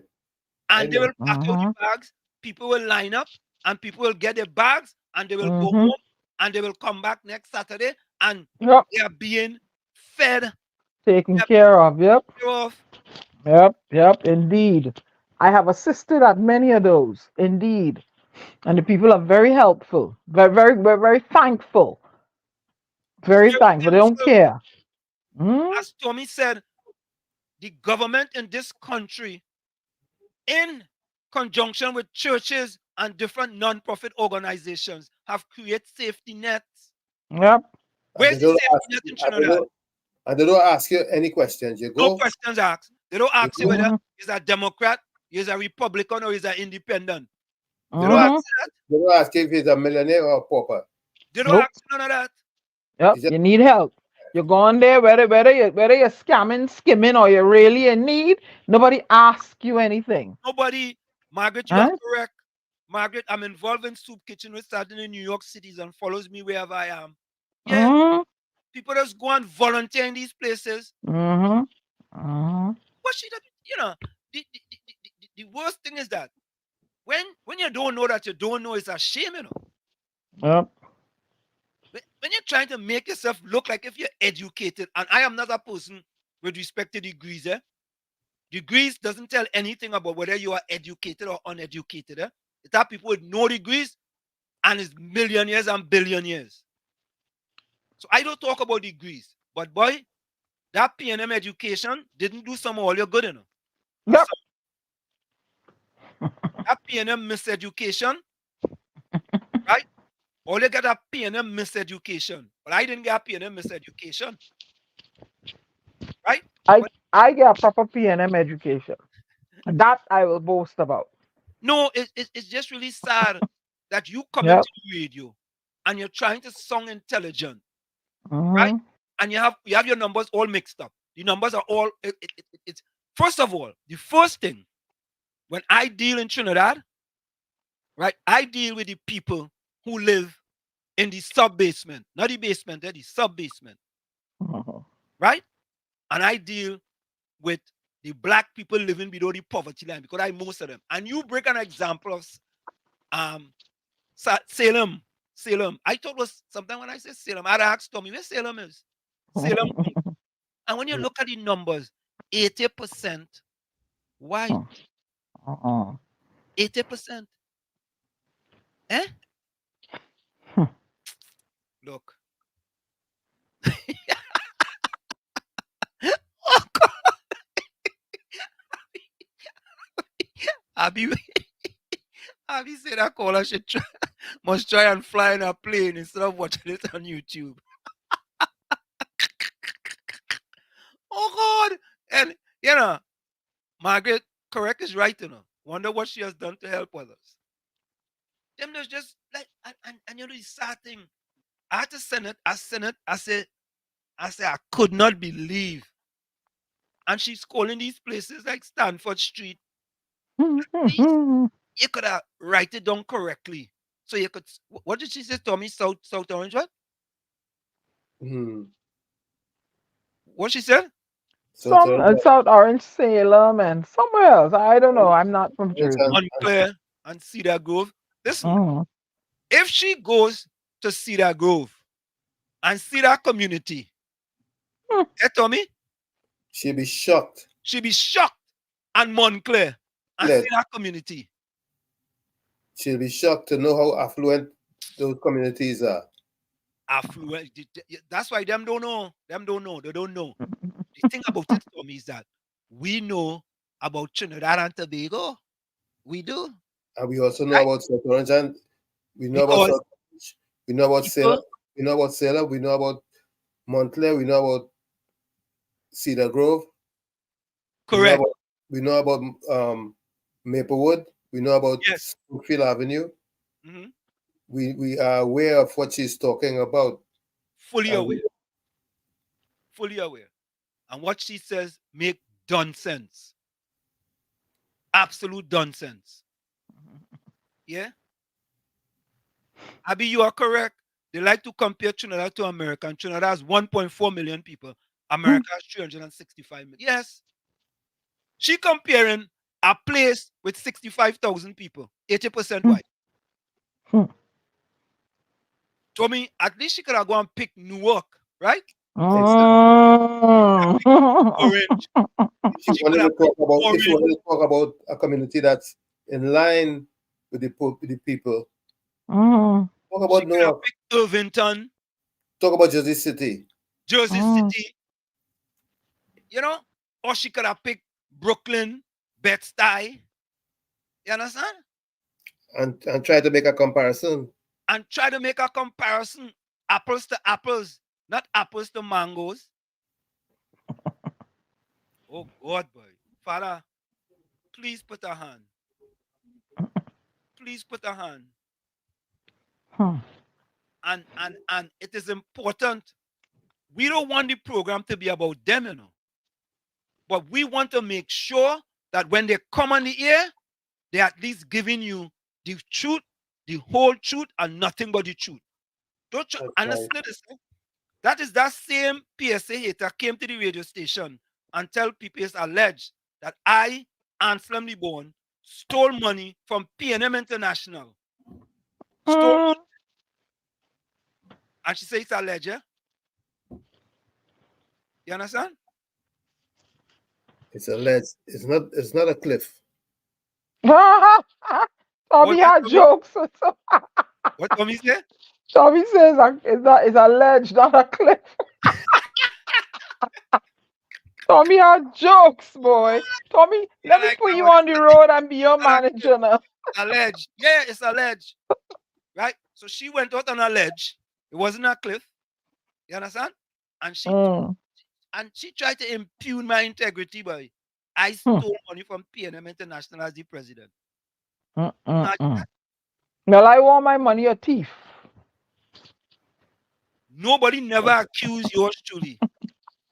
S6: And they will pack out the bags. People will line up, and people will get their bags, and they will go home, and they will come back next Saturday, and they are being fed,
S7: taken care of. Yep, indeed. I have assisted at many of those, indeed. And the people are very helpful, very thankful. Very thankful. They don't care.
S6: As Tommy said, the government in this country, in conjunction with churches and different non-profit organizations, have created safety nets.
S7: Yep.
S6: Where's the safety net in Trinidad?
S5: And they don't ask you any questions. You go.
S6: No questions asked. They don't ask you whether he's a Democrat, he's a Republican, or he's an independent. They don't ask that.
S5: They don't ask if he's a millionaire or a pauper.
S6: They don't ask none of that.
S7: Yep. You need help. You're going there, whether you're scamming, skimming, or you're really in need. Nobody asks you anything.
S6: Nobody. Margaret, you are correct. Margaret, I'm involved in Soup Kitchen, which started in New York City and follows me wherever I am. Yeah. People just go and volunteer in these places. But the worst thing is that when you don't know that you don't know, it's a shame, you know.
S7: Yep.
S6: When you're trying to make yourself look like if you're educated, and I am not a person with respect to degrees, degrees doesn't tell anything about whether you are educated or uneducated. It's that people with no degrees and is millionaires and billionaires. So I don't talk about degrees, but boy, that P&M education didn't do some all your good enough.
S7: Yep.
S6: That P&M miseducation, right? All you get a P&M miseducation, but I didn't get a P&M miseducation, right?
S7: I get a proper P&M education. That I will boast about.
S6: No, it's just really sad that you come
S7: Yep.
S6: into the radio and you're trying to sound intelligent, right?
S7: Mhm.
S6: And you have your numbers all mixed up. The numbers are all it's first of all, the first thing when I deal in Trinidad, right? I deal with the people who live in the sub basement, not the basement, the sub basement, right? And I deal with the black people living below the poverty line because I most of them. And you break an example of Salem. Salem. I thought was sometime when I say Salem, I'd ask Tommy where Salem is. Salem. And when you look at the numbers, 80% white. 80%. Eh? Look. Oh, God. Abby said that caller must try and fly in a plane instead of watching it on YouTube. Oh God! And you know, Margaret correct is right, you know. Wonder what she has done to help others. Them there's just like and you know the sad thing. I had to send it. I sent it. I said I could not believe. And she's calling these places like Stanford Street. At least you could have write it down correctly. So you could what did she say, Tommy? South Orange what? What she said?
S7: South Orange, Salem, and somewhere else. I don't know. I'm not from Jersey.
S6: Montclair and Cedar Grove. Listen, if she goes to Cedar Grove and Cedar Community, Tommy,
S5: she'll be shocked.
S6: She'll be shocked. And Montclair and Cedar Community.
S5: She'll be shocked to know how affluent those communities are.
S6: Affluent. That's why them don't know. Them don't know. They don't know. The thing about it, Tommy, is that we know about Trinidad and Tobago. We do.
S5: And we also know about South Orange, and we know about South Orange. We know about Salem. We know about Salem. We know about Montclair. We know about Cedar Grove.
S6: Correct.
S5: We know about Maplewood. We know about Brookfield Avenue.
S6: Mm-hmm.
S5: We are aware of what she's talking about.
S6: Fully aware. Fully aware. And what she says make done sense. Absolute done sense. Yeah? Abby, you are correct. They like to compare Trinidad to America. And Trinidad has 1.4 million people. America has 365 million. Yes. She comparing a place with 65,000 people, 80% white. Told me at least she could have gone and pick Newark, right?
S5: Orange. If you wanted to talk about a community that's in line with the people, talk about Newark.
S6: Irvington.
S5: Talk about Jersey City.
S6: Jersey City. You know? Or she could have picked Brooklyn, Bed-Stuy. You understand?
S5: And try to make a comparison.
S6: And try to make a comparison. Apples to apples. Not apples to mangoes. Oh God, boy. Father, please put a hand. Please put a hand. And it is important. We don't want the program to be about them, you know. But we want to make sure that when they come on the air, they're at least giving you the truth, the whole truth, and nothing but the truth. Don't you understand this? That is that same PSA hater came to the radio station and tell people it's alleged that I, Anselm Libon, stole money from P&M International. Stole money. And she says it's alleged, yeah? You understand?
S5: It's alleged. It's not a cliff.
S7: Tommy had jokes.
S6: What Tommy said?
S7: Tommy says it's a ledge, not a cliff. Tommy had jokes, boy. Tommy, let me
S6: like
S7: put
S6: that
S7: you
S6: one.
S7: on the road and be your
S6: Not a cliff,
S7: manager now.
S6: a ledge. Yeah, it's a ledge. Right? So she went out on a ledge. It wasn't a cliff. You understand? And she tried to impugn my integrity, boy. I stole money from PNM International as the president. Imagine.
S7: Well, I want my money a thief.
S6: Nobody never accused yours truly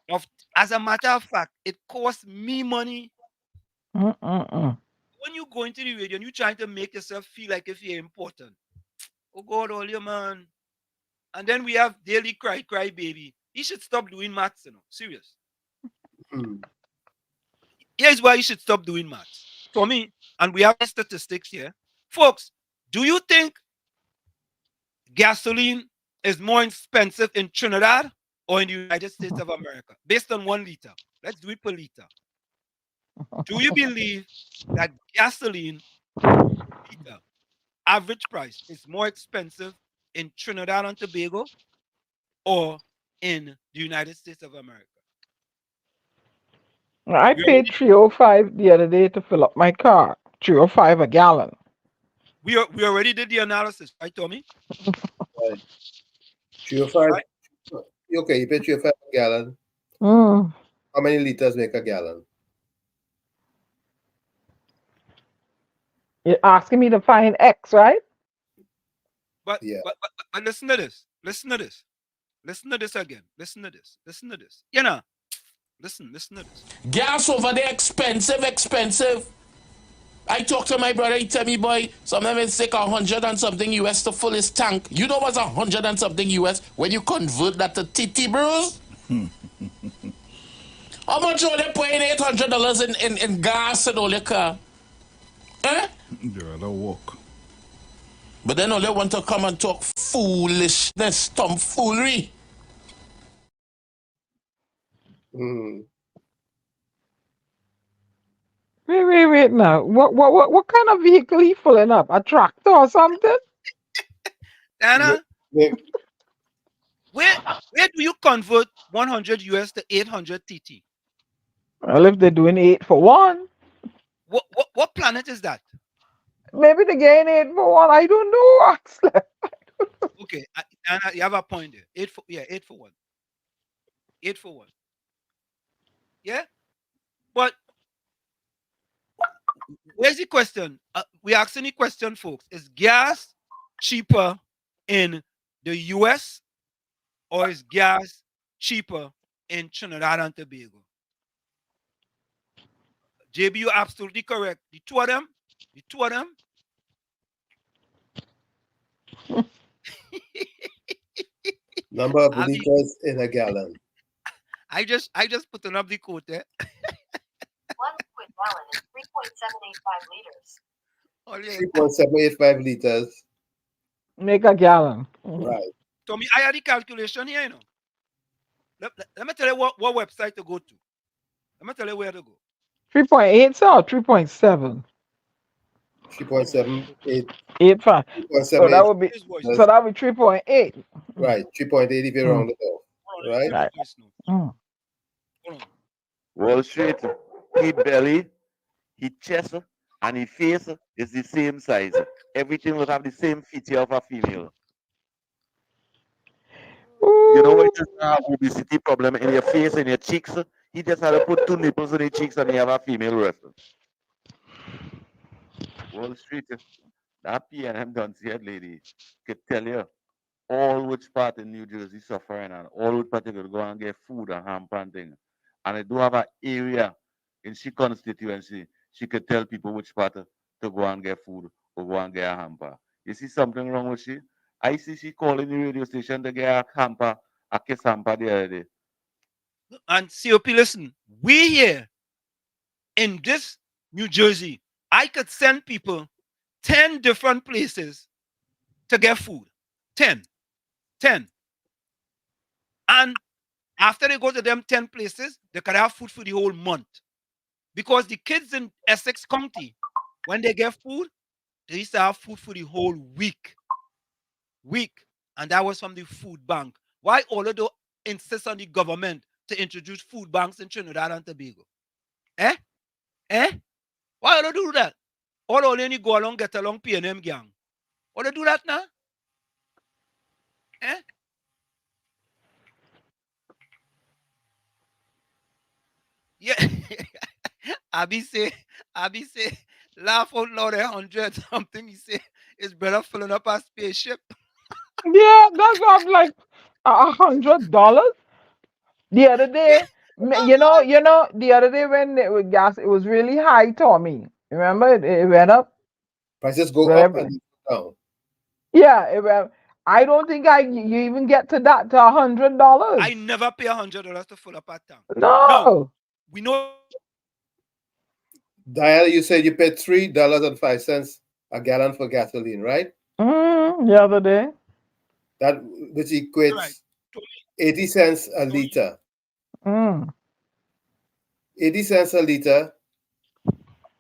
S6: of. As a matter of fact, it cost me money. When you go into the radio and you trying to make yourself feel like if you're important. Oh God, all your man. And then we have daily cry baby. He should stop doing maths, Serious. Here's why you should stop doing maths. For me, and we have statistics here. Folks, do you think gasoline is more expensive in Trinidad or in the United States of America? Based on 1 liter. Let's do it per liter. Do you believe that gasoline liter average price is more expensive in Trinidad and Tobago or in the United States of America?
S7: I paid $3.05 the other day to fill up my car. $3.05 a gallon.
S6: We already did the analysis, right, Tommy?
S5: Right. 305. Right. Okay, you pay 305 a gallon. How many liters make a gallon?
S7: You're asking me to find X, right?
S6: But listen to this. Listen to this. Listen to this again. Listen to this. Listen to this. Listen to this.
S8: Gas over there expensive. I talk to my brother, he tell me, boy, some of them take 100 and something US to fill his tank. You know what's 100 and something US when you convert that to TT, bros? How much are they paying $800 in gas and all your car? Eh?
S10: Yeah, that'll work.
S8: But then all they want to come and talk foolishness, tomfoolery.
S7: Wait now. What kind of vehicle he filling up? A tractor or something?
S6: Anna, where do you convert 100 US to 800 TT?
S7: Well, if they're doing 8 for 1.
S6: What planet is that?
S7: Maybe they're getting 8 for 1. I don't know, actually.
S6: Okay, Anna, you have a point there. 8 for 1. 8 for 1. Yeah? But where's the question? We're asking the question, folks. Is gas cheaper in the US or is gas cheaper in Trinidad and Tobago? JB, you're absolutely correct. The two of them.
S5: Number of liters in a gallon.
S6: I just put up the quote there.
S12: 1 quick gallon is
S5: 3.785 liters. 3.785 liters.
S7: Make a gallon.
S5: Right.
S6: Tommy, I had the calculation here, Let me tell you what website to go to. Let me tell you where to go.
S7: 3.8 or 3.7?
S5: 3.785.
S7: 85. So that would be 3.8.
S5: Right, 3.8 if you round it off. Right?
S1: Wall Street, his belly, his chest, and his face is the same size. Everything will have the same feature of a female. You know when you have obesity problem in your face and your cheeks, he just had to put 2 nipples in his cheeks and he have a female breast. Wall Street, that PNM done see lady could tell you all which part in New Jersey suffering and all which part you could go and get food and hamper and thing. And I do have an area in she constituency, she could tell people which part to go and get food or go and get a hamper. You see something wrong with she? I see she calling the radio station to get a hamper, a kiss hamper the other day.
S6: And COP, listen, we here in this New Jersey, I could send people 10 different places to get food. 10. And after they go to them 10 places, they could have food for the whole month. Because the kids in Essex County, when they get food, they used to have food for the whole week. and that was from the food bank. Why all of those insist on the government to introduce food banks in Trinidad and Tobago? Eh? Why all do that? All only go along, get along, PNM gang. All they do that now? Eh? Yeah. Abi say, laugh out loud 100 something. He say, it's better filling up a spaceship.
S7: Yeah, that's what I'm like $100. The other day, the other day when it was gas, it was really high, Tommy. Remember, it went up.
S5: Prices go up
S7: Wherever.
S5: and down.
S7: Yeah, it went. I don't think you even get to that to $100.
S6: I never pay $100 to fill up a tank.
S7: No.
S6: We know.
S5: Diana, you said you paid $3.05 a gallon for gasoline, right?
S7: The other day.
S5: That which equates
S6: Right.
S5: 80 cents a liter. 80 cents a liter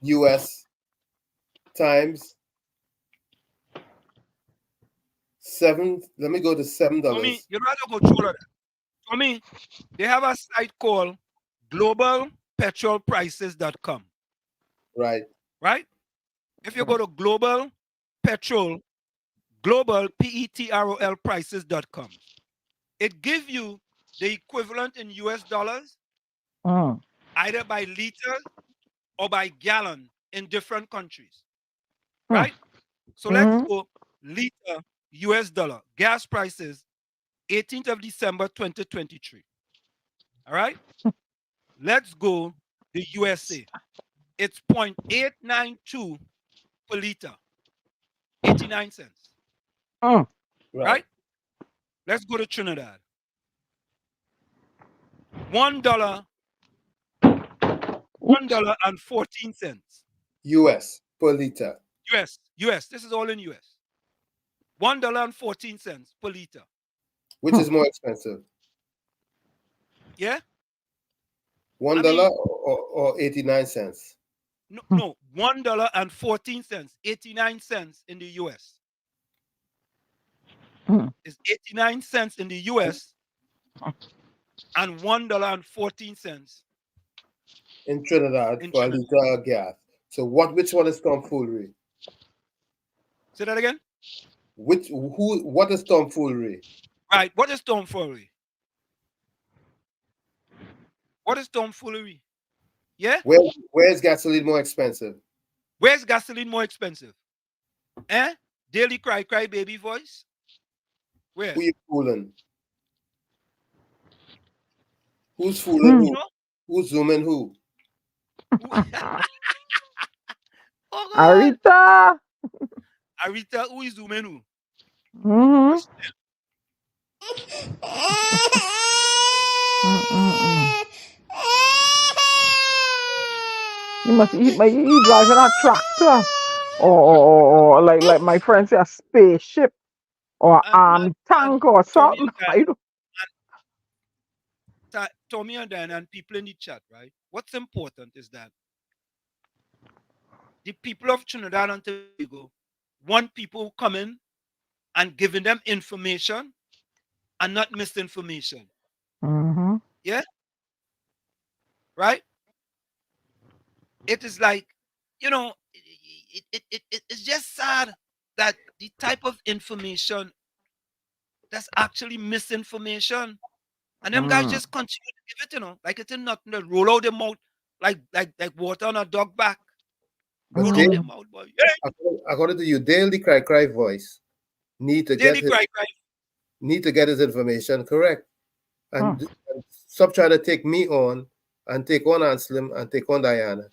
S5: US times 7. Let me go to $7.
S6: Tommy, you don't have to go through that. Tommy, they have a site called globalpetrolprices.com.
S5: Right.
S6: Right? If you go to global petrol prices.com, it gives you the equivalent in US dollars either by liter or by gallon in different countries. Right? So let's go liter US dollar gas prices 18th of December 2023. All right? Let's go the USA. It's 0.892 per liter. 89 cents. Right? Let's go to Trinidad. $1.14.
S5: US per liter.
S6: US. This is all in US. $1.14 per liter.
S5: Which is more expensive?
S6: Yeah?
S5: $1 or 89 cents?
S6: No, $1.14. 89 cents in the US. It's 89 cents in the US and $1.14
S5: in Trinidad
S6: in
S5: for
S6: Trinidad.
S5: a liter of gas. So which one is tomfoolery?
S6: Say that again?
S5: What is tomfoolery?
S6: Right. What is tomfoolery? What is tomfoolery? Yeah?
S5: Where is gasoline more expensive?
S6: Where's gasoline more expensive? Daily cry baby voice? Where?
S5: Who you fooling? Who's fooling who? Who's zooming who?
S7: Arita.
S6: Arita, who is zooming who?
S7: You must he driving a tractor. Or like my friend say a spaceship or tank or something. I don't.
S6: Tommy and Dan and people in the chat, right? What's important is that the people of Trinidad and Tobago want people coming and giving them information and not misinformation. Yeah? Right? It is like, it's just sad that the type of information that's actually misinformation. And them guys just continue to give it, like it's in nothing. They roll out their mouth like water on a dog back.
S5: But
S6: Roll out their mouth, boy. Yeah.
S5: According to you, Daily Cry voice need to get his information correct. And stop trying to take me on and take on Anslim and take on Diana.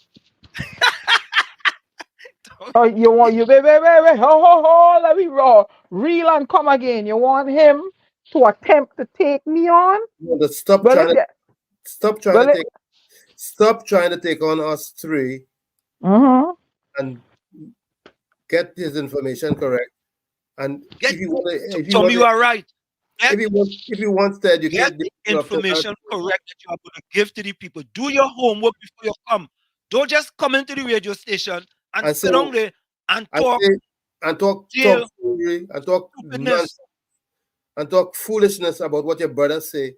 S7: Oh, you want wait, ho, let me reel and come again. You want him to attempt to take me on?
S5: No, stop trying to take on us three and get his information correct. And
S6: you are right.
S5: If you want to educate
S6: get the information correct that you are going to give to the people. Do your homework before you come. Don't just come into the radio station and sit down there and talk.
S5: And talk nonsense. and talk foolishness about what your brothers say.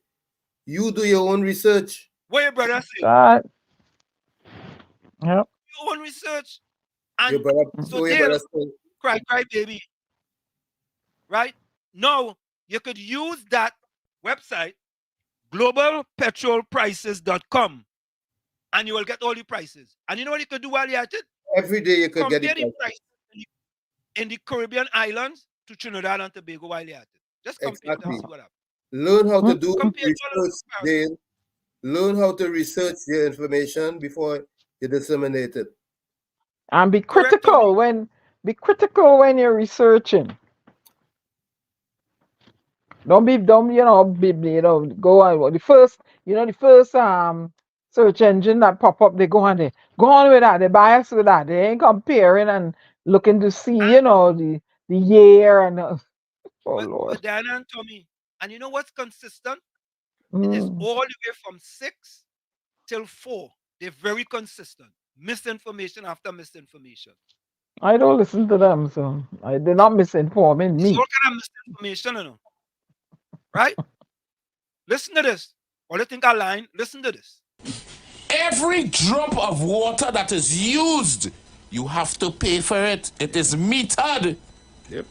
S5: You do your own research.
S6: What your brother say?
S7: Yep.
S6: Your own research. And
S5: Your brother,
S6: so
S5: what your
S6: they'll
S5: brother say.
S6: cry, baby. Right? Now, you could use that website, globalpetrolprices.com, and you will get all the prices. And you know what you could do while you're at it?
S5: Every day you could
S6: Compare
S5: get
S6: the
S5: it.
S6: price in the Caribbean islands to Trinidad and Tobago while you're at it. Just compare them,
S5: Exactly.
S6: see what happens.
S5: Learn how to do
S6: Compare
S5: research, Dale. Learn how to research your information before you disseminate it.
S7: And be critical when you're researching. Don't be dumb, go on the first search engine that pop up, they go on there. Go on with that, they bias with that. They ain't comparing and looking to see, the year and oh Lord.
S6: But Diana and Tommy, and you know what's consistent? It is
S7: Mm.
S6: all the way from 6 till 4. They're very consistent. Misinformation after misinformation.
S7: I don't listen to them, so they're not misinforming
S6: It's
S7: me.
S6: all kind of misinformation, right? Listen to this. Or you think I lying? Listen to this.
S8: Every drop of water that is used, you have to pay for it. It is metered.
S10: Yep,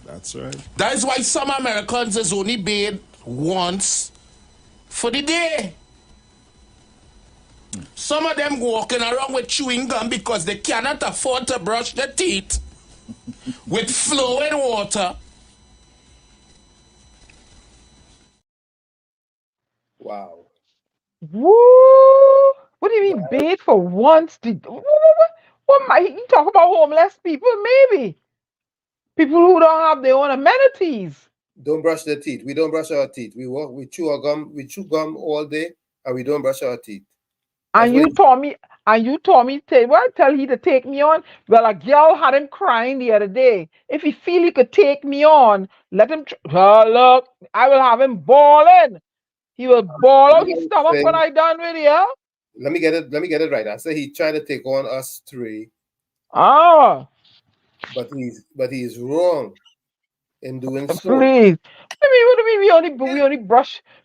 S10: that's right.
S8: That is why some Americans is only paid once for the day. Some of them walking around with chewing gum because they cannot afford to brush their teeth with flowing water.
S5: Wow.
S7: Woo! What do you mean bait for once? What might you talk about homeless people? Maybe people who don't have their own amenities.
S5: Don't brush their teeth. We don't brush our teeth. We chew gum all day, and we don't brush our teeth.
S7: And you told me, tell he to take me on. Well, a girl had him crying the other day. If he feel he could take me on, let him. Look, I will have him bawling. He will bawl out his stomach when I done with you.
S5: Let me get it right. I say he tried to take on us three.
S7: Ah.
S5: But he's wrong in doing so.
S7: Please. I mean, what do you mean?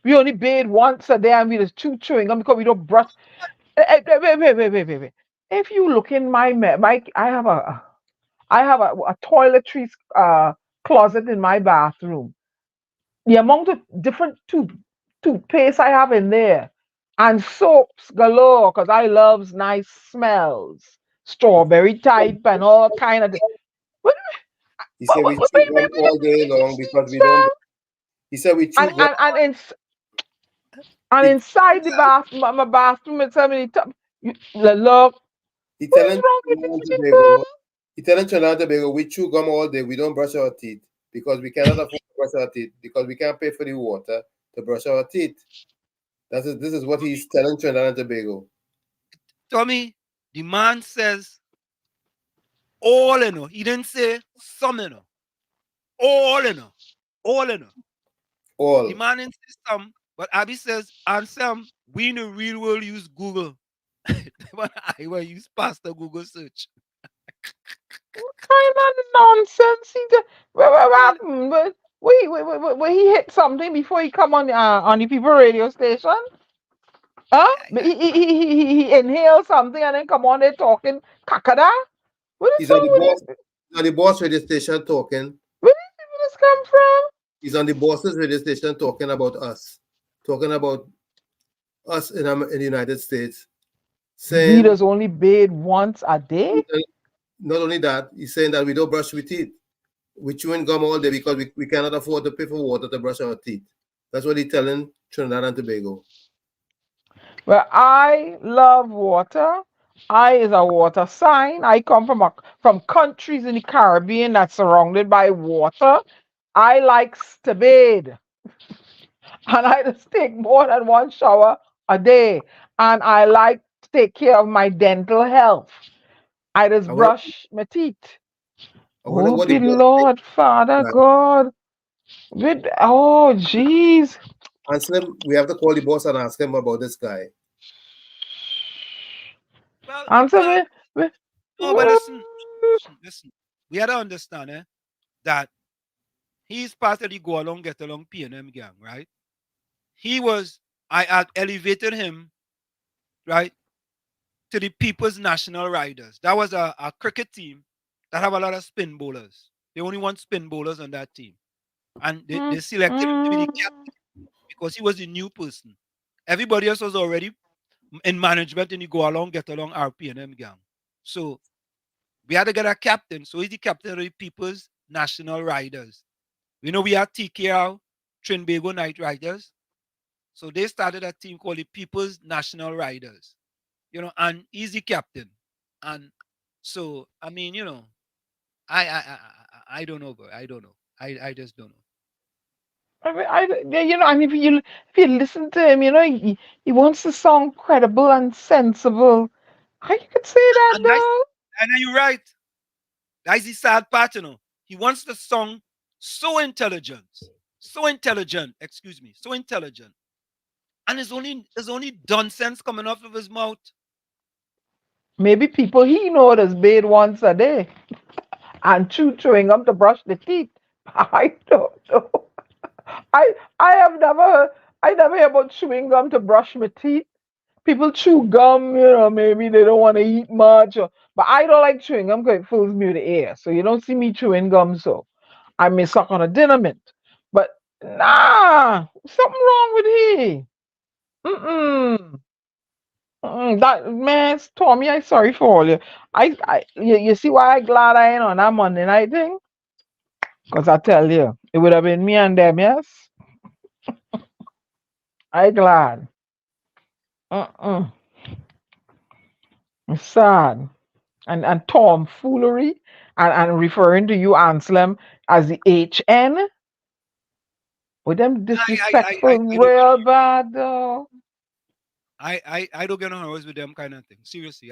S7: We only bathe once a day and we just chewing gum because we don't brush. Wait. If you look in my I have a toiletries closet in my bathroom. The amount of different toothpaste I have in there and soaps galore because I loves nice smells, strawberry type and all kind of.
S5: He said we chew gum all day long because we don't. He said we chew gum.
S7: And inside the bathroom, my bathroom, it's having look.
S5: He telling Trinidad and Tobago we chew gum all day. We don't brush our teeth because we cannot afford to brush our teeth because we can't pay for the water to brush our teeth. This is what he's telling Trinidad and Tobago.
S6: Tommy, the man says all he didn't say some all
S5: all.
S6: The man didn't say some, but Abby says and some we in the real world use Google. But I will use Pastor Google search.
S7: What kind of nonsense what happened? But wait, he hit something before he come on the people radio station? Huh? He inhaled something and then come on there talking kakada? What is wrong with it?
S5: He's on the boss radio station talking.
S7: Where did this come from?
S5: He's on the boss's radio station talking about us in the United States. Saying
S7: He does only bathe once a day.
S5: Not only that, he's saying that we don't brush our teeth. We chewing gum all day because we cannot afford to pay for water to brush our teeth. That's what he's telling Trinidad and Tobago.
S7: Well, I love water. I is a water sign. I come from countries in the Caribbean that's surrounded by water. I like to bathe. And I just take more than one shower a day. And I like to take care of my dental health. I just brush my teeth. Oh, the Lord, Father God. Oh, jeez.
S5: We have to call the boss and ask him about this guy.
S6: Well,
S7: answer me.
S6: No, but listen. We have to understand that He's part of the Go Along Get Along P&M gang, right? I had elevated him, right, to the People's National Riders. That was a cricket team that have a lot of spin bowlers. They only want spin bowlers on that team. And they selected him to be the captain because he was the new person. Everybody else was already in management in the Go Along, Get Along RP&M gang. So we had to get a captain. So he's the captain of the People's National Riders. We know we have TKR, Trinbago Night Riders. So they started a team called the People's National Riders. And he's the captain. And so, I mean, I don't know, bro. I don't know. I just don't know.
S7: If you listen to him, he wants to sound credible and sensible. How you could say that, though?
S6: And you're right. That's the sad part, He wants the song so intelligent, so intelligent. And it's only nonsense coming off of his mouth.
S7: Maybe people he know that's bathe once a day and chewing gum to brush the teeth. I don't know. I have never heard about chewing gum to brush my teeth. People chew gum, maybe they don't want to eat much. But I don't like chewing gum because it fills me with the air. So you don't see me chewing gum, so I may suck on a dinner mint. But nah, something wrong with he. That man, Tommy, I sorry for all you. You see why I glad I ain't on that Monday night thing? Because I tell you, it would have been me and them, yes? I glad. It's sad. And tomfoolery and referring to you, Anselm, as the HN. With them disrespectful, real bad, though.
S6: I don't get on with them kind of thing. Seriously,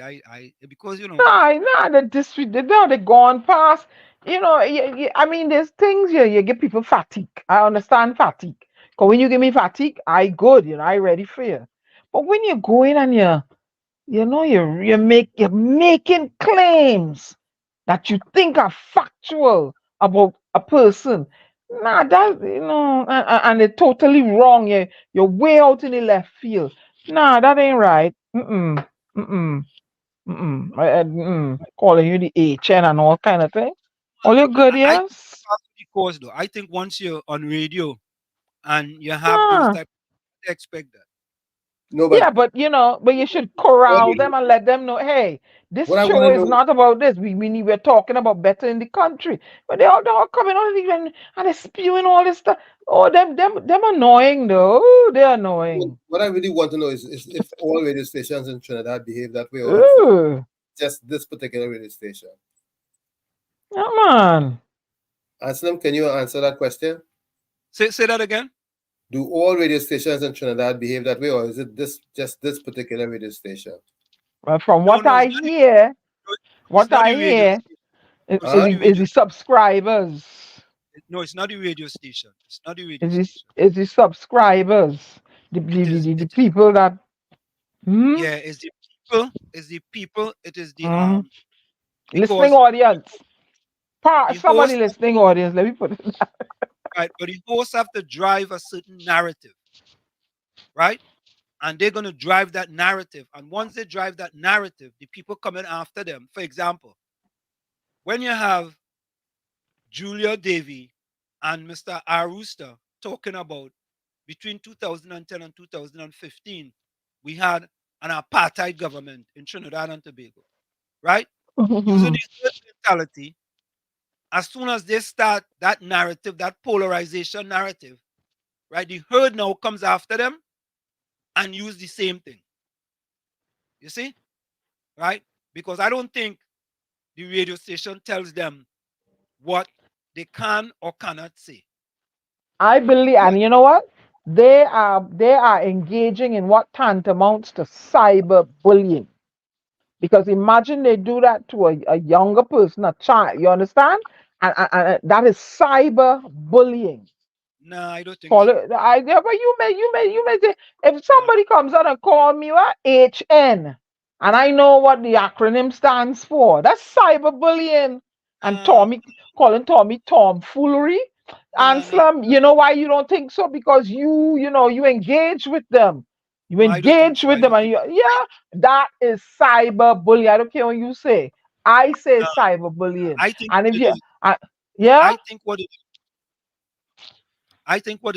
S6: because
S7: Nah, they gone past. I mean, there's things you get people fatigue. I understand fatigue. Cause when you give me fatigue, I good. I ready for you. But when you're going and you're making claims that you think are factual about a person. Nah, that and they're totally wrong. You're way out in the left field. Nah, that ain't right. Calling you the HN and all kind of thing. All you good, yes?
S6: Though. I think once you're on radio and you have those type, they expect that.
S5: No,
S7: but you should corral them and let them know, hey, this show is not about this. We're talking about better in the country. But they're all coming on and they're spewing all this stuff. Oh, them annoying though. Ooh, they're annoying.
S5: What I really want to know is if all radio stations in Trinidad behave that way, or just this particular radio station.
S7: Yeah, man.
S5: Anselm, can you answer that question?
S6: Say that again.
S5: Do all radio stations in Trinidad behave that way, or is it just this particular radio station?
S7: Well, from what I hear, is the subscribers.
S6: No, it's not the radio station. It's not the radio station.
S7: It's the subscribers. The people that.
S6: Yeah, it's the people. It is the
S7: listening audience. Somebody listening audience. Let me put it that.
S6: Right, but the hosts have to drive a certain narrative, right? And they're going to drive that narrative. And once they drive that narrative, the people coming after them. For example, when you have Julia Davy and Mr. Arusta talking about between 2010 and 2015, we had an apartheid government in Trinidad and Tobago, right? Using the mentality, as soon as they start that narrative, that polarization narrative, right, the herd now comes after them and use the same thing. You see? Right? Because I don't think the radio station tells them what they can or cannot say.
S7: I believe, and you know what? They are engaging in what tantamounts to cyberbullying. Because imagine they do that to a younger person, a child. You understand? And that is cyberbullying.
S6: No, I don't think so.
S7: But you may say, if somebody comes out and call me what HN, and I know what the acronym stands for, that's cyberbullying. And calling Tommy tomfoolery. Anselm, you know why you don't think so? Because you engage with them. You
S6: No, I don't think
S7: engage
S6: so.
S7: with
S6: I
S7: them,
S6: don't
S7: and
S6: think.
S7: that is cyberbullying. I don't care what you say. I say
S6: No,
S7: cyberbullying.
S6: I think
S7: And
S6: what
S7: if
S6: it
S7: you,
S6: is. No,
S7: yeah,
S6: I think what it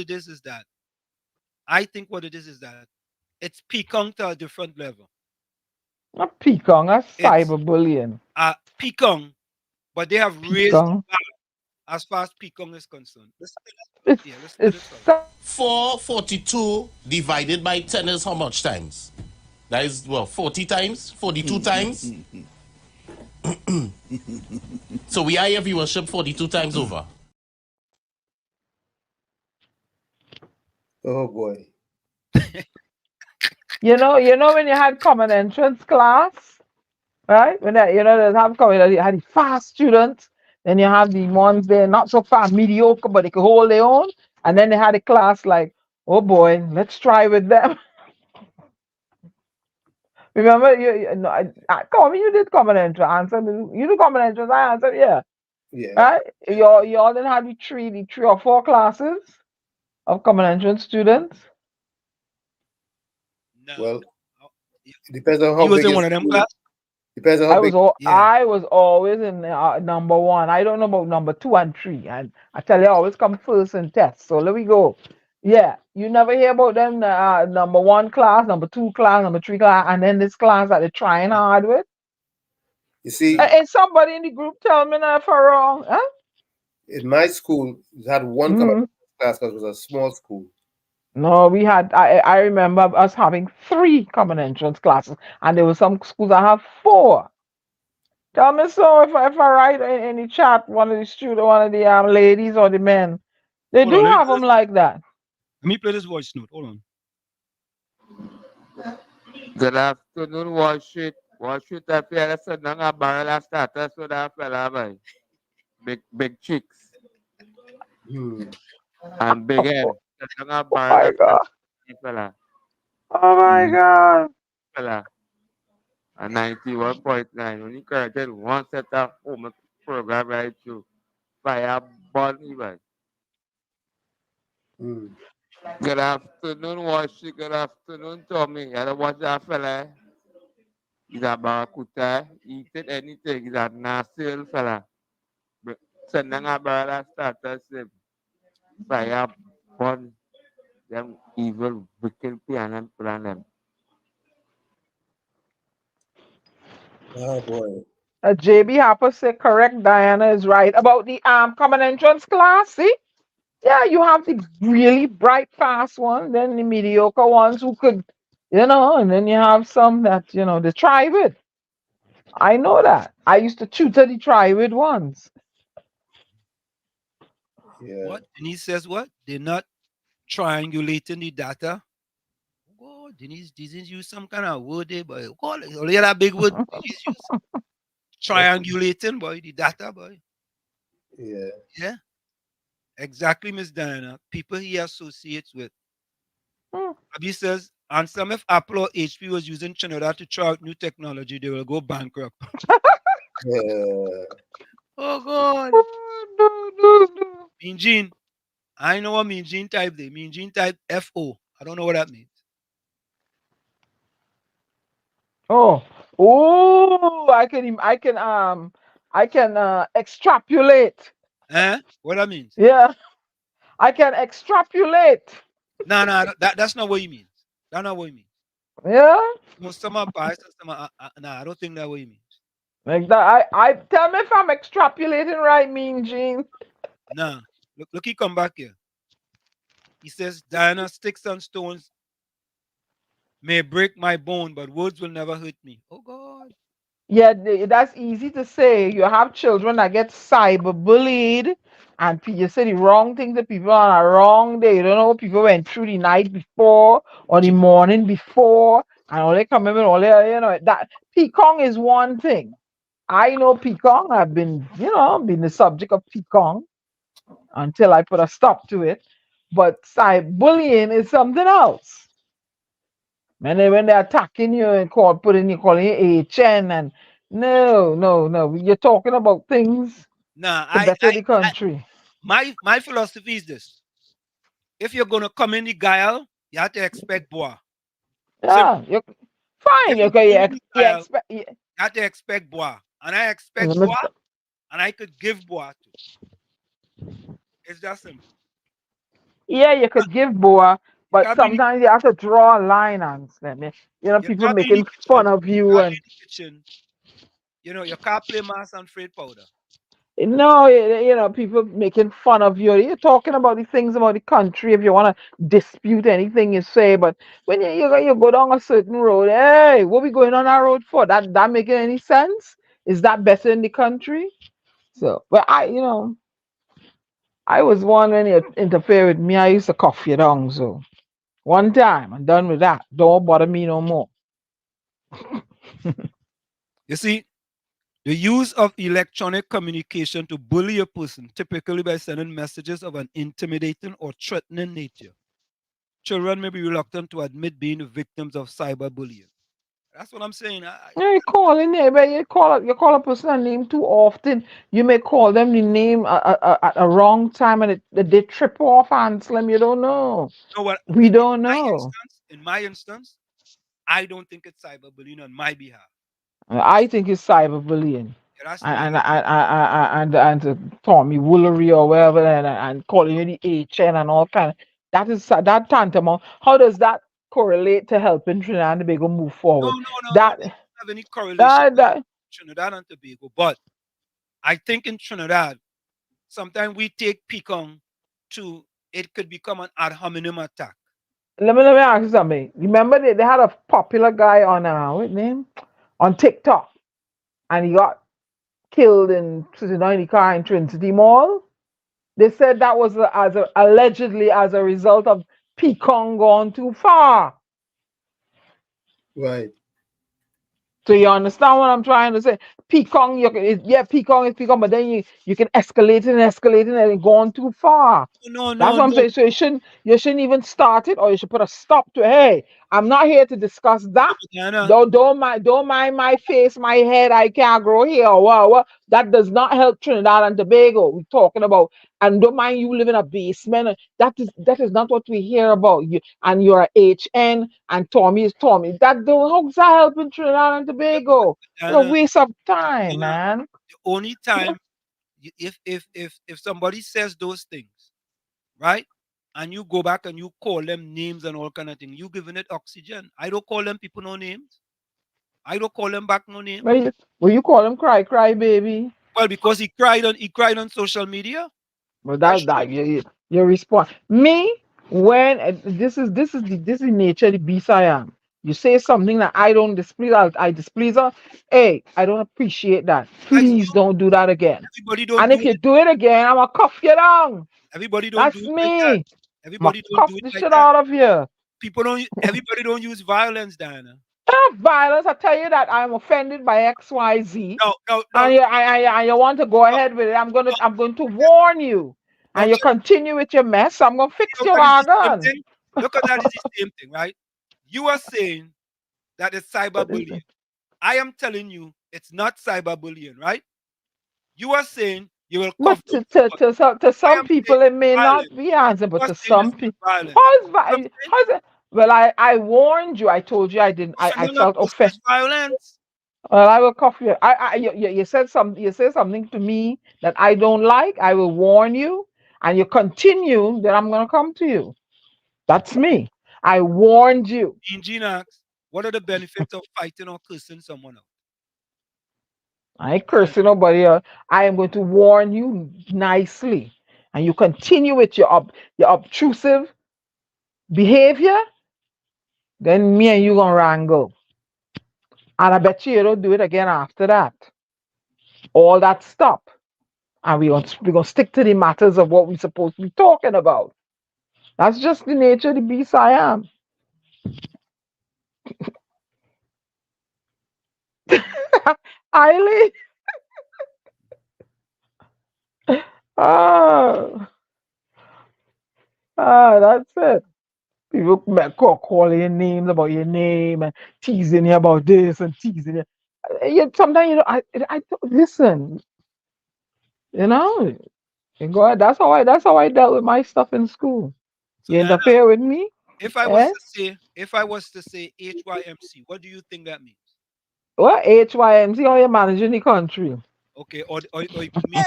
S6: is that I think what it is that it's peaking to a different level.
S7: not peacock, that's
S6: It's
S7: cyberbullying.
S6: peaking, but they have raised the
S7: Peacock.
S6: bar as far as peaking is concerned.
S7: It's
S6: Let's put
S7: it's
S6: it further.
S8: 442 divided by 10 is how much times? That is, well, 40 times? 42 times? So we are your viewership 42 times over.
S5: Oh boy.
S7: you know when you had common entrance class, right? When they have common, you had the fast students, then you have the ones they're not so far mediocre, but they could hold their own, and then they had a class like, oh boy, let's try with them. Remember, no, come, you did common entrance. Answer, you do common entrance. I answered, yeah,
S5: Yeah.
S7: right. You all then had the three or four classes of common entrance students.
S5: Well, it depends on
S6: You
S5: how
S6: was
S5: big
S6: in
S5: your
S6: one of them
S5: school is.
S6: class?
S5: Depends on how big.
S7: I was always in number one. I don't know about number two and three. And I tell you, I always come first in tests. So let me go. Yeah, you never hear about them number one class, number two class, number three class, and then this class that they're trying hard with.
S5: You see,
S7: And somebody in the group tell me now if I'm wrong. Huh?
S5: in my school, we had one common class because it was a small school.
S7: No, we had. I remember us having 3 common entrance classes, and there were some schools that have 4. Tell me so if I write in the chat, one of the student, one of the ladies or the men, they
S6: Hold on,
S7: do have them like that.
S6: let me play this voice note. Hold on.
S4: Good afternoon, Washington. Washington, fella, senang nga barrel starter so that fella, boy. Big chicks. And big head. Senang nga barrel starter, fella.
S7: Oh my God.
S4: Fella. A 91.9. Only corrected one set of home program right through. Fire bunny, boy. Good afternoon, Washington. Good afternoon, Tommy. I don't watch that fella. He's a barracuda. He eat anything. He's a nasty fella. Senang nga barrel starter, sip. Fire burn them evil, wicked piano plan them.
S5: Oh boy.
S7: JB Harper said correct. Diana is right about the common entrance class. See, yeah, you have the really bright, fast ones, then the mediocre ones who could, and then you have some that they try with. I know that. I used to tutor the try with ones.
S5: Yeah.
S6: What? Denise says what? They're not triangulating the data. Oh, Denise use some kind of word there, boy. Oh, look at that big word Denise use. Triangulating, boy, the data, boy.
S5: Yeah.
S6: Yeah. Exactly, Miss Diana. People he associates with. Abby says, and some if Apple or HP was using Trinidad to try out new technology, they will go bankrupt.
S5: Yeah.
S6: Oh God. Mean Gene. I know what Mean Gene type they. Mean Gene type FO. I don't know what that means.
S7: Oh, I can extrapolate.
S6: What that means?
S7: Yeah, I can extrapolate.
S6: No, that's not what he means. That's not what he means.
S7: Yeah,
S6: No, some are biased, some are, nah, I don't think that's what he means.
S7: like that. I tell me if I'm extrapolating right, Mean Gene.
S6: Nah, look, he come back here. He says, Diana, sticks and stones may break my bone, but words will never hurt me. Oh God.
S7: Yeah, that's easy to say. You have children that get cyberbullied, and you say the wrong thing to people on a wrong day. You don't know what people went through the night before or the morning before, and all they come in with all their, that peacock is one thing. I know peacock. I've been, been the subject of peacock until I put a stop to it. But cyberbullying is something else. And then when they're attacking you and calling you HN and no. You're talking about things
S6: Nah,
S7: to better the country.
S6: My philosophy is this: if you're gonna come in the guile, you have to expect bois. Simple.
S7: Yeah, you fine.
S6: If
S7: You
S6: you
S7: can
S6: come in the
S7: you
S6: guile,
S7: expect.
S6: you have to expect bois, and I expect
S7: You,
S6: bois, and I could give bois too. It's that simple.
S7: yeah, you could give boa,
S6: You
S7: but
S6: can't be in the,
S7: sometimes you have to draw a line on them.
S6: you
S7: People
S6: can't be in the
S7: making
S6: kitchen.
S7: fun of
S6: You
S7: you
S6: can't be
S7: and
S6: in the kitchen. You can't play mass and freight powder.
S7: no, people making fun of you. You're talking about the things about the country if you want to dispute anything you say, but when you go down a certain road, hey, what we going on that road for? That making any sense? Is that better in the country? So, but I was one when you interfere with me, I used to cuff you down. So one time, I'm done with that. Don't bother me no more.
S6: You see, the use of electronic communication to bully a person, typically by sending messages of an intimidating or threatening nature. Children may be reluctant to admit being the victims of cyberbullying. That's what I'm saying.
S7: You call in there, but you call a person a name too often. You may call them the name at a wrong time, and they trip off and slam. You don't know.
S6: know what?
S7: We don't know.
S6: In my instance, I don't think it's cyberbullying on my behalf.
S7: I think it's cyberbullying,
S6: Yeah, that's me.
S7: and to call me woolery or whatever, and calling you the HN and all kind. That tantamount. How does that correlate to helping Trinidad and Tobago move
S6: No,
S7: forward?
S6: no, no, no.
S7: That
S6: They don't have any correlation
S7: that
S6: with
S7: that.
S6: Trinidad and Tobago. But I think in Trinidad, sometimes we take pecan to it could become an ad hominem attack.
S7: Let me ask you something. Remember they had a popular guy on what name on TikTok, and he got killed in the car in Trinity Mall. They said that was allegedly as a result of Pecan gone too far.
S5: Right.
S7: So you understand what I'm trying to say? Pecan, Pecan is Pecan, but then you can escalate it, and it gone too far.
S6: No,
S7: That's
S6: no,
S7: what I'm
S6: no.
S7: saying. So you shouldn't even start it, or you should put a stop to. Hey, I'm not here to discuss that.
S6: Diana,
S7: Don't mind my face, my head. I can't grow here. Wow. That does not help Trinidad and Tobago. We're talking about, and don't mind you live in a basement. That is not what we hear about. You and you're a HN and Tommy is Tommy. How's that helping Trinidad and Tobago? It's a
S6: Diana,
S7: waste of time,
S6: Diana,
S7: man.
S6: the only time if somebody says those things, right? And you go back and you call them names and all kind of thing, you giving it oxygen. I don't call them people no names. I don't call them back no names.
S7: Well, you call him cry baby.
S6: Well, because he cried on social media.
S7: But that's that your response. Me, when this is the nature of the beast I am. You say something that I don't displease, I displease her. Hey, I don't appreciate that. Please don't do that again.
S6: Everybody don't
S7: And
S6: do
S7: if you
S6: it.
S7: do it again, I'm gonna cuff you down.
S6: Everybody don't do
S7: That's
S6: it like that.
S7: me. I'm gonna
S6: Everybody don't
S7: cuff
S6: do it
S7: the
S6: like
S7: shit
S6: that.
S7: out of you.
S6: Everybody don't use violence, Diana.
S7: Violence. I tell you that I'm offended by XYZ,
S6: No, no, no,
S7: and you want to go ahead with it. I'm going to warn you,
S6: no.
S7: and you continue with your mess. I'm gonna fix
S6: Look
S7: your
S6: at this the same
S7: wagon.
S6: thing. Look at that is the same thing, right? You are saying that it's
S7: What is
S6: cyberbullying.
S7: it?
S6: I am telling you it's not cyberbullying, right? You are saying you will
S7: But
S6: cuff those
S7: to,
S6: people.
S7: to, to, to
S6: I
S7: some
S6: am saying
S7: people it may
S6: violence.
S7: not be answer,
S6: You
S7: but
S6: are
S7: to
S6: saying
S7: some
S6: it's not
S7: people,
S6: violence.
S7: how's it? Well, I warned you. I told you I didn't. I
S6: Offending a
S7: felt
S6: person
S7: offended.
S6: is violence.
S7: Well, I will cough you. You said something. You said something to me that I don't like. I will warn you, and you continue. Then I'm gonna come to you. That's me. I warned you.
S6: Gene asks, what are the benefits of fighting or cursing someone out?
S7: I ain't cursing nobody else. I am going to warn you nicely, and you continue with your obtrusive behavior. Then me and you gonna wrangle, and I bet you don't do it again after that. All that stop, and we gonna stick to the matters of what we're supposed to be talking about. That's just the nature of the beast I am. Eileen. Oh, that's it. People calling your names about your name and teasing you about this and teasing you. Sometimes I listen. You know, You go ahead. That's how I dealt with my stuff in school.
S6: So
S7: You
S6: Anna,
S7: interfere with me?
S6: if I was
S7: Eh?
S6: to say, HYMC, what do you think that means?
S7: What HYMC? How you managing the country?
S6: Okay, or it could mean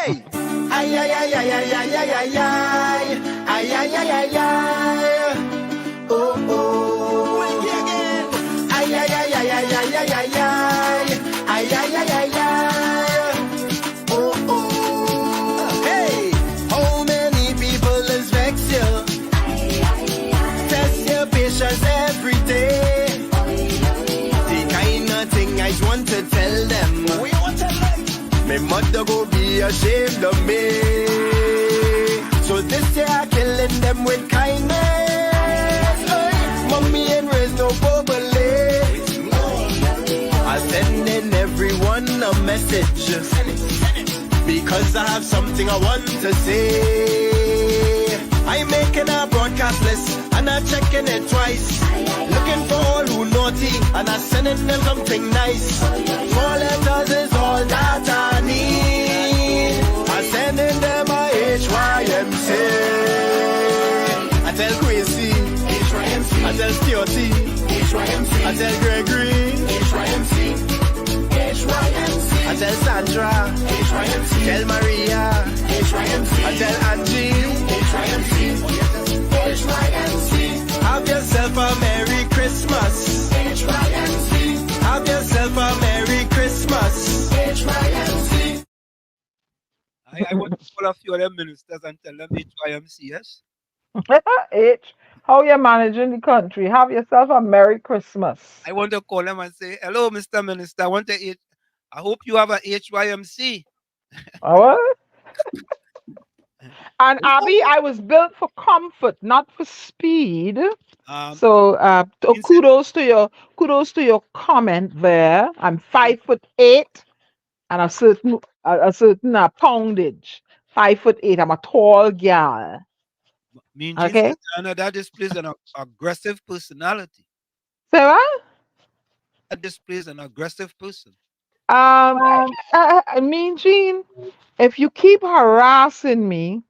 S3: Ay, ay, ay, ay, ay, ay, ay, ay, ay. Ay, ay, ay, ay, ay. Oh, oh. Ay, ay, ay, ay, ay, ay, ay, ay, ay. Ay, ay, ay, ay, ay. Oh, oh. Hey, how many people is vex you? Test your patience every day. The kind of thing I want to tell them. My mother go be ashamed of me. So this year I killing them with kindness. Oy, mommy and raise no bubbly. I sending everyone a message. Because I have something I want to say. I'm making a broadcast list and I'm checking it twice. Looking for all who naughty and I'm sending them something nice. 4 letters is all that I need. I'm sending them a HYMC. I tell Quincy, HYMC. I tell Stuarty, HYMC. I tell Gregory, HYMC. HYMC. I tell Sandra, HYMC. Tell Maria, HYMC. I tell Angie, HYMC. HYMC. Have yourself a Merry Christmas. HYMC. Have yourself a Merry Christmas. HYMC.
S6: I want to call a few of them ministers and tell them HYMC, yes?
S7: H, how you managing the country? Have yourself a Merry Christmas.
S6: I want to call them and say, hello, Mr. Minister. I hope you have a HYMC.
S7: What? And Abby, I was built for comfort, not for speed. So kudos to your comment there. I'm 5'8" and a certain poundage. 5'8". I'm a tall gal.
S6: Mean
S7: Okay.
S6: Anna, that displays an aggressive personality.
S7: Say what?
S6: That displays an aggressive person.
S7: Mean Gene, if you keep harassing me,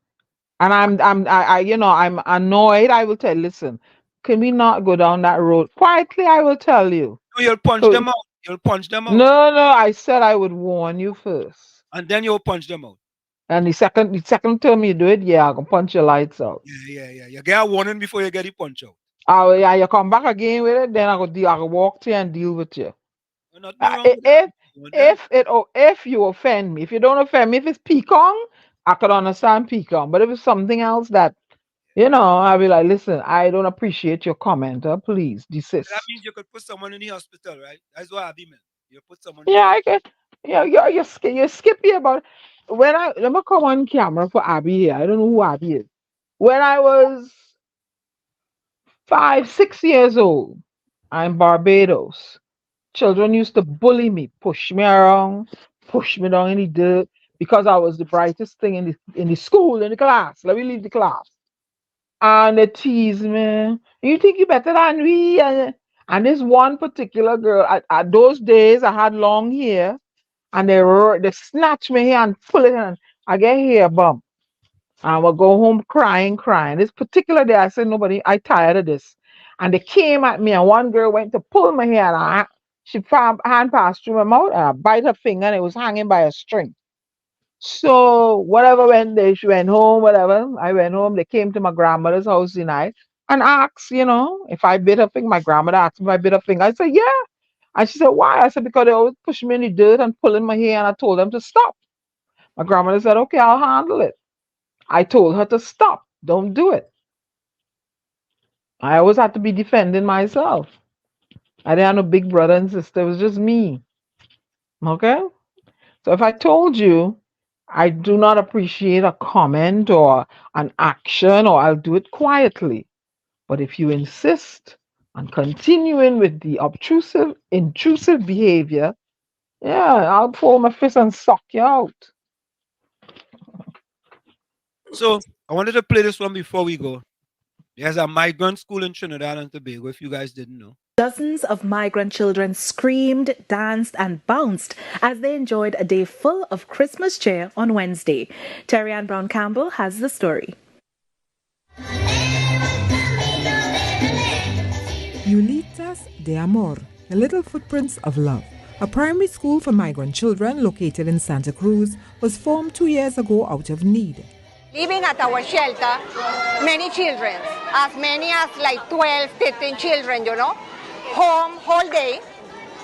S7: and I'm annoyed, I will tell. Listen, can we not go down that road quietly? I will tell you.
S6: No, you'll punch them out. You'll punch them out.
S7: No, I said I would warn you first.
S6: And then you'll punch them out.
S7: And the second time you do it, yeah, I can punch your lights out.
S6: Yeah. You get a warning before you get the punch out.
S7: Oh yeah, you come back again with it, then I go walk to you and deal with you. If you offend me, if you don't offend me, if it's pecan, I could understand pecan. But if it's something else that, I'll be like, listen, I don't appreciate your comment. Please desist.
S6: That means you could put someone in the hospital, right? That's what I mean. You put someone.
S7: Yeah, I can. Yeah, you're skippy about. Let me come on camera for Abby here. I don't know who Abby is. When I was 5, 6 years old, I'm Barbados. Children used to bully me, push me around, push me down in the dirt because I was the brightest thing in the school, in the class. Let me leave the class. And they tease me. You think you better than we? And this one particular girl, at those days, I had long hair, and they snatch me here and pull it, and I get hair bump. I will go home crying. This particular day, I said, nobody, I tired of this. And they came at me, and one girl went to pull my hair, and she hand passed through my mouth, and I bite her finger, and it was hanging by a string. So whatever she went home, whatever. I went home. They came to my grandmother's house tonight and asked, if I bit her finger. My grandmother asked me if I bit her finger. I said, yeah. And she said, why? I said, because they always push me in the dirt and pulling my hair, and I told them to stop. My grandmother said, okay, I'll handle it. I told her to stop. Don't do it. I always had to be defending myself. I didn't have no big brother and sister. It was just me. Okay? So if I told you I do not appreciate a comment or an action, or I'll do it quietly. But if you insist on continuing with the intrusive behavior, yeah, I'll pull my fist and suck you out.
S6: So I wanted to play this one before we go. There's a migrant school in Trinidad and Tobago, if you guys didn't know.
S13: Dozens of migrant children screamed, danced and bounced as they enjoyed a day full of Christmas cheer on Wednesday. Terry Ann Brown Campbell has the story.
S14: Yulitas de Amor, the Little Footprints of Love, a primary school for migrant children located in Santa Cruz, was formed 2 years ago out of need.
S23: Living at our shelter, many children, as many as like 12, 13 children, home whole day,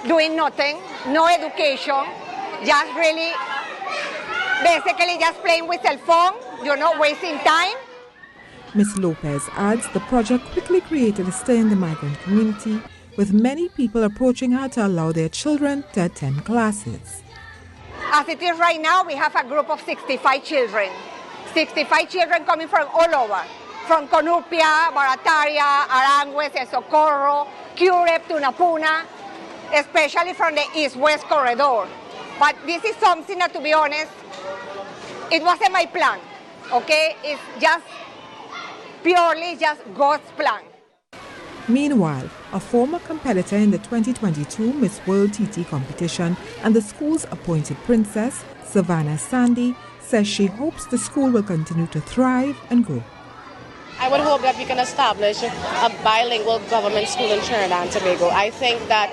S23: doing nothing, no education, just really, basically just playing with cell phone, wasting time.
S14: Ms. Lopez adds the project quickly created a stir in the migrant community, with many people approaching her to allow their children to attend classes.
S23: As it is right now, we have a group of 65 children. 65 children coming from all over, from Conupia, Barataria, Arangues, El Socorro, Curep, Tunapuna, especially from the east-west corridor. But this is something that, to be honest, it wasn't my plan, okay? It's just purely just God's plan.
S14: Meanwhile, a former competitor in the 2022 Miss World TT competition and the school's appointed princess, Savannah Sandy, says she hopes the school will continue to thrive and grow.
S24: I would hope that we can establish a bilingual government school in Trinidad and Tobago. I think that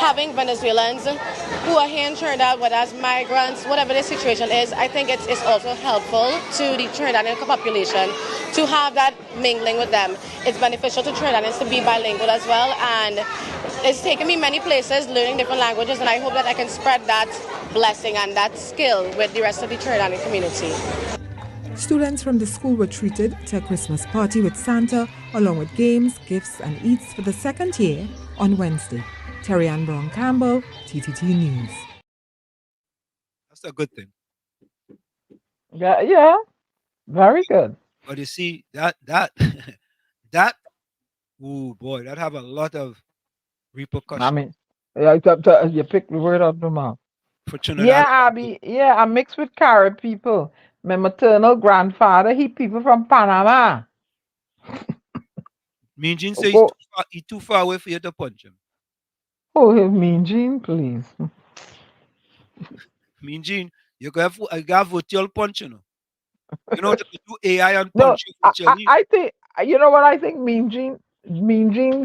S24: having Venezuelans who are here in Trinidad, whether as migrants, whatever the situation is, I think it's also helpful to the Trinidadian population to have that mingling with them. It's beneficial to Trinidadians to be bilingual as well, and it's taken me many places learning different languages, and I hope that I can spread that blessing and that skill with the rest of the Trinidadian community.
S14: Students from the school were treated to a Christmas party with Santa, along with games, gifts and eats for the second year on Wednesday. Terry Ann Brown Campbell, TTT News.
S6: That's a good thing.
S7: Yeah, very good.
S6: But you see, that, oh boy, that have a lot of repercussions.
S7: I mean, you picked the word out of the mouth.
S6: For Trinidad.
S7: Yeah, I mixed with Carib people. My maternal grandfather, he people from Panama.
S6: Mean Gene says he's too far away for you to punch him.
S7: Oh, Mean Gene, please.
S6: Mean Gene, you got virtual punch, You know, to do AI and punch
S7: no, I think, you know what I think, Mean Gene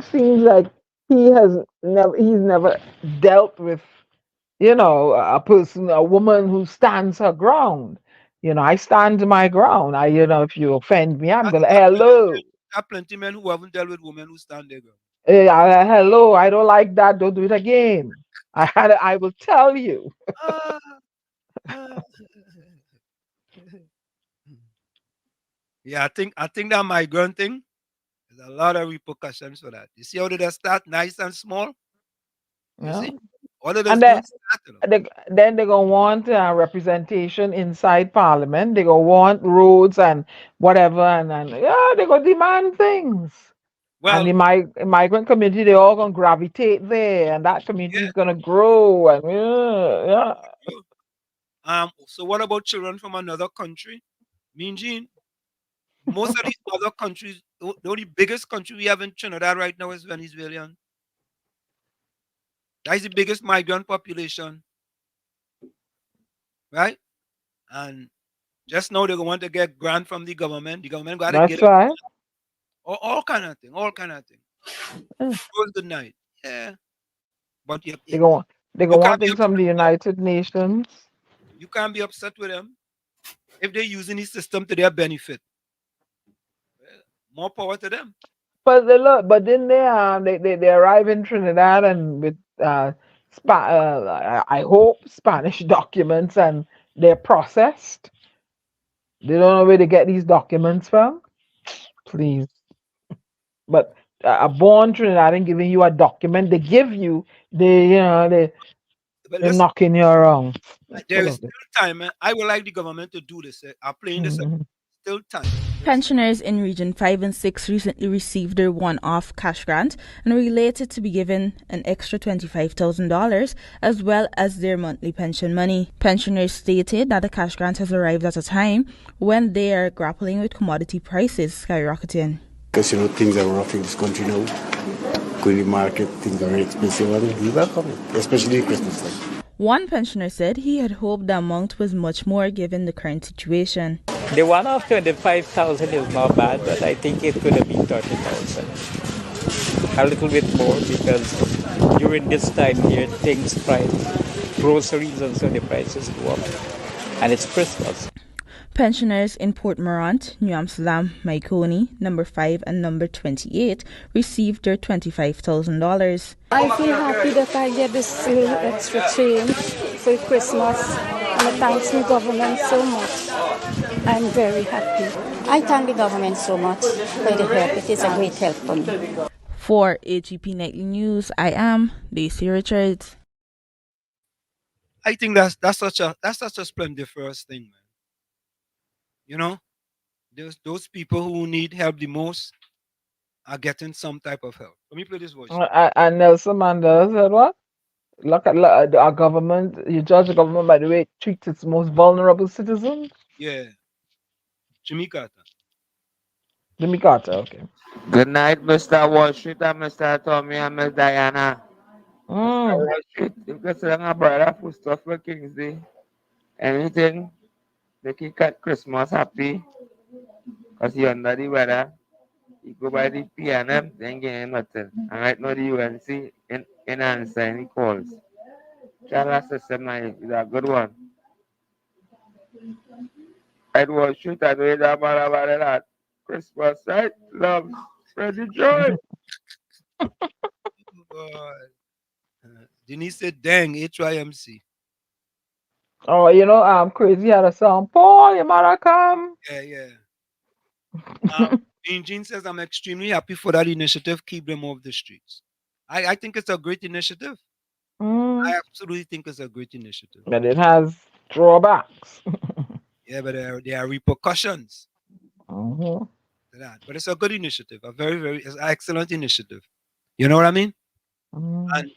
S7: seems like he's never dealt with, a woman who stands her ground. I stand my ground. If you offend me, I'm gonna hello.
S6: There are plenty of men who haven't dealt with women who stand their ground.
S7: Hello, I don't like that. Don't do it again. I will tell you.
S6: Yeah, I think that migrant thing, there's a lot of repercussions for that. You see how they start nice and small? You see?
S7: And then they're gonna want representation inside Parliament. They're gonna want roads and whatever, and they're gonna demand things. Well, and the migrant community, they're all gonna gravitate there, and that community is gonna grow. And
S6: so what about children from another country? Mean Gene, most of these other countries, the only biggest country we have in Trinidad right now is Venezuelan. That is the biggest migrant population, right? And just now they're going to get grant from the government. The government got to get
S7: right.
S6: All kind of thing. Good night. Yeah. But
S7: they're going to want things from the United Nations.
S6: You can't be upset with them if they're using the system to their benefit. More power to them.
S7: But then they arrive in Trinidad and with I hope Spanish documents, and they're processed. They don't know where to get these documents from. Please. But a born Trinidadian giving you a document, they give you, they're knocking you around.
S6: There is still time. I would like the government to do this. I'm playing this. Still time.
S16: Pensioners in Region 5 and 6 recently received their one-off cash grant and are related to be given an extra $25,000 as well as their monthly pension money. Pensioners stated that the cash grant has arrived at a time when they are grappling with commodity prices skyrocketing.
S17: Because things are rough in this country now. Going to the market, things are very expensive, and we welcome it, especially Christmas time.
S16: One pensioner said he had hoped the amount was much more given the current situation.
S18: The one of 25,000 is not bad, but I think it could have been 30,000. A little bit more because during this time here, things price, groceries and so the prices go up. And it's Christmas.
S16: Pensioners in Port Morant, New Amsterdam, Maikoni, number 5 and number 28 received their $25,000.
S19: I feel happy that I get this little extra change for Christmas, and I thank the government so much. I'm very happy.
S20: I thank the government so much for the help. It is a great help for me.
S16: For AGP Nightly News, I am Daisy Richards.
S6: I think that's such a splendid first thing, man. You know, those people who need help the most are getting some type of help. Let me play this voice.
S7: And Nelson Mandela said what? Look at our government. You judge the government by the way it treats its most vulnerable citizens.
S6: Yeah. Jimmy Carter.
S7: Jimmy Carter, okay.
S4: Good night, Mr. Wall Street and Mr. Tommy and Miss Diana. Mr. Wall Street, if you say a brother for stuff for Kingsley, anything, they can cut Christmas happy, because he under the weather. You go by the PNM, then get him nothing. And right now the UNC in answer any calls. Chala system is a good one. Edward Shoot, I know that man about that. Christmas, right? Love, spread the joy.
S6: Denise said, dang, HYMC.
S7: Oh, you know, Crazy had a song, Paul, you might come.
S6: Yeah. Jean says, I'm extremely happy for that initiative. Keep them off the streets. I think it's a great initiative. I absolutely think it's a great initiative.
S7: But it has drawbacks.
S6: Yeah, but there are repercussions
S7: Mm-hmm.
S6: to that. But it's a good initiative, a very it's an excellent initiative. You know what I mean?
S7: Mm-hmm.
S6: And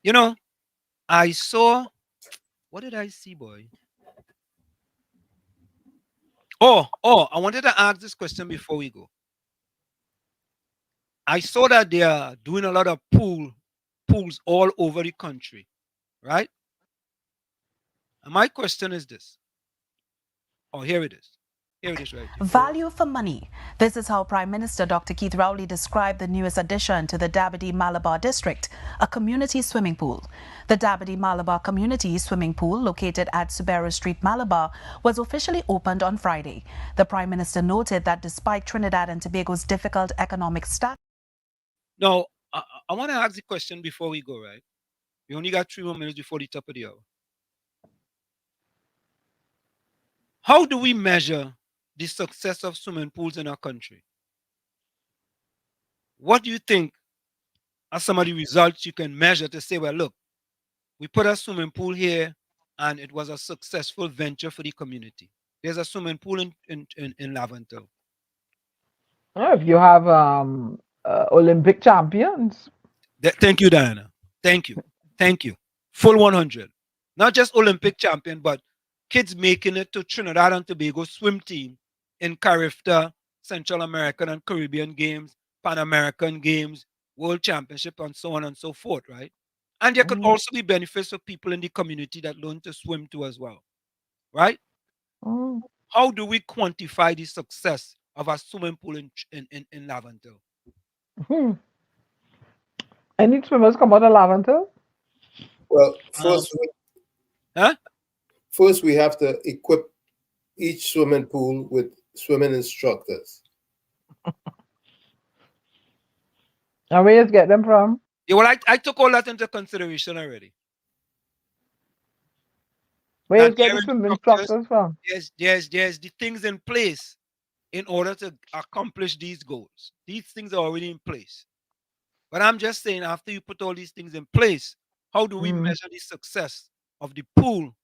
S6: you know, I saw, what did I see, boy? Oh, I wanted to ask this question before we go. I saw that they are doing a lot of pools all over the country, right? And my question is this. Oh, here it is. Here it is right here.
S13: Value for money. This is how Prime Minister Dr. Keith Rowley described the newest addition to the Dabadi Malabar district, a community swimming pool. The Dabadi Malabar Community Swimming Pool, located at Subaru Street, Malabar, was officially opened on Friday. The Prime Minister noted that despite Trinidad and Tobago's difficult economic status.
S6: Now, I want to ask the question before we go, right? We only got 3 more minutes before the top of the hour. How do we measure the success of swimming pools in our country? What do you think are some of the results you can measure to say, well, look, we put a swimming pool here and it was a successful venture for the community? There's a swimming pool in Laventille.
S7: If you have Olympic champions.
S6: Thank you, Diana. Thank you. Full 100. Not just Olympic champion, but kids making it to Trinidad and Tobago swim team in Carifta, Central American and Caribbean Games, Pan American Games, World Championship, and so on and so forth, right? And there could also be benefits for people in the community that learn to swim too as well, right? How do we quantify the success of a swimming pool in Laventille?
S7: Any swimmers come out of Laventille?
S5: Well, first we have to equip each swimming pool with swimming instructors.
S7: And where you get them from?
S6: Yeah, well, I took all that into consideration already.
S7: Where you get the swimming instructors from?
S6: There's the things in place in order to accomplish these goals. These things are already in place. But I'm just saying, after you put all these things in place, how do we measure the success of the pool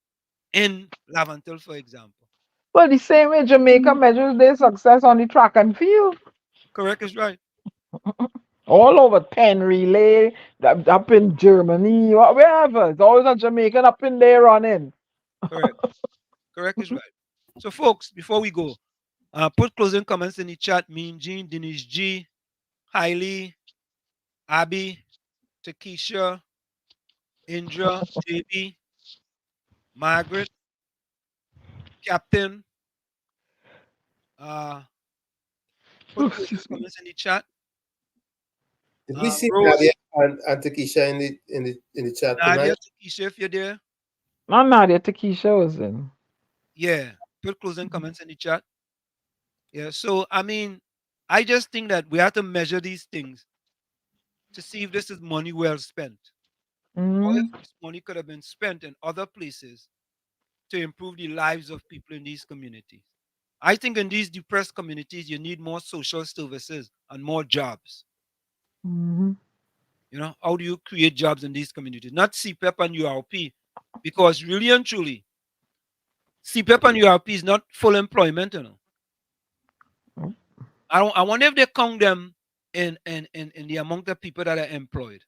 S6: in Laventille, for example?
S7: Well, the same way Jamaica measures their success on the track and field.
S6: Correct is right.
S7: All over 10 relay, up in Germany, wherever. It's always a Jamaican up in there running.
S6: Correct is right. So, folks, before we go, put closing comments in the chat. Mean Jean, Denise G, Hailey, Abby, Takesha, Indra, JB, Margaret, Captain. Uh, put
S7: Oh,
S6: closing
S7: excuse me.
S6: comments in the chat.
S5: Did we see
S6: Rose,
S5: Nadia and Takesha in the chat
S6: Nadia,
S5: tonight?
S6: Takesha, if you're there.
S7: Not Nadia, Takesha was in.
S6: Yeah, put closing comments in the chat. Yeah, so I mean, I just think that we have to measure these things to see if this is money well spent, or if
S7: Mm-hmm.
S6: this money could have been spent in other places to improve the lives of people in these communities. I think in these depressed communities, you need more social services and more jobs.
S7: Mm-hmm.
S6: You know, how do you create jobs in these communities? Not CPEP and URP, because really and truly, CPEP and URP is not full employment. You know, I don't. I wonder if they count them in the amount of people that are employed,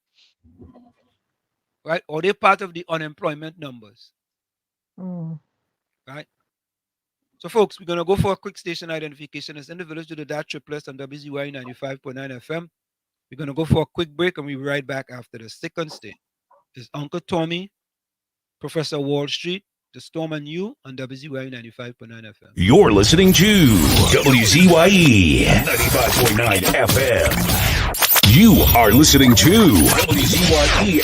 S6: right? Or they're part of the unemployment numbers,
S7: Mm.
S6: right? So, folks, we're gonna go for a quick station identification. It's in the village to the Dot Triplets on WZYE 95.9 FM. We're gonna go for a quick break and we'll be right back after the second state. It's Uncle Tommy, Professor Wall Street, The Storm and You on WZYE 95.9 FM.
S2: You're listening to WZYE 95.9 FM. You are listening to WZYE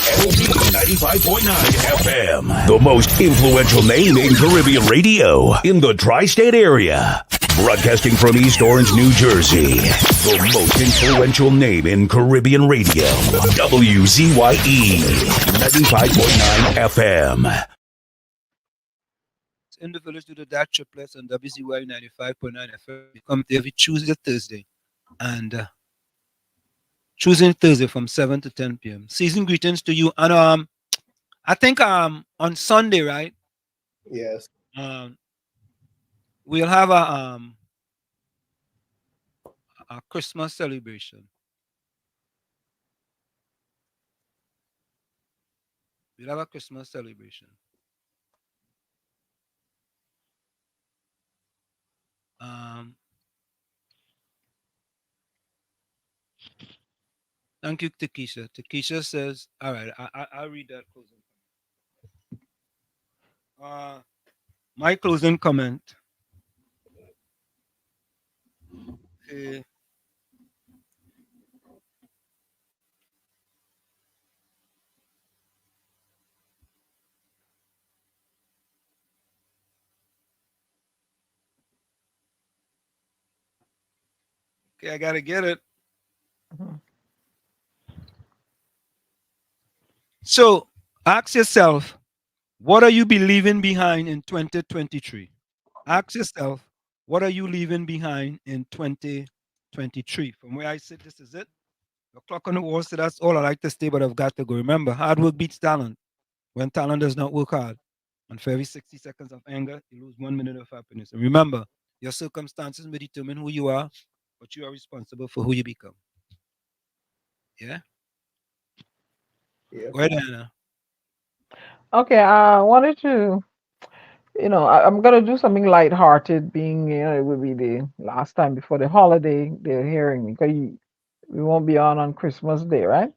S2: 95.9 FM, the most influential name in Caribbean radio in the tri-state area. Broadcasting from East Orange, New Jersey, the most influential name in Caribbean radio, WZYE 95.9 FM.
S6: It's in the village to the Dot Triplets on WZYE 95.9 FM. We come every Tuesday, Thursday, and Tuesday and Thursday from 7 to 10 p.m. Season greetings to you. And I think on Sunday, right?
S5: Yes.
S6: We'll have a Christmas celebration. We'll have a Christmas celebration. Thank you, Takesha. Takesha says, all right, I'll read that closing comment. My closing comment. Okay. Okay, I gotta get it. So ask yourself, what are you be leaving behind in 2023? Ask yourself, what are you leaving behind in 2023? From where I sit, this is it. The clock on the wall, so that's all I like to stay, but I've got to go. Remember, hard work beats talent. When talent does not work hard, and for every 60 seconds of anger, you lose 1 minute of happiness. And remember, your circumstances may determine who you are, but you are responsible for who you become. Yeah?
S5: Yeah.
S6: Go ahead, Anna.
S7: Okay, I wanted to, I'm gonna do something lighthearted, being, it would be the last time before the holiday they're hearing me, because we won't be on Christmas Day, right?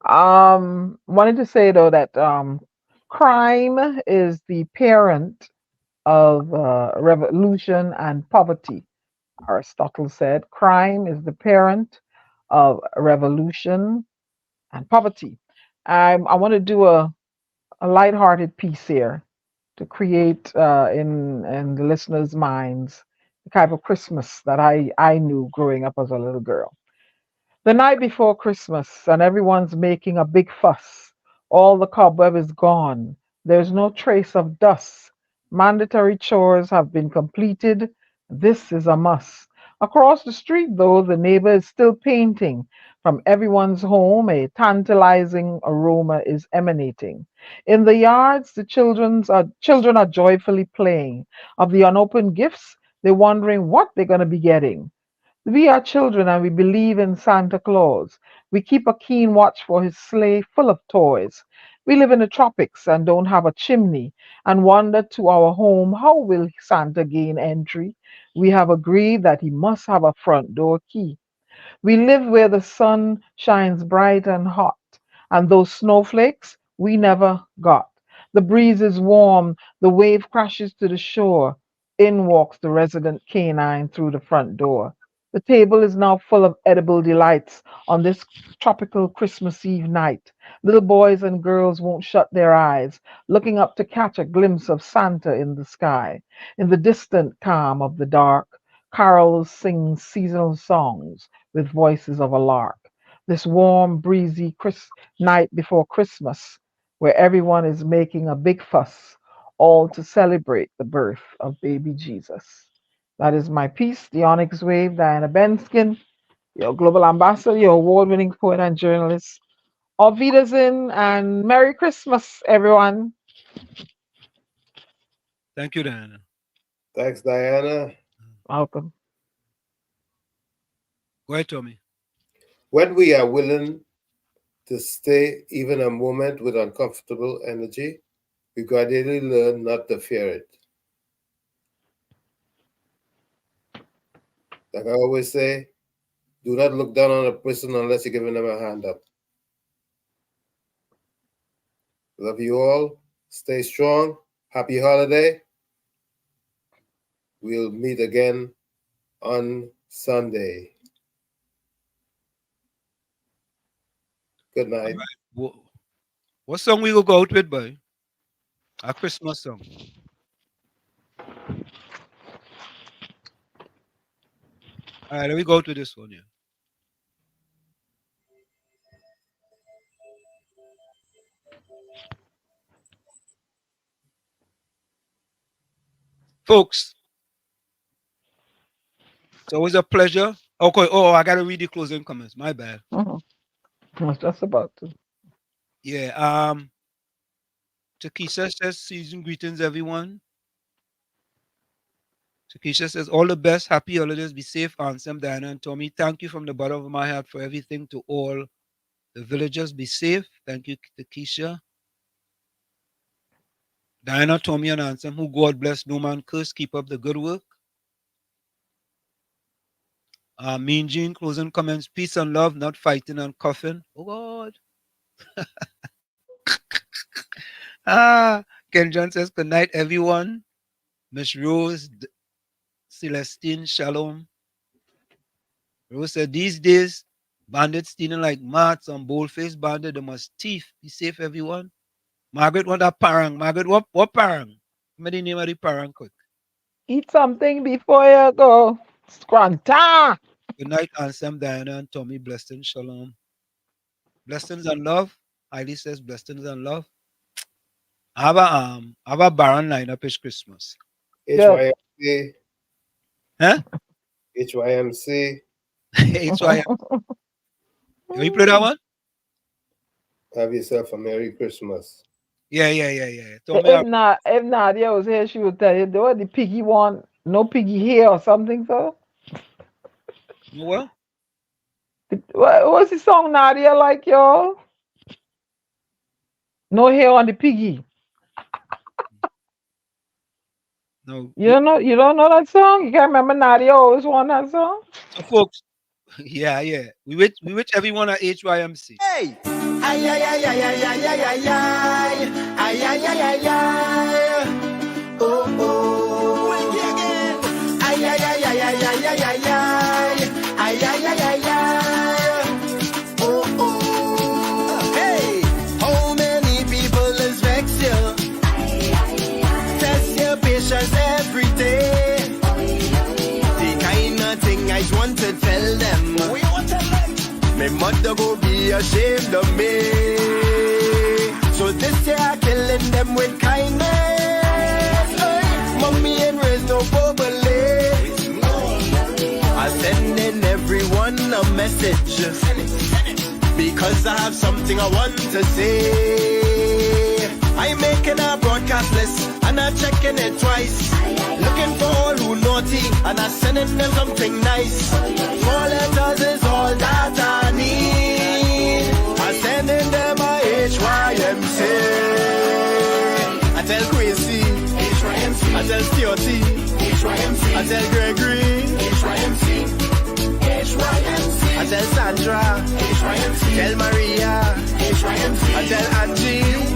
S7: Wanted to say though that crime is the parent of revolution and poverty. Aristotle said, crime is the parent of revolution and poverty. I want to do a lighthearted piece here to create in the listeners' minds the type of Christmas that I knew growing up as a little girl. The night before Christmas, and everyone's making a big fuss. All the cobweb is gone. There's no trace of dust. Mandatory chores have been completed. This is a must. Across the street, though, the neighbor is still painting. From everyone's home, a tantalizing aroma is emanating. In the yards, the children are joyfully playing. Of the unopened gifts, they're wondering what they're going to be getting. We are children and we believe in Santa Claus. We keep a keen watch for his sleigh full of toys. We live in the tropics and don't have a chimney and wonder to our home how will Santa gain entry? We have agreed that he must have a front door key. We live where the sun shines bright and hot, and those snowflakes we never got. The breeze is warm, the wave crashes to the shore. In walks the resident canine through the front door. The table is now full of edible delights on this tropical Christmas Eve night. Little boys and girls won't shut their eyes, looking up to catch a glimpse of Santa in the sky. In the distant calm of the dark, carols sing seasonal songs with voices of a lark. This warm, breezy night before Christmas, where everyone is making a big fuss, all to celebrate the birth of baby Jesus. That is my piece, The Onyx Wave, Diana Benskin, your global ambassador, your award-winning poet and journalist. Auf Wiedersehen and Merry Christmas, everyone.
S6: Thank you, Diana.
S5: Thanks, Diana.
S7: Welcome.
S6: Go ahead, Tommy.
S5: When we are willing to stay even a moment with uncomfortable energy, we gradually learn not to fear it. Like I always say, do not look down on a person unless you're giving them a hand up. Love you all. Stay strong. Happy holiday. We'll meet again on Sunday. Good night.
S6: Right. What song we will go out with, boy? A Christmas song. All right, let me go to this one here. Folks, it's always a pleasure. Okay, I got to read the closing comments. My bad.
S7: I was just about to.
S6: Yeah, Takesha says, season greetings, everyone. Takesha says, all the best, happy holidays, be safe, Ansem, Diana, and Tommy. Thank you from the bottom of my heart for everything to all the villagers. Be safe. Thank you, Takesha. Diana, Tommy, and Ansem, who God bless, no man curse, keep up the good work. Mean Jean, closing comments, peace and love, not fighting and coughing. Oh, God. Ken John says, good night, everyone. Miss Rose, Celestine, shalom. Rose said, these days, bandits stealing like mats on bold-faced bandit, they must thief. Be safe, everyone. Margaret, what a parang? Margaret, what parang? Give me the name of the parang quick.
S7: Eat something before you go. Squanta.
S6: Good night, Ansem, Diana, and Tommy. Blessings, shalom. Blessings and love. Heidi says, blessings and love. I have a barren lineup this Christmas.
S5: HYMC.
S6: Huh?
S5: HYMC.
S6: HYMC. You play that one?
S5: Have yourself a Merry Christmas.
S6: Yeah.
S7: If Nadia was here, she would tell you, what the piggy want? No piggy here or something, so?
S6: What?
S7: What's the song, Nadia, like, y'all? No hair on the piggy.
S6: No.
S7: You don't know that song? You can't remember Nadia always won that song?
S6: So, folks, yeah. We wish everyone at HYMC.
S3: Hey! Ay, ay, ay, ay, ay, ay, ay, ay, ay. Ay, ay, ay, ay, ay. Oh. Ay, ay, ay, ay, ay, ay, ay, ay, ay. Ay, ay, ay, ay, ay. Oh. Hey! How many people is vexed you? Test your patience every day. The kind of thing I want to tell them. My mother go be ashamed of me. So this year I killing them with kindness. Hey, mommy and raise no bubbly. I sending everyone a message. Because I have something I want to say. I'm making a broadcast list and I'm checking it twice. Looking for all who naughty and I'm sending them something nice. 4 letters is all that I need. I'm sending them a HYMC. I tell Quincy, HYMC. I tell Stuarty, HYMC. I tell Gregory, HYMC. HYMC. I tell Sandra, tell Maria, I tell Angie,